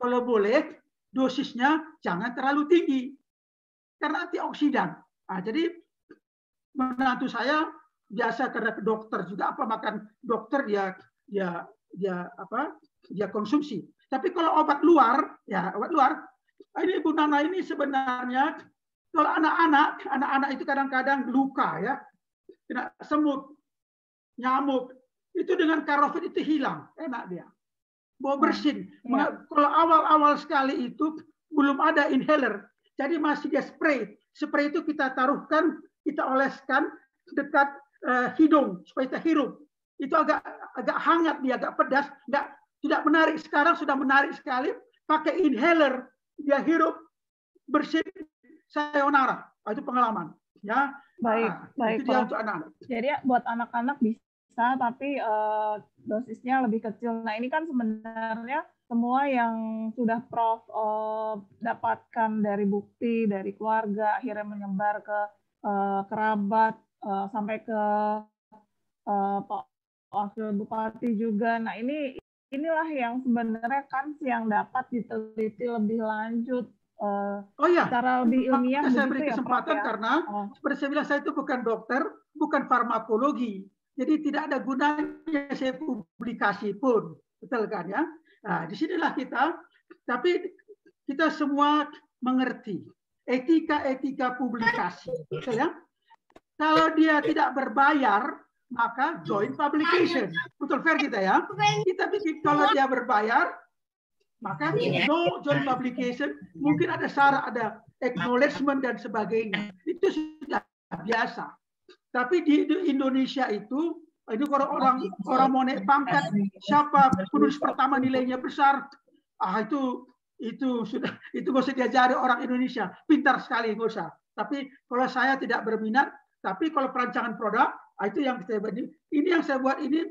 Speaker 6: kalau boleh dosisnya jangan terlalu tinggi. Karena antioksidan. Jadi menantu saya biasa karena ke dokter juga makan dokter dia konsumsi. Tapi kalau obat luar, ini Bu Nana ini sebenarnya kalau anak-anak itu kadang-kadang luka ya, kena semut, nyamuk, itu dengan Karofit itu hilang, enak dia, bau bersin. Kalau awal-awal sekali itu belum ada inhaler, jadi masih dia spray. Spray itu kita taruhkan, kita oleskan dekat hidung supaya kita hirup. Itu agak hangat dia, agak pedas, tidak menarik. Sekarang sudah menarik sekali, pakai inhaler, dia hirup bersin. Sayonara, itu pengalaman. Ya,
Speaker 3: baik.
Speaker 6: Itu dia untuk anak-anak.
Speaker 3: Jadi buat anak-anak bisa, tapi dosisnya lebih kecil. Nah ini kan sebenarnya semua yang sudah Prof dapatkan dari bukti dari keluarga, akhirnya menyebar ke kerabat, sampai ke Pak Wakil Bupati juga. Nah inilah yang sebenarnya kan yang dapat diteliti lebih lanjut. Secara lebih ilmiah
Speaker 6: saya beri kesempatan
Speaker 3: ya,
Speaker 6: karena seperti saya bilang saya itu bukan dokter, bukan farmakologi, jadi tidak ada gunanya saya publikasi pun, betul kan ya? Nah disinilah kita, tapi kita semua mengerti etika publikasi, betul ya? Kalau dia tidak berbayar maka joint publication, betul fair kita ya? Kita bikin kalau dia berbayar. Maka no joint publication, mungkin ada syarat, ada acknowledgement dan sebagainya. Itu sudah biasa. Tapi di Indonesia itu orang mau naik pangkat, siapa penulis pertama nilainya besar, itu sudah nggak usah diajari orang Indonesia, pintar sekali nggak usah. Tapi kalau saya tidak berminat, tapi kalau perancangan produk, itu yang saya buat. Ini yang saya buat ini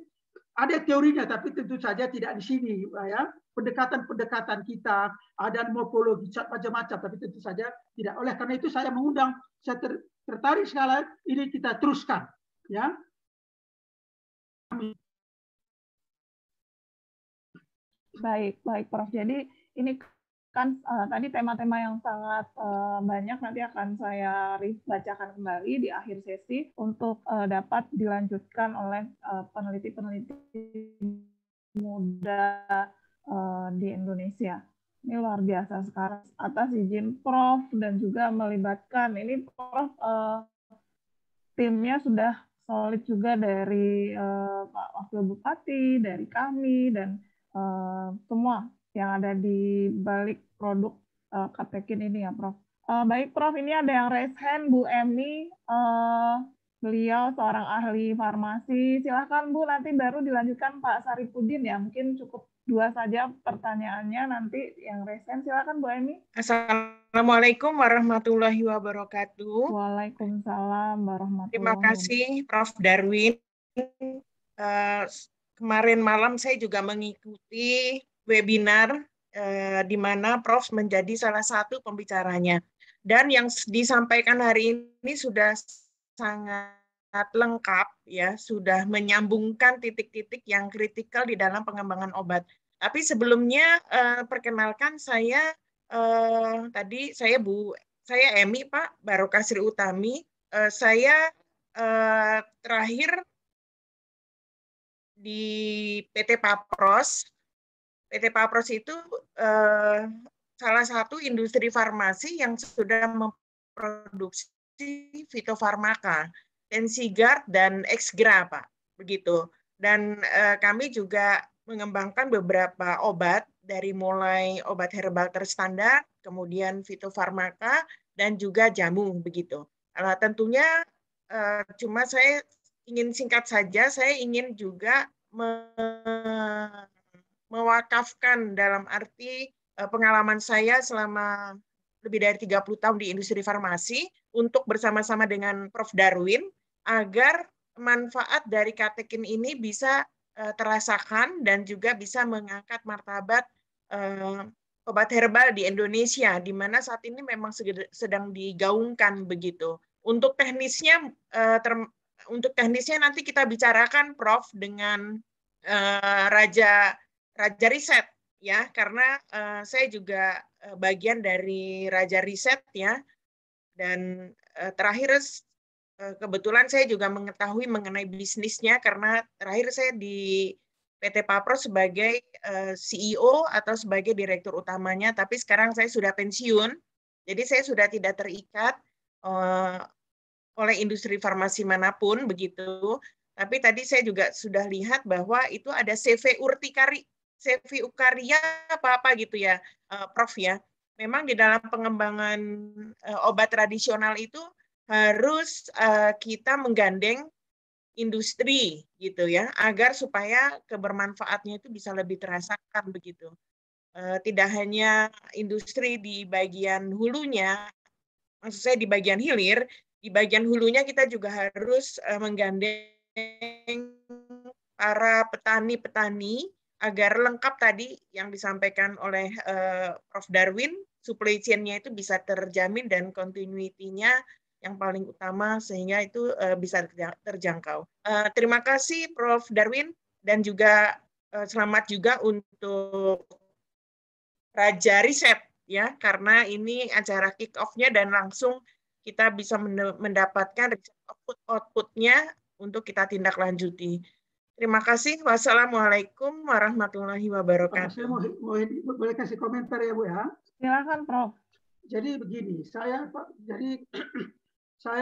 Speaker 6: ada teorinya, tapi tentu saja tidak di sini, ya. Pendekatan kita ada morfologi macam-macam, tapi tentu saja tidak. Oleh karena itu saya mengundang, saya tertarik sekali ini kita teruskan, ya.
Speaker 3: Baik, Prof. Jadi ini kan tadi tema-tema yang sangat banyak, nanti akan saya bacakan kembali di akhir sesi untuk dapat dilanjutkan oleh peneliti-peneliti muda di Indonesia. Ini luar biasa sekarang. Atas izin Prof dan juga melibatkan ini Prof, timnya sudah solid juga dari Pak Wakil Bupati, dari kami, dan semua yang ada di balik produk Katekin ini ya, Prof. Baik, Prof. Ini ada yang raise hand, Bu Emi. Beliau seorang ahli farmasi. Silahkan, Bu. Nanti baru dilanjutkan Pak Saripudin ya. Mungkin cukup 2 saja pertanyaannya. Nanti yang raise hand. Silahkan, Bu Emi.
Speaker 8: Assalamualaikum warahmatullahi wabarakatuh.
Speaker 3: Waalaikumsalam warahmatullahi wabarakatuh.
Speaker 8: Terima kasih, Prof. Darwin. Kemarin malam saya juga mengikuti webinar di mana Prof menjadi salah satu pembicaranya. Dan yang disampaikan hari ini sudah sangat lengkap, ya, sudah menyambungkan titik-titik yang kritikal di dalam pengembangan obat. Tapi sebelumnya perkenalkan saya tadi saya Emi, Pak Barokah Sri Utami. Saya terakhir di PT Papros. PT Papros itu salah satu industri farmasi yang sudah memproduksi fitofarmaka, Tensigard dan Exgra, Pak, begitu. Dan kami juga mengembangkan beberapa obat dari mulai obat herbal terstandar, kemudian fitofarmaka dan juga jamu, begitu. Tentunya cuma saya ingin singkat saja, saya ingin juga mewakafkan dalam arti pengalaman saya selama lebih dari 30 tahun di industri farmasi untuk bersama-sama dengan Prof. Darwin agar manfaat dari Katekin ini bisa terasakan dan juga bisa mengangkat martabat obat herbal di Indonesia, di mana saat ini memang sedang digaungkan begitu. Untuk teknisnya nanti kita bicarakan, Prof, dengan Raja Riset, ya, karena saya juga bagian dari Raja Riset, ya, dan terakhir kebetulan saya juga mengetahui mengenai bisnisnya karena terakhir saya di PT Papros sebagai CEO atau sebagai direktur utamanya, tapi sekarang saya sudah pensiun, jadi saya sudah tidak terikat oleh industri farmasi manapun, begitu. Tapi tadi saya juga sudah lihat bahwa itu ada CV Urtikaria apa gitu ya, Prof, ya. Memang di dalam pengembangan obat tradisional itu harus kita menggandeng industri gitu ya, agar supaya kebermanfaatnya itu bisa lebih terasakan begitu. Tidak hanya industri di bagian hulunya, maksud saya di bagian hilir, di bagian hulunya kita juga harus menggandeng para petani-petani agar lengkap tadi yang disampaikan oleh Prof. Darwin, supply chain-nya itu bisa terjamin dan continuity-nya yang paling utama sehingga itu bisa terjangkau. Terima kasih Prof. Darwin dan juga selamat juga untuk Raja Riset, ya, karena ini acara kick off-nya dan langsung kita bisa mendapatkan output-nya untuk kita tindak lanjuti. Terima kasih. Wassalamualaikum warahmatullahi wabarakatuh.
Speaker 6: Saya boleh kasih komentar ya, Bu, ya?
Speaker 3: Silakan, Prof.
Speaker 6: Jadi begini, saya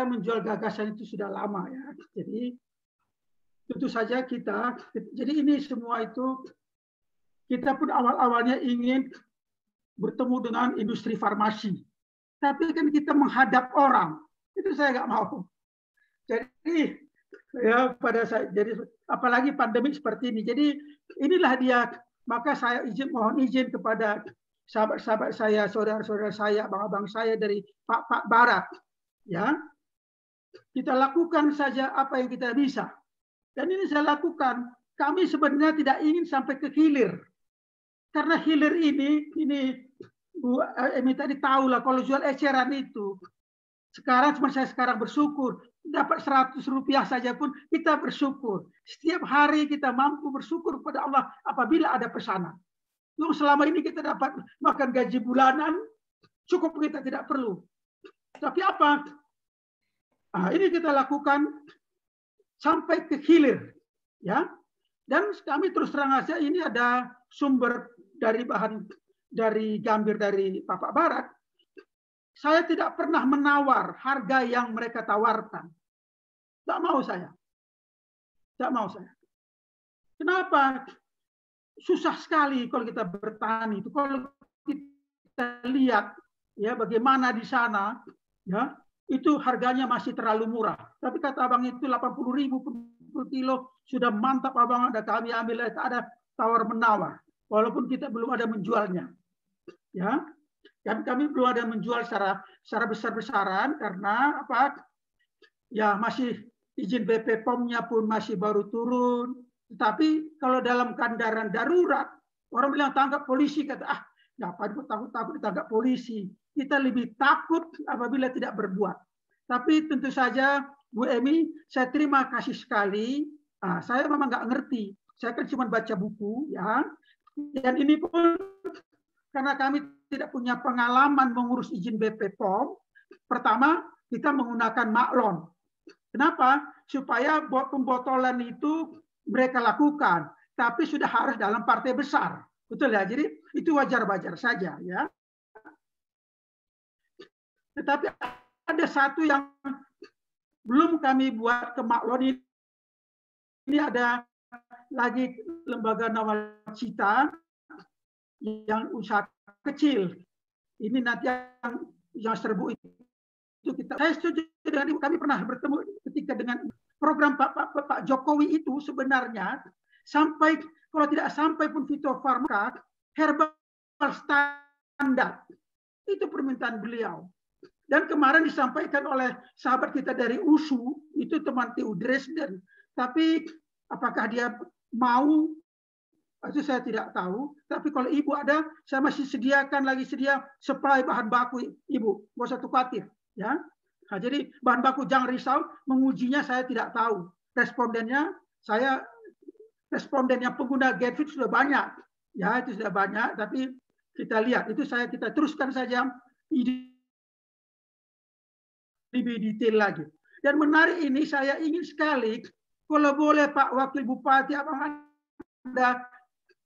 Speaker 6: menjual gagasan itu sudah lama ya. Jadi tentu saja jadi ini semua itu kita pun awal-awalnya ingin bertemu dengan industri farmasi. Tapi kan kita menghadap orang, itu saya nggak mau. Jadi ya pada saat jadi apalagi pandemi seperti ini. Jadi inilah dia, maka saya mohon izin kepada sahabat-sahabat saya, saudara-saudara saya, abang-abang saya dari Pak Barat, ya, kita lakukan saja apa yang kita bisa. Dan ini saya lakukan. Kami sebenarnya tidak ingin sampai ke hilir, karena hilir ini Bu Emi tadi tahu lah, kalau jual eceran itu sekarang, cuma saya sekarang bersyukur dapat 100 rupiah saja pun kita bersyukur. Setiap hari kita mampu bersyukur kepada Allah apabila ada pesanan. Yang selama ini kita dapat makan gaji bulanan, cukup, kita tidak perlu. Tapi apa? Nah, ini kita lakukan sampai ke hilir, ya. Dan kami terus terang saja, ini ada sumber dari bahan dari Gambir dari Bapak Barat. Saya tidak pernah menawar harga yang mereka tawarkan. Tidak mau saya. Tidak mau saya. Kenapa? Susah sekali kalau kita bertani itu. Kalau kita lihat ya bagaimana di sana, ya itu harganya masih terlalu murah. Tapi kata abang itu 80.000 per kilo sudah mantap abang. Ada kami ambil, ada tawar menawar. Walaupun kita belum ada menjualnya, ya. Dan kami belum ada menjual secara besar-besaran karena apa? Ya masih izin BP POM-nya pun masih baru turun. Tetapi kalau dalam keadaan darurat, orang bilang tangkap polisi, kata ngapain takut ditangkap polisi? Kita lebih takut apabila tidak berbuat. Tapi tentu saja Bu Emi, saya terima kasih sekali. Saya memang nggak ngerti. Saya kan cuma baca buku, ya. Dan ini pun karena kami tidak punya pengalaman mengurus izin BP POM, pertama kita menggunakan maklon. Kenapa? Supaya pembotolan itu mereka lakukan, tapi sudah harus dalam partai besar, betul ya? Jadi itu wajar-wajar saja, ya. Tetapi ada satu yang belum kami buat ke maklon ini. Ini ada lagi lembaga nawacita yang usaha kecil. Ini nanti yang serbu itu kita. Saya setuju dengan Ibu. Kami pernah bertemu ketika dengan program Pak Jokowi itu sebenarnya sampai kalau tidak sampai pun fitofarmaka herbal standar itu permintaan beliau. Dan kemarin disampaikan oleh sahabat kita dari USU itu teman TU Dresden. Tapi apakah dia mau? Itu saya tidak tahu. Tapi kalau Ibu ada, saya masih sediakan lagi supply bahan baku Ibu. Nggak usah khawatir, ya. Nah, jadi bahan baku jangan risau. Mengujinya saya tidak tahu. Responden yang pengguna GetFit sudah banyak, ya itu sudah banyak. Tapi kita lihat itu kita teruskan saja lebih detail lagi. Dan menarik ini saya ingin sekali kalau boleh Pak Wakil Bupati Abang Anda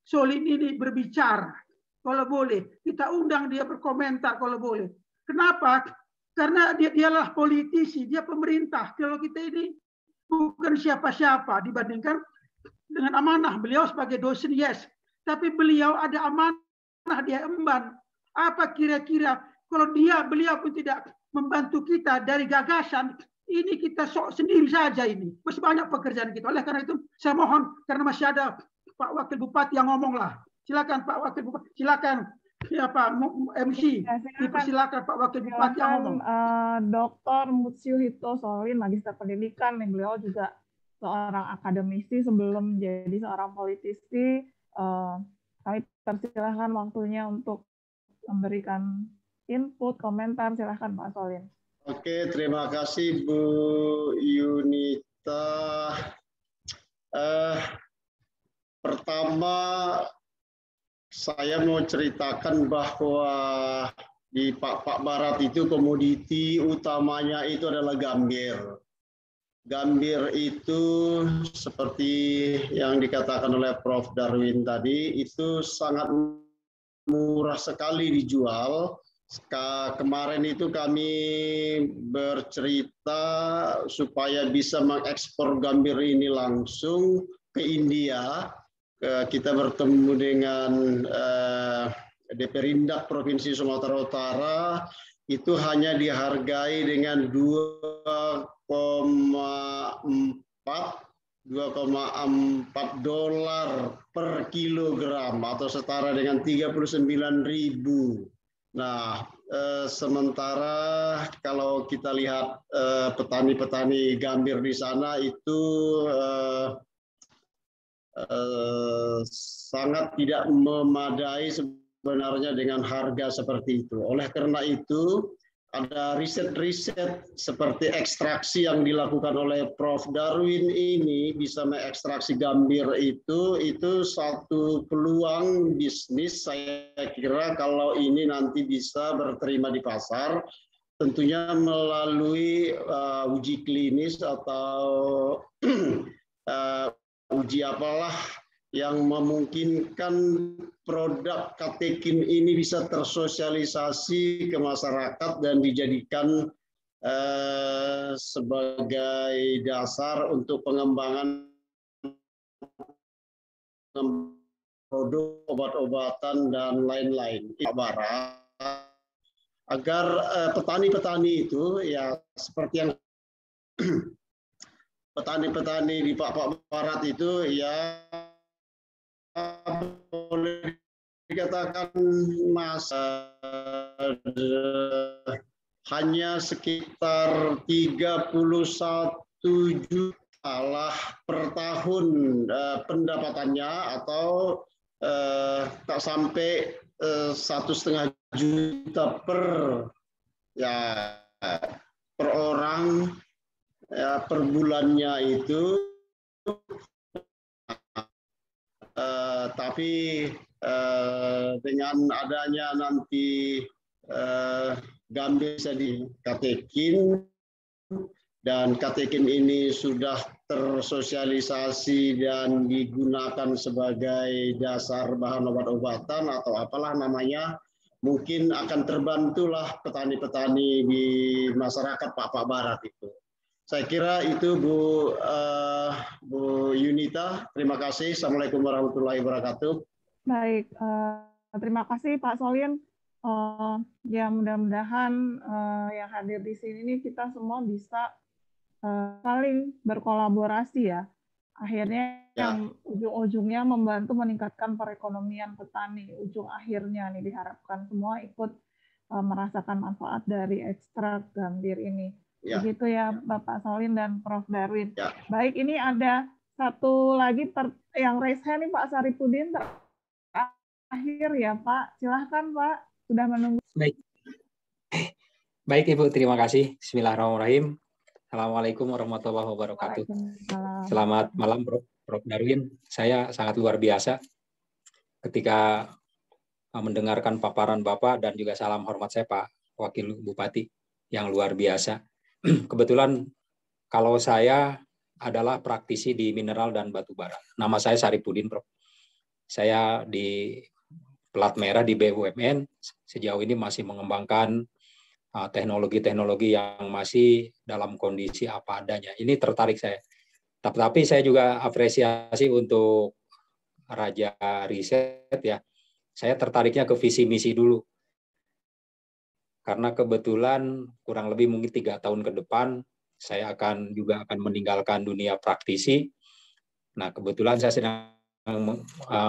Speaker 6: Solin ini berbicara, kalau boleh kita undang dia berkomentar kalau boleh. Kenapa? Karena dialah politisi, dia pemerintah. Kalau kita ini bukan siapa-siapa dibandingkan dengan amanah beliau sebagai dosen, yes. Tapi beliau ada amanah, dia emban. Apa kira-kira kalau beliau pun tidak membantu kita dari gagasan, ini kita sok sendiri saja ini. Masih banyak pekerjaan kita. Oleh karena itu saya mohon, karena masih ada Pak Wakil Bupati yang ngomonglah. Silakan Pak Wakil Bupati, silakan ya Pak MC, dipersilakan Pak Wakil Bupati yang ngomong.
Speaker 3: Dr. Mutsyuhito Solin, Magister Pendidikan, yang beliau juga seorang akademisi sebelum jadi seorang politisi. Kami persilahkan waktunya untuk memberikan input, komentar. Silahkan Pak Solin.
Speaker 4: Oke, terima kasih Bu Yunita. Pertama, saya mau ceritakan bahwa di Pak Barat itu komoditi utamanya itu adalah gambir. Gambir itu seperti yang dikatakan oleh Prof. Darwin tadi, itu sangat murah sekali dijual. Kemarin itu kami bercerita supaya bisa mengekspor gambir ini langsung ke India. Kita bertemu dengan Deperindak Provinsi Sumatera Utara, itu hanya dihargai dengan 2,5 $2,4 per kilogram atau setara dengan 39.000. Nah, sementara kalau kita lihat petani-petani gambir di sana itu sangat tidak memadai sebenarnya dengan harga seperti itu. Oleh karena itu, ada riset-riset seperti ekstraksi yang dilakukan oleh Prof. Darwin ini bisa mengekstraksi gambir itu satu peluang bisnis saya kira kalau ini nanti bisa berterima di pasar, tentunya melalui uji klinis atau uji apalah yang memungkinkan produk katekin ini bisa tersosialisasi ke masyarakat dan dijadikan sebagai dasar untuk pengembangan produk obat-obatan dan lain-lain. Barat agar petani-petani itu ya seperti yang petani-petani di Papua Barat itu ya boleh dikatakan hanya sekitar 31 juta lah per tahun pendapatannya atau tak sampai 1,5 juta per orang ya, per bulannya itu. Tapi dengan adanya nanti gambir bisa dikatekin dan katekin ini sudah tersosialisasi dan digunakan sebagai dasar bahan obat-obatan atau apalah namanya, mungkin akan terbantulah petani-petani di masyarakat Papua Barat itu. Saya kira itu Bu Yunita. Terima kasih. Assalamualaikum warahmatullahi wabarakatuh.
Speaker 3: Baik, terima kasih Pak Solin. Ya mudah-mudahan yang hadir di sini ini kita semua bisa saling berkolaborasi ya. Akhirnya yang ujung-ujungnya membantu meningkatkan perekonomian petani. Ujung akhirnya nih diharapkan semua ikut merasakan manfaat dari ekstrak gambir ini. Ya. Begitu ya Bapak Solin dan Prof. Darwin. Ya. Baik, ini ada satu lagi yang raise hand nih Pak Saripudin terakhir ya Pak. Silahkan Pak, sudah menunggu.
Speaker 9: Baik Ibu, terima kasih. Bismillahirrahmanirrahim. Assalamualaikum warahmatullahi wabarakatuh. Selamat malam Prof. Darwin. Saya sangat luar biasa ketika mendengarkan paparan Bapak dan juga salam hormat saya Pak Wakil Bupati yang luar biasa. Kebetulan kalau saya adalah praktisi di mineral dan batu bara. Nama saya Saripudin, Prof. Saya di plat merah di BUMN. Sejauh ini masih mengembangkan teknologi-teknologi yang masih dalam kondisi apa adanya. Ini tertarik saya. Tapi saya juga apresiasi untuk Raja Riset ya. Saya tertariknya ke visi misi dulu. Karena kebetulan kurang lebih mungkin 3 tahun ke depan saya akan meninggalkan dunia praktisi. Nah kebetulan saya sedang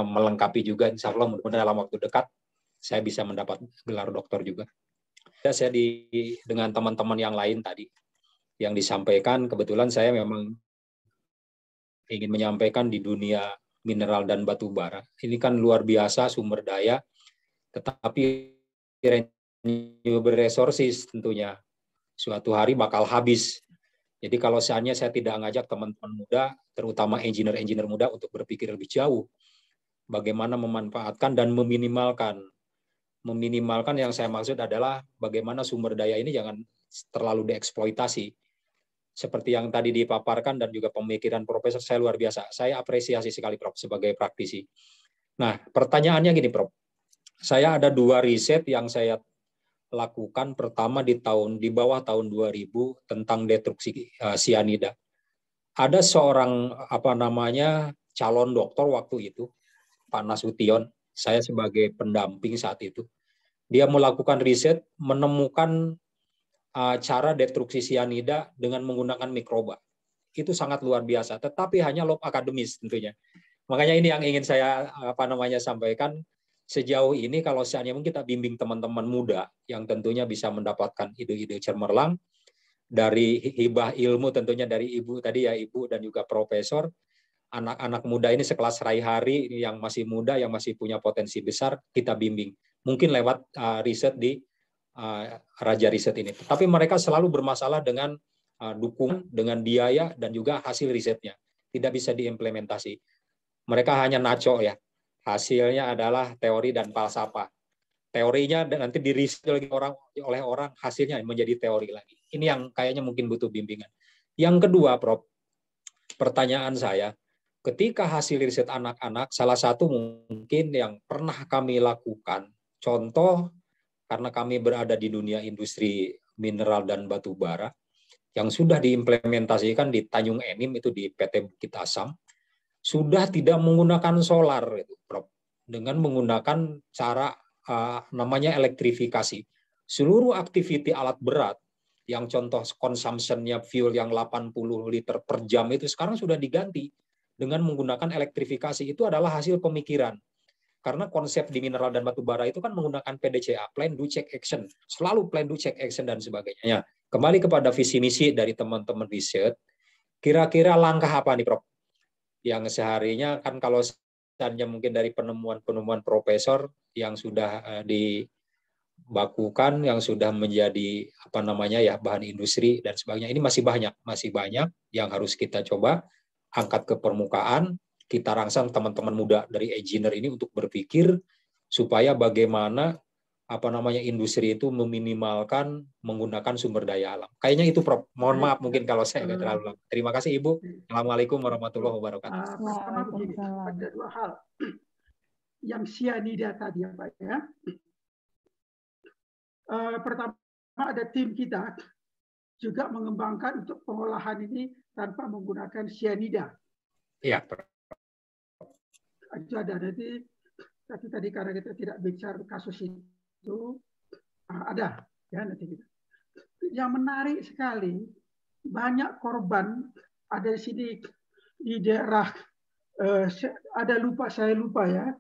Speaker 9: melengkapi juga, insya Allah mudah-mudahan dalam waktu dekat saya bisa mendapat gelar doktor juga. Saya dengan teman-teman yang lain tadi yang disampaikan, kebetulan saya memang ingin menyampaikan di dunia mineral dan batu bara. Ini kan luar biasa sumber daya, tetapi renewable resources tentunya suatu hari bakal habis. Jadi kalau seandainya saya tidak ngajak teman-teman muda, terutama engineer-engineer muda untuk berpikir lebih jauh, bagaimana memanfaatkan dan meminimalkan yang saya maksud adalah bagaimana sumber daya ini jangan terlalu dieksploitasi. Seperti yang tadi dipaparkan dan juga pemikiran Profesor, saya luar biasa. Saya apresiasi sekali Prof sebagai praktisi. Nah, pertanyaannya gini Prof. Saya ada 2 riset yang saya lakukan. Pertama di bawah tahun 2000 tentang detruksi sianida. Ada seorang calon dokter waktu itu, Pak Nasution, saya sebagai pendamping saat itu. Dia melakukan riset menemukan cara destruksi sianida dengan menggunakan mikroba. Itu sangat luar biasa, tetapi hanya lob akademis tentunya. Makanya ini yang ingin saya sampaikan. Sejauh ini kalau seandainya kita bimbing teman-teman muda yang tentunya bisa mendapatkan ide-ide cemerlang dari hibah ilmu, tentunya dari Ibu tadi ya, Ibu dan juga Profesor. Anak-anak muda ini sekelas Raihari yang masih muda, yang masih punya potensi besar, kita bimbing. Mungkin lewat riset di Raja Riset ini. Tapi mereka selalu bermasalah dengan dukungan, dengan biaya, dan juga hasil risetnya. Tidak bisa diimplementasi. Mereka hanya naco ya. Hasilnya adalah teori dan falsafah. Teorinya nanti diriset lagi oleh orang, hasilnya menjadi teori lagi. Ini yang kayaknya mungkin butuh bimbingan. Yang kedua, Prof, pertanyaan saya, ketika hasil riset anak-anak, salah satu mungkin yang pernah kami lakukan, contoh karena kami berada di dunia industri mineral dan batu bara, yang sudah diimplementasikan di Tanjung Enim, itu di PT Bukit Asam, sudah tidak menggunakan solar, Prof, dengan menggunakan cara namanya elektrifikasi. Seluruh aktiviti alat berat, yang contoh consumption-nya fuel yang 80 liter per jam itu sekarang sudah diganti dengan menggunakan elektrifikasi. Itu adalah hasil pemikiran. Karena konsep di mineral dan batu bara itu kan menggunakan PDCA, plan do check action, selalu plan do check action dan sebagainya. Ya, kembali kepada visi misi dari teman-teman riset, kira-kira langkah apa nih, Prof? Yang seharinya kan kalau misalnya mungkin dari penemuan-penemuan profesor yang sudah dibakukan, yang sudah menjadi bahan industri dan sebagainya, ini masih banyak yang harus kita coba angkat ke permukaan. Kita rangsang teman-teman muda dari engineer ini untuk berpikir supaya bagaimana industri itu meminimalkan menggunakan sumber daya alam. Kayaknya itu, Prof. Mohon maaf mungkin kalau saya nggak terlalu lama. Terima kasih, Ibu. Assalamualaikum warahmatullahi wabarakatuh.
Speaker 6: Pertama begini, ada dua hal. Yang sianida tadi ya, Pak ya. Pertama ada tim kita juga mengembangkan untuk pengolahan ini tanpa menggunakan sianida.
Speaker 9: Iya,
Speaker 6: itu ada nanti, tapi tadi karena kita tidak bicara kasus itu ada ya nanti kita. Yang menarik sekali, banyak korban ada di sini di daerah saya lupa ya,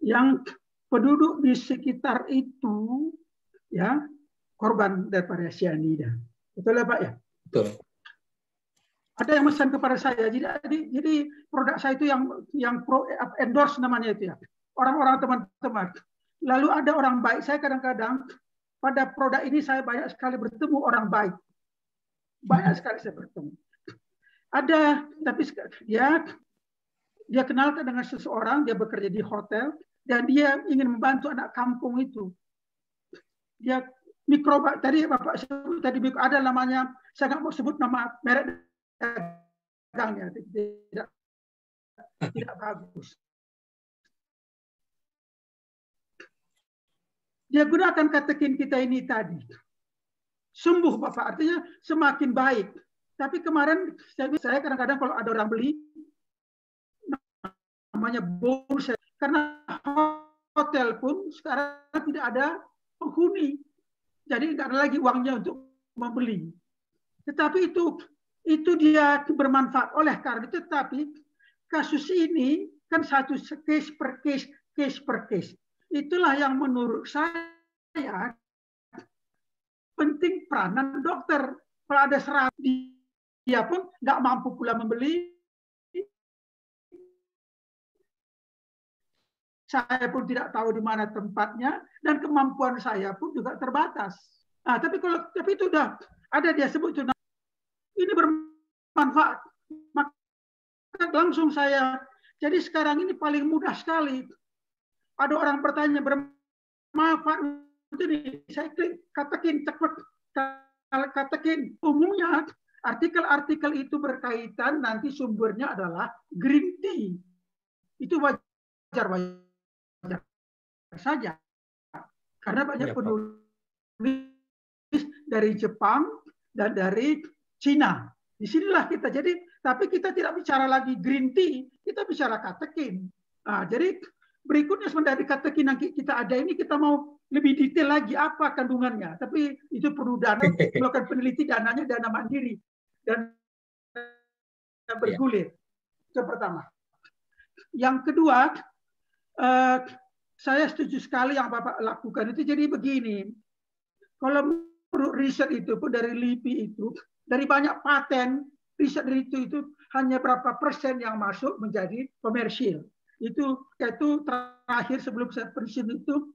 Speaker 6: yang penduduk di sekitar itu ya korban daripada sianida. Betul ya Pak ya?
Speaker 9: Betul.
Speaker 6: Ada yang pesan kepada saya, jadi produk saya itu yang pro endorse namanya itu ya, orang-orang teman-teman. Lalu ada orang baik, saya kadang-kadang pada produk ini saya banyak sekali bertemu orang baik, banyak sekali saya bertemu. Ada, tapi dia kenalkan dengan seseorang, dia bekerja di hotel dan dia ingin membantu anak kampung itu. Dia mikroba tadi Bapak sebut tadi ada namanya, saya nggak mau sebut nama merek dagangnya, tidak bagus. Dia gunakan katekin kita ini tadi. Sembuh Bapak, artinya semakin baik. Tapi kemarin saya kadang-kadang kalau ada orang beli, namanya bonus, karena hotel pun sekarang tidak ada penghuni. Jadi tidak ada lagi uangnya untuk membeli. Tetapi itu dia bermanfaat. Oleh karena itu, tapi kasus ini kan satu case per case. Itulah yang menurut saya penting peranan dokter. Kalau ada serat, dia pun nggak mampu pula membeli. Saya pun tidak tahu di mana tempatnya dan kemampuan saya pun juga terbatas. Nah, tapi itu udah ada dia sebut itu. Ini bermanfaat. Maka langsung saya. Jadi sekarang ini paling mudah sekali. Ada orang bertanya bermanfaat ini. Saya klik katakin cepat. Katakin umumnya artikel-artikel itu berkaitan nanti sumbernya adalah green tea. Itu wajar saja. Karena banyak penulis dari Jepang dan dari Cina. Disinilah kita. Jadi, tapi kita tidak bicara lagi green tea, kita bicara katekin. Nah, jadi berikutnya sebenarnya katekin yang kita ada ini kita mau lebih detail lagi apa kandungannya. Tapi itu perlu dana, melakukan peneliti, dananya dana mandiri dan bergulir. Itu pertama. Yang kedua, saya setuju sekali yang Bapak lakukan itu. Jadi begini, kalau menurut riset itu pun dari LIPI itu, dari banyak paten, riset dari itu hanya berapa persen yang masuk menjadi komersil. Itu terakhir sebelum saya pensiun itu,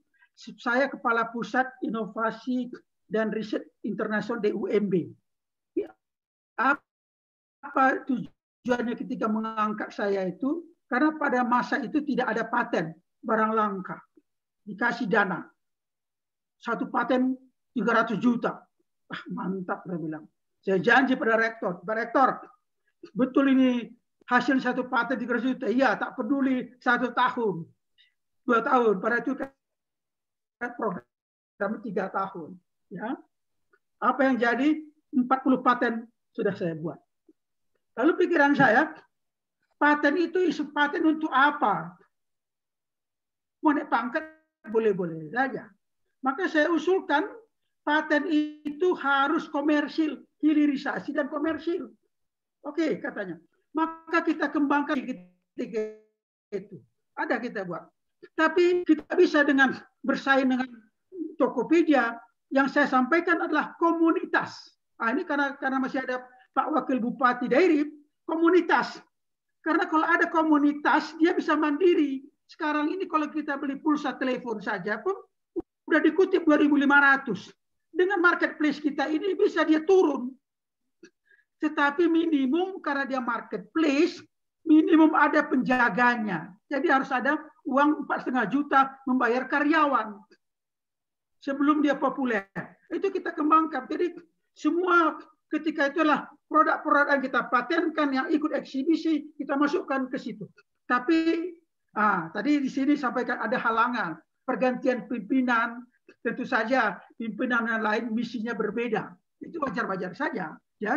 Speaker 6: saya Kepala Pusat Inovasi dan Riset Internasional DUMB. Apa tujuannya ketika mengangkat saya itu? Karena pada masa itu tidak ada paten barang langka. Dikasih dana. Satu paten 300 juta. Mantap, saya bilang. Saya janji pada rektor. Pak Rektor, betul ini hasil satu paten 300 juta. Iya, tak peduli 1 tahun. 2 tahun. Pada itu program 3 tahun. Ya. Apa yang jadi? 40 paten sudah saya buat. Lalu pikiran saya, paten itu isu paten untuk apa? Mau naik pangkat boleh-boleh saja. Maka saya usulkan paten itu harus komersil, hilirisasi dan komersil. Oke, katanya. Maka kita kembangkan ketika itu. Ada kita buat. Tapi kita bisa dengan bersaing dengan Tokopedia. Yang saya sampaikan adalah komunitas. Nah, ini karena masih ada Pak Wakil Bupati Dairi, komunitas. Karena kalau ada komunitas, dia bisa mandiri. Sekarang ini kalau kita beli pulsa telepon saja pun udah dikutip 2.500. Dengan marketplace kita ini bisa dia turun. Tetapi minimum karena dia marketplace, minimum ada penjaganya. Jadi harus ada uang 4,5 juta membayar karyawan sebelum dia populer. Itu kita kembangkan. Jadi semua ketika itulah produk-produk yang kita patenkan yang ikut eksibisi kita masukkan ke situ. Tapi tadi di sini sampaikan ada halangan, pergantian pimpinan, tentu saja pimpinan yang lain misinya berbeda. Itu wajar-wajar saja, ya.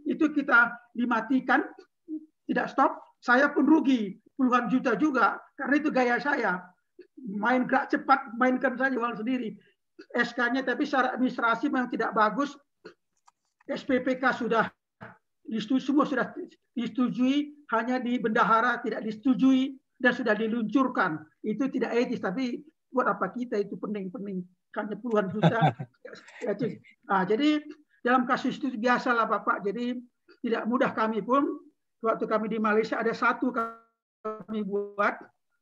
Speaker 6: Itu kita dimatikan, tidak stop. Saya pun rugi puluhan juta juga karena itu gaya saya. Main gerak cepat, mainkan saja uang sendiri. SK-nya tapi secara administrasi memang tidak bagus. SPPK sudah disetujui, semua sudah disetujui, hanya di bendahara tidak disetujui dan sudah diluncurkan. Itu tidak etis, tapi buat apa kita itu pening-pening hanya puluhan juta. Jadi dalam kasus itu biasalah Bapak. Jadi tidak mudah kami pun waktu kami di Malaysia ada satu kami buat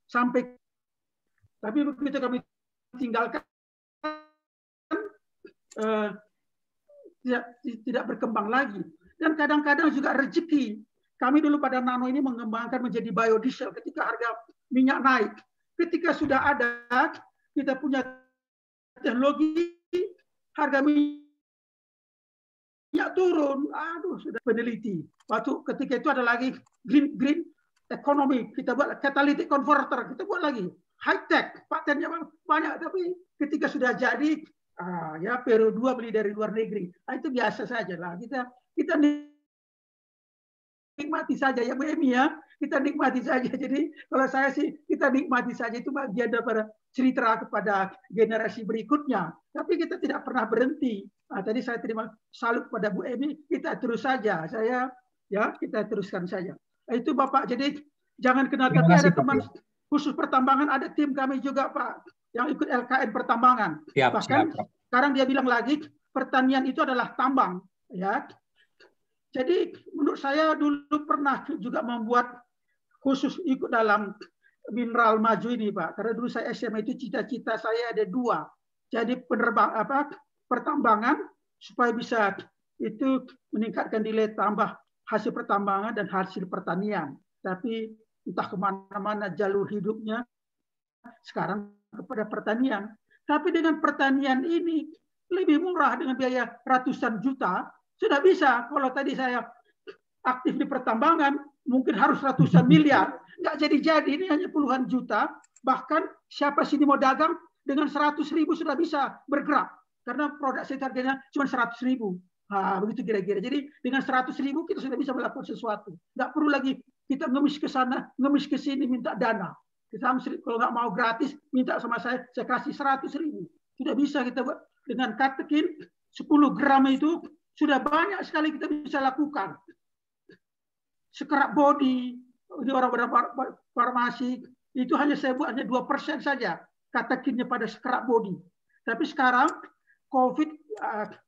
Speaker 6: sampai, tapi begitu kami tinggalkan tidak berkembang lagi. Dan kadang-kadang juga rezeki. Kami dulu pada Nano ini mengembangkan menjadi biodiesel ketika harga minyak naik. Ketika sudah ada, kita punya teknologi, harga minyak turun. Aduh, sudah peneliti. Waktu ketika itu ada lagi green economy. Kita buat catalytic converter. Kita buat lagi high tech. Patennya banyak. Tapi ketika sudah jadi, ya periode 2 beli dari luar negeri. Itu biasa saja lah. Kita nikmati saja ya Bu Emi ya. Kita nikmati saja. Jadi kalau saya sih kita nikmati saja, itu bagian daripada cerita kepada generasi berikutnya. Tapi kita tidak pernah berhenti. Tadi saya terima salut pada Bu Emi. Kita terus saja. Kita teruskan saja. Itu Bapak. Jadi jangan kenal. Tapi ada teman khusus pertambangan, ada tim kami juga Pak yang ikut LKN pertambangan. Bahkan sekarang dia bilang lagi pertanian itu adalah tambang. Ya. Jadi menurut saya dulu pernah juga membuat khusus ikut dalam mineral maju ini Pak. Karena dulu saya SMA itu cita-cita saya ada 2. Jadi pertambangan supaya bisa itu meningkatkan nilai tambah hasil pertambangan dan hasil pertanian. Tapi entah kemana-mana jalur hidupnya sekarang kepada pertanian. Tapi dengan pertanian ini lebih murah dengan biaya ratusan juta. Sudah bisa. Kalau tadi saya aktif di pertambangan, mungkin harus ratusan miliar. Nggak jadi-jadi, ini hanya puluhan juta. Bahkan siapa sini mau dagang, dengan 100.000 sudah bisa bergerak. Karena produk saya harganya cuma 100.000. Begitu kira-kira. Jadi dengan 100.000 kita sudah bisa melakukan sesuatu. Nggak perlu lagi kita ngemis ke sana, ngemis ke sini, minta dana. Kalau nggak mau gratis, minta sama saya kasih 100.000. Sudah bisa kita buat dengan katekin 10 gram itu sudah banyak sekali kita bisa lakukan. Scrub body, di orang farmasi itu hanya saya buat hanya 2% saja katekinnya pada scrub body. Tapi sekarang COVID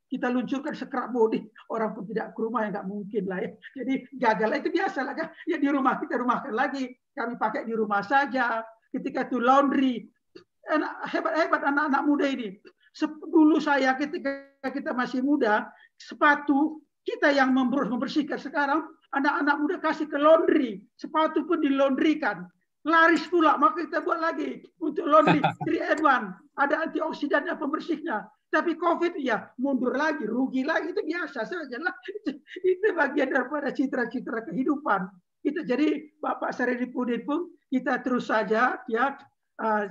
Speaker 6: kita luncurkan scrub body, orang pun tidak ke rumah, ya nggak mungkin lah ya. Jadi gagal itu biasa lah kan. Ya di rumah kita rumahkan lagi, kami pakai di rumah saja. Ketika itu laundry, hebat-hebat anak-anak muda ini. Dulu saya ketika kita masih muda, sepatu kita yang membersihkan. Sekarang anak-anak muda kasih ke laundry, sepatu pun dilaundrykan. Laris pula, maka kita buat lagi untuk laundry 3-in-1. Ada antioksidannya, pembersihnya. Tapi COVID ya mundur lagi, rugi lagi, itu biasa saja lah. Itu bagian daripada citra-citra kehidupan. Kita jadi Bapak Saridipudin pun kita terus saja ya.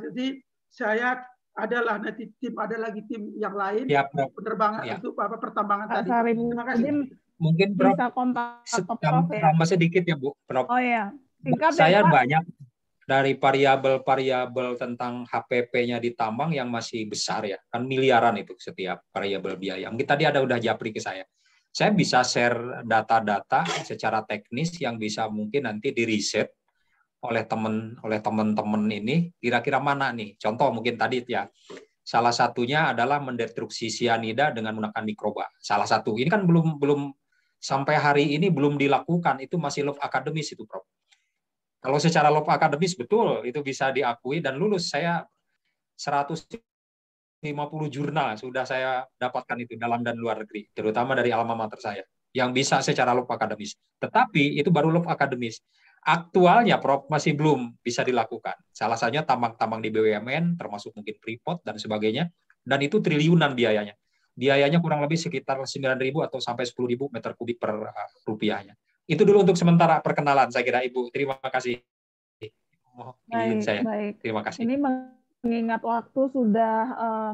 Speaker 6: Jadi saya adalah nanti ada lagi tim yang lain ya, penerbangan untuk pertambangan tadi. Terima kasih.
Speaker 9: Mungkin Prof,
Speaker 3: bisa kontak Prof ya.
Speaker 9: Sedikit ya Bu, Prof.
Speaker 3: Oh ya. Singkat
Speaker 9: saya
Speaker 3: ya,
Speaker 9: banyak dari variabel-variabel tentang HPP-nya di tambang yang masih besar ya, kan miliaran itu setiap variabel biaya. Mungkin tadi udah japri ke saya. Saya bisa share data-data secara teknis yang bisa mungkin nanti diriset oleh teman-teman ini kira-kira mana nih. Contoh mungkin tadi ya. Salah satunya adalah mendeteksi sianida dengan menggunakan mikroba. Salah satu. Ini kan belum sampai hari ini belum dilakukan, itu masih love akademis itu, Prof. Kalau secara love akademis betul itu bisa diakui dan lulus. Saya 150 jurnal sudah saya dapatkan itu dalam dan luar negeri, terutama dari alma mater saya yang bisa secara love akademis. Tetapi itu baru love akademis. Aktualnya Prof masih belum bisa dilakukan. Salah satunya tambang-tambang di BUMN termasuk mungkin Freeport dan sebagainya, dan itu triliunan biayanya. Biayanya kurang lebih sekitar 9.000 atau sampai 10.000 meter kubik per rupiahnya. Itu dulu untuk sementara perkenalan saya kira Ibu. Terima kasih.
Speaker 3: Baik.
Speaker 9: Terima kasih.
Speaker 3: Ini mengingat waktu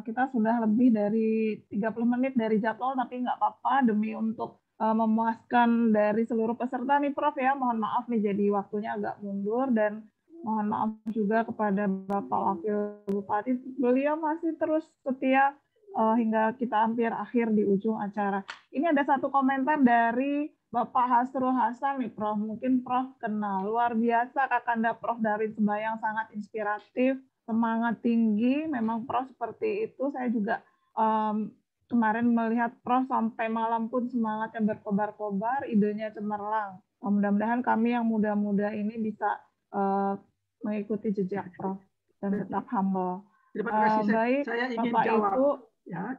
Speaker 3: kita sudah lebih dari 30 menit dari jadwal, tapi nggak apa-apa demi untuk memuaskan dari seluruh peserta nih Prof ya. Mohon maaf nih jadi waktunya agak mundur dan mohon maaf juga kepada Bapak Wakil Bupati. Beliau masih terus setia hingga kita hampir akhir di ujung acara. Ini ada satu komentar dari Bapak Hasrul Hasan nih Prof, mungkin Prof kenal. Luar biasa Kakanda Prof Darin Sembayang, sangat inspiratif, semangat tinggi. Memang Prof seperti itu. Saya juga kemarin melihat Prof sampai malam pun semangatnya berkobar-kobar, idenya cemerlang. Mudah-mudahan kami yang muda-muda ini bisa mengikuti jejak Prof dan tetap humble.
Speaker 6: Terima kasih.
Speaker 3: Baik,
Speaker 6: saya ingin
Speaker 3: Bapak
Speaker 6: jawab.
Speaker 3: Ibu.
Speaker 6: Ya.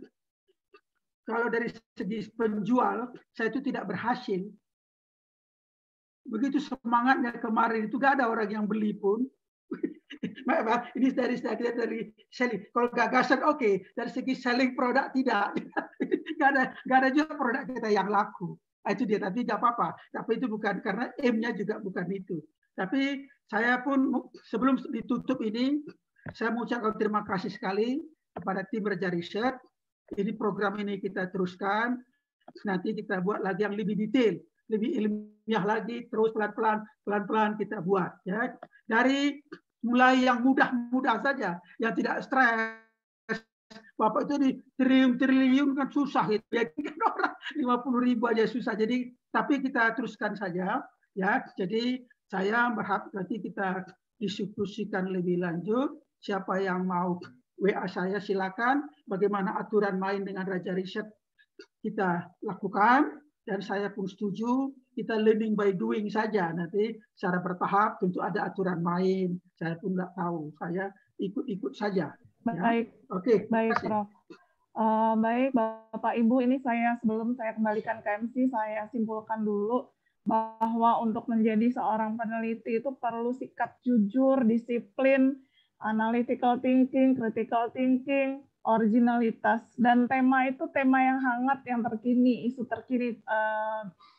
Speaker 6: Kalau dari segi penjual, saya itu tidak berhasil. Begitu semangatnya kemarin itu gak ada orang yang beli pun. Ini dari selling. Kalau gagasan oke, dari segi selling produk tidak. Gak ada juga produk kita yang laku. Itu dia, tapi nggak apa-apa. Tapi itu bukan karena aim-nya juga bukan itu. Tapi saya pun sebelum ditutup ini, saya mengucapkan terima kasih sekali kepada tim Raja Riset. Ini program ini kita teruskan. Nanti kita buat lagi yang lebih detail, lebih ilmiah lagi. Terus pelan-pelan kita buat. Ya. Dari mulai yang mudah-mudah saja, yang tidak stres. Bapak itu di triliun kan susah itu. Ya kan orang 50.000 aja susah. Jadi tapi kita teruskan saja. Ya. Jadi saya berharap nanti kita diskusikan lebih lanjut. Siapa yang mau WA saya silakan, bagaimana aturan main dengan Raja Riset kita lakukan, dan saya pun setuju kita learning by doing saja, nanti secara bertahap tentu ada aturan main, saya pun nggak tahu, saya ikut-ikut saja.
Speaker 3: Baik,
Speaker 6: ya. Oke,
Speaker 3: baik Prof. Baik Bapak Ibu, ini sebelum saya kembalikan ke MC, saya simpulkan dulu bahwa untuk menjadi seorang peneliti itu perlu sikap jujur, disiplin, analytical thinking, critical thinking, originalitas, dan tema itu tema yang hangat, yang terkini, isu terkini.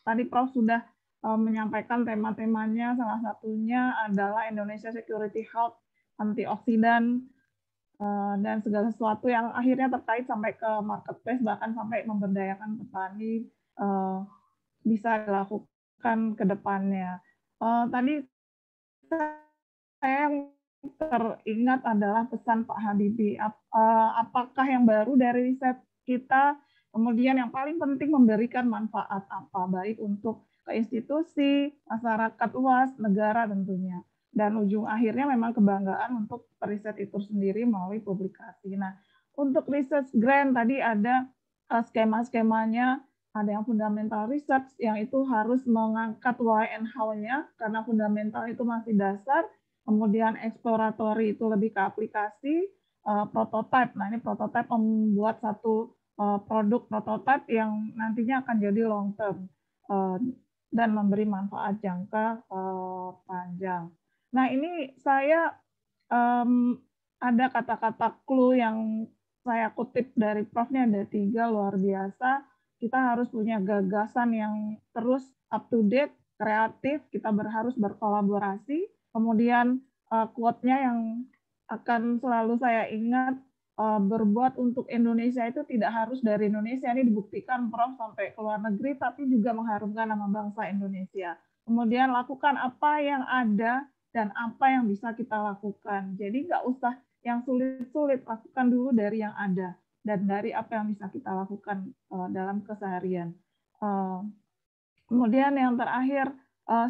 Speaker 3: Tadi Prof sudah menyampaikan tema-temanya, salah satunya adalah Indonesia Security Health, antioksidan, dan segala sesuatu yang akhirnya terkait sampai ke marketplace, bahkan sampai memberdayakan petani bisa dilakukan ke depannya. Tadi saya teringat adalah pesan Pak Habibie. Apakah yang baru dari riset kita, kemudian yang paling penting memberikan manfaat apa, baik untuk ke institusi, masyarakat luas, negara tentunya. Dan ujung akhirnya memang kebanggaan untuk riset itu sendiri melalui publikasi. Nah, untuk research grant tadi ada skema-skemanya, ada yang fundamental research, yang itu harus mengangkat why and how-nya, karena fundamental itu masih dasar, kemudian exploratory itu lebih ke aplikasi, prototype. Nah, ini prototype membuat satu produk prototype yang nantinya akan jadi long term dan memberi manfaat jangka panjang. Nah, ini saya ada kata-kata clue yang saya kutip dari Prof-nya, ada 3 luar biasa. Kita harus punya gagasan yang terus up to date, kreatif, kita harus berkolaborasi. Kemudian quote-nya yang akan selalu saya ingat, berbuat untuk Indonesia itu tidak harus dari Indonesia. Ini dibuktikan Prof sampai ke luar negeri, tapi juga mengharumkan nama bangsa Indonesia. Kemudian lakukan apa yang ada dan apa yang bisa kita lakukan. Jadi nggak usah yang sulit-sulit, lakukan dulu dari yang ada dan dari apa yang bisa kita lakukan dalam keseharian. Kemudian yang terakhir,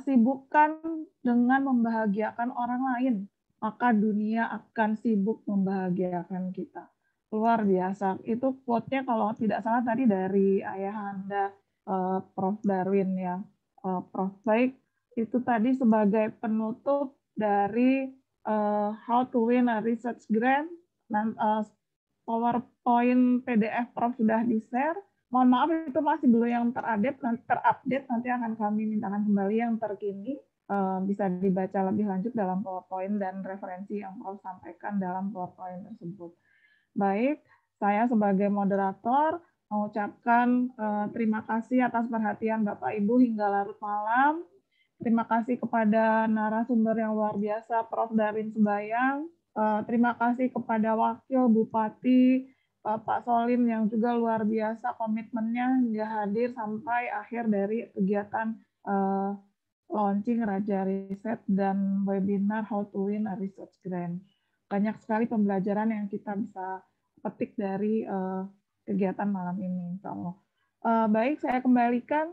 Speaker 3: sibukkan dengan membahagiakan orang lain, maka dunia akan sibuk membahagiakan kita. Luar biasa. Itu quote-nya kalau tidak salah tadi dari ayahanda Prof. Darwin ya. Prof. Baik, itu tadi sebagai penutup dari How to Win a Research Grant. PowerPoint PDF Prof sudah di-share. Mohon maaf itu masih belum yang terupdate, nanti akan kami mintakan kembali yang terkini. Bisa dibaca lebih lanjut dalam PowerPoint dan referensi yang Prof sampaikan dalam PowerPoint tersebut. Baik, saya sebagai moderator mengucapkan terima kasih atas perhatian Bapak Ibu hingga larut malam. Terima kasih kepada narasumber yang luar biasa, Prof. Darwin Sembayang. Terima kasih kepada Wakil Bupati Pak Solim yang juga luar biasa komitmennya hingga hadir sampai akhir dari kegiatan launching Raja Riset dan webinar How to Win a Research Grant. Banyak sekali pembelajaran yang kita bisa petik dari kegiatan malam ini, insya Allah. Baik, saya kembalikan.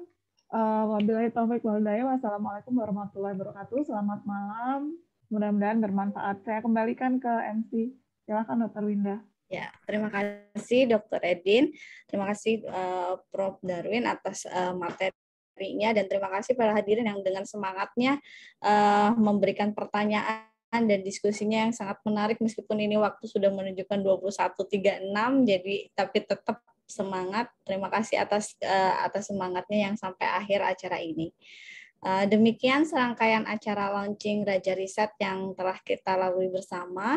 Speaker 3: Wabillahi taufiq wal hidayah. Wassalamualaikum warahmatullahi wabarakatuh. Selamat malam. Mudah-mudahan bermanfaat. Saya kembalikan ke MC. Silakan Dr. Winda.
Speaker 1: Ya, terima kasih Dr. Edin. Terima kasih Prof. Darwin atas materinya dan terima kasih para hadirin yang dengan semangatnya memberikan pertanyaan dan diskusinya yang sangat menarik meskipun ini waktu sudah menunjukkan 21.36 jadi tapi tetap semangat. Terima kasih atas semangatnya yang sampai akhir acara ini. Demikian serangkaian acara launching Raja Riset yang telah kita lalui bersama.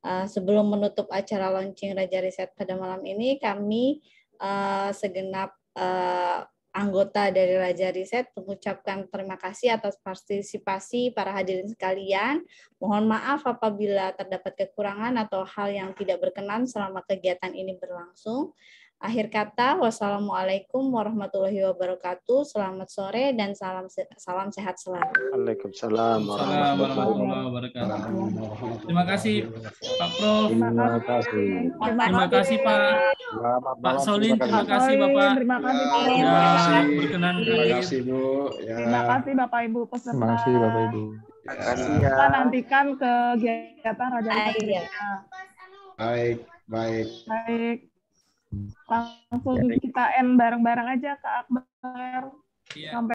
Speaker 1: Sebelum menutup acara launching Raja Riset pada malam ini, kami segenap anggota dari Raja Riset mengucapkan terima kasih atas partisipasi para hadirin sekalian. Mohon maaf apabila terdapat kekurangan atau hal yang tidak berkenan selama kegiatan ini berlangsung. Akhir kata, wassalamualaikum warahmatullahi wabarakatuh. Selamat sore dan salam sehat selalu.
Speaker 10: Waalaikumsalam warahmatullahi wabarakatuh.
Speaker 5: Terima kasih Pak Prof.
Speaker 10: Terima kasih.
Speaker 5: Terima kasih Pak Solin. Terima kasih Bapak.
Speaker 3: Terima kasih Pak.
Speaker 5: Sudah berkenan.
Speaker 10: Terima kasih Bu. Ya.
Speaker 3: Terima kasih Bapak Ibu peserta.
Speaker 10: Terima kasih Bapak Ibu.
Speaker 3: Kita nantikan kegiatan Raja Riset. Baik. Langsung kita end bareng-bareng aja Kak Akbar. Sampai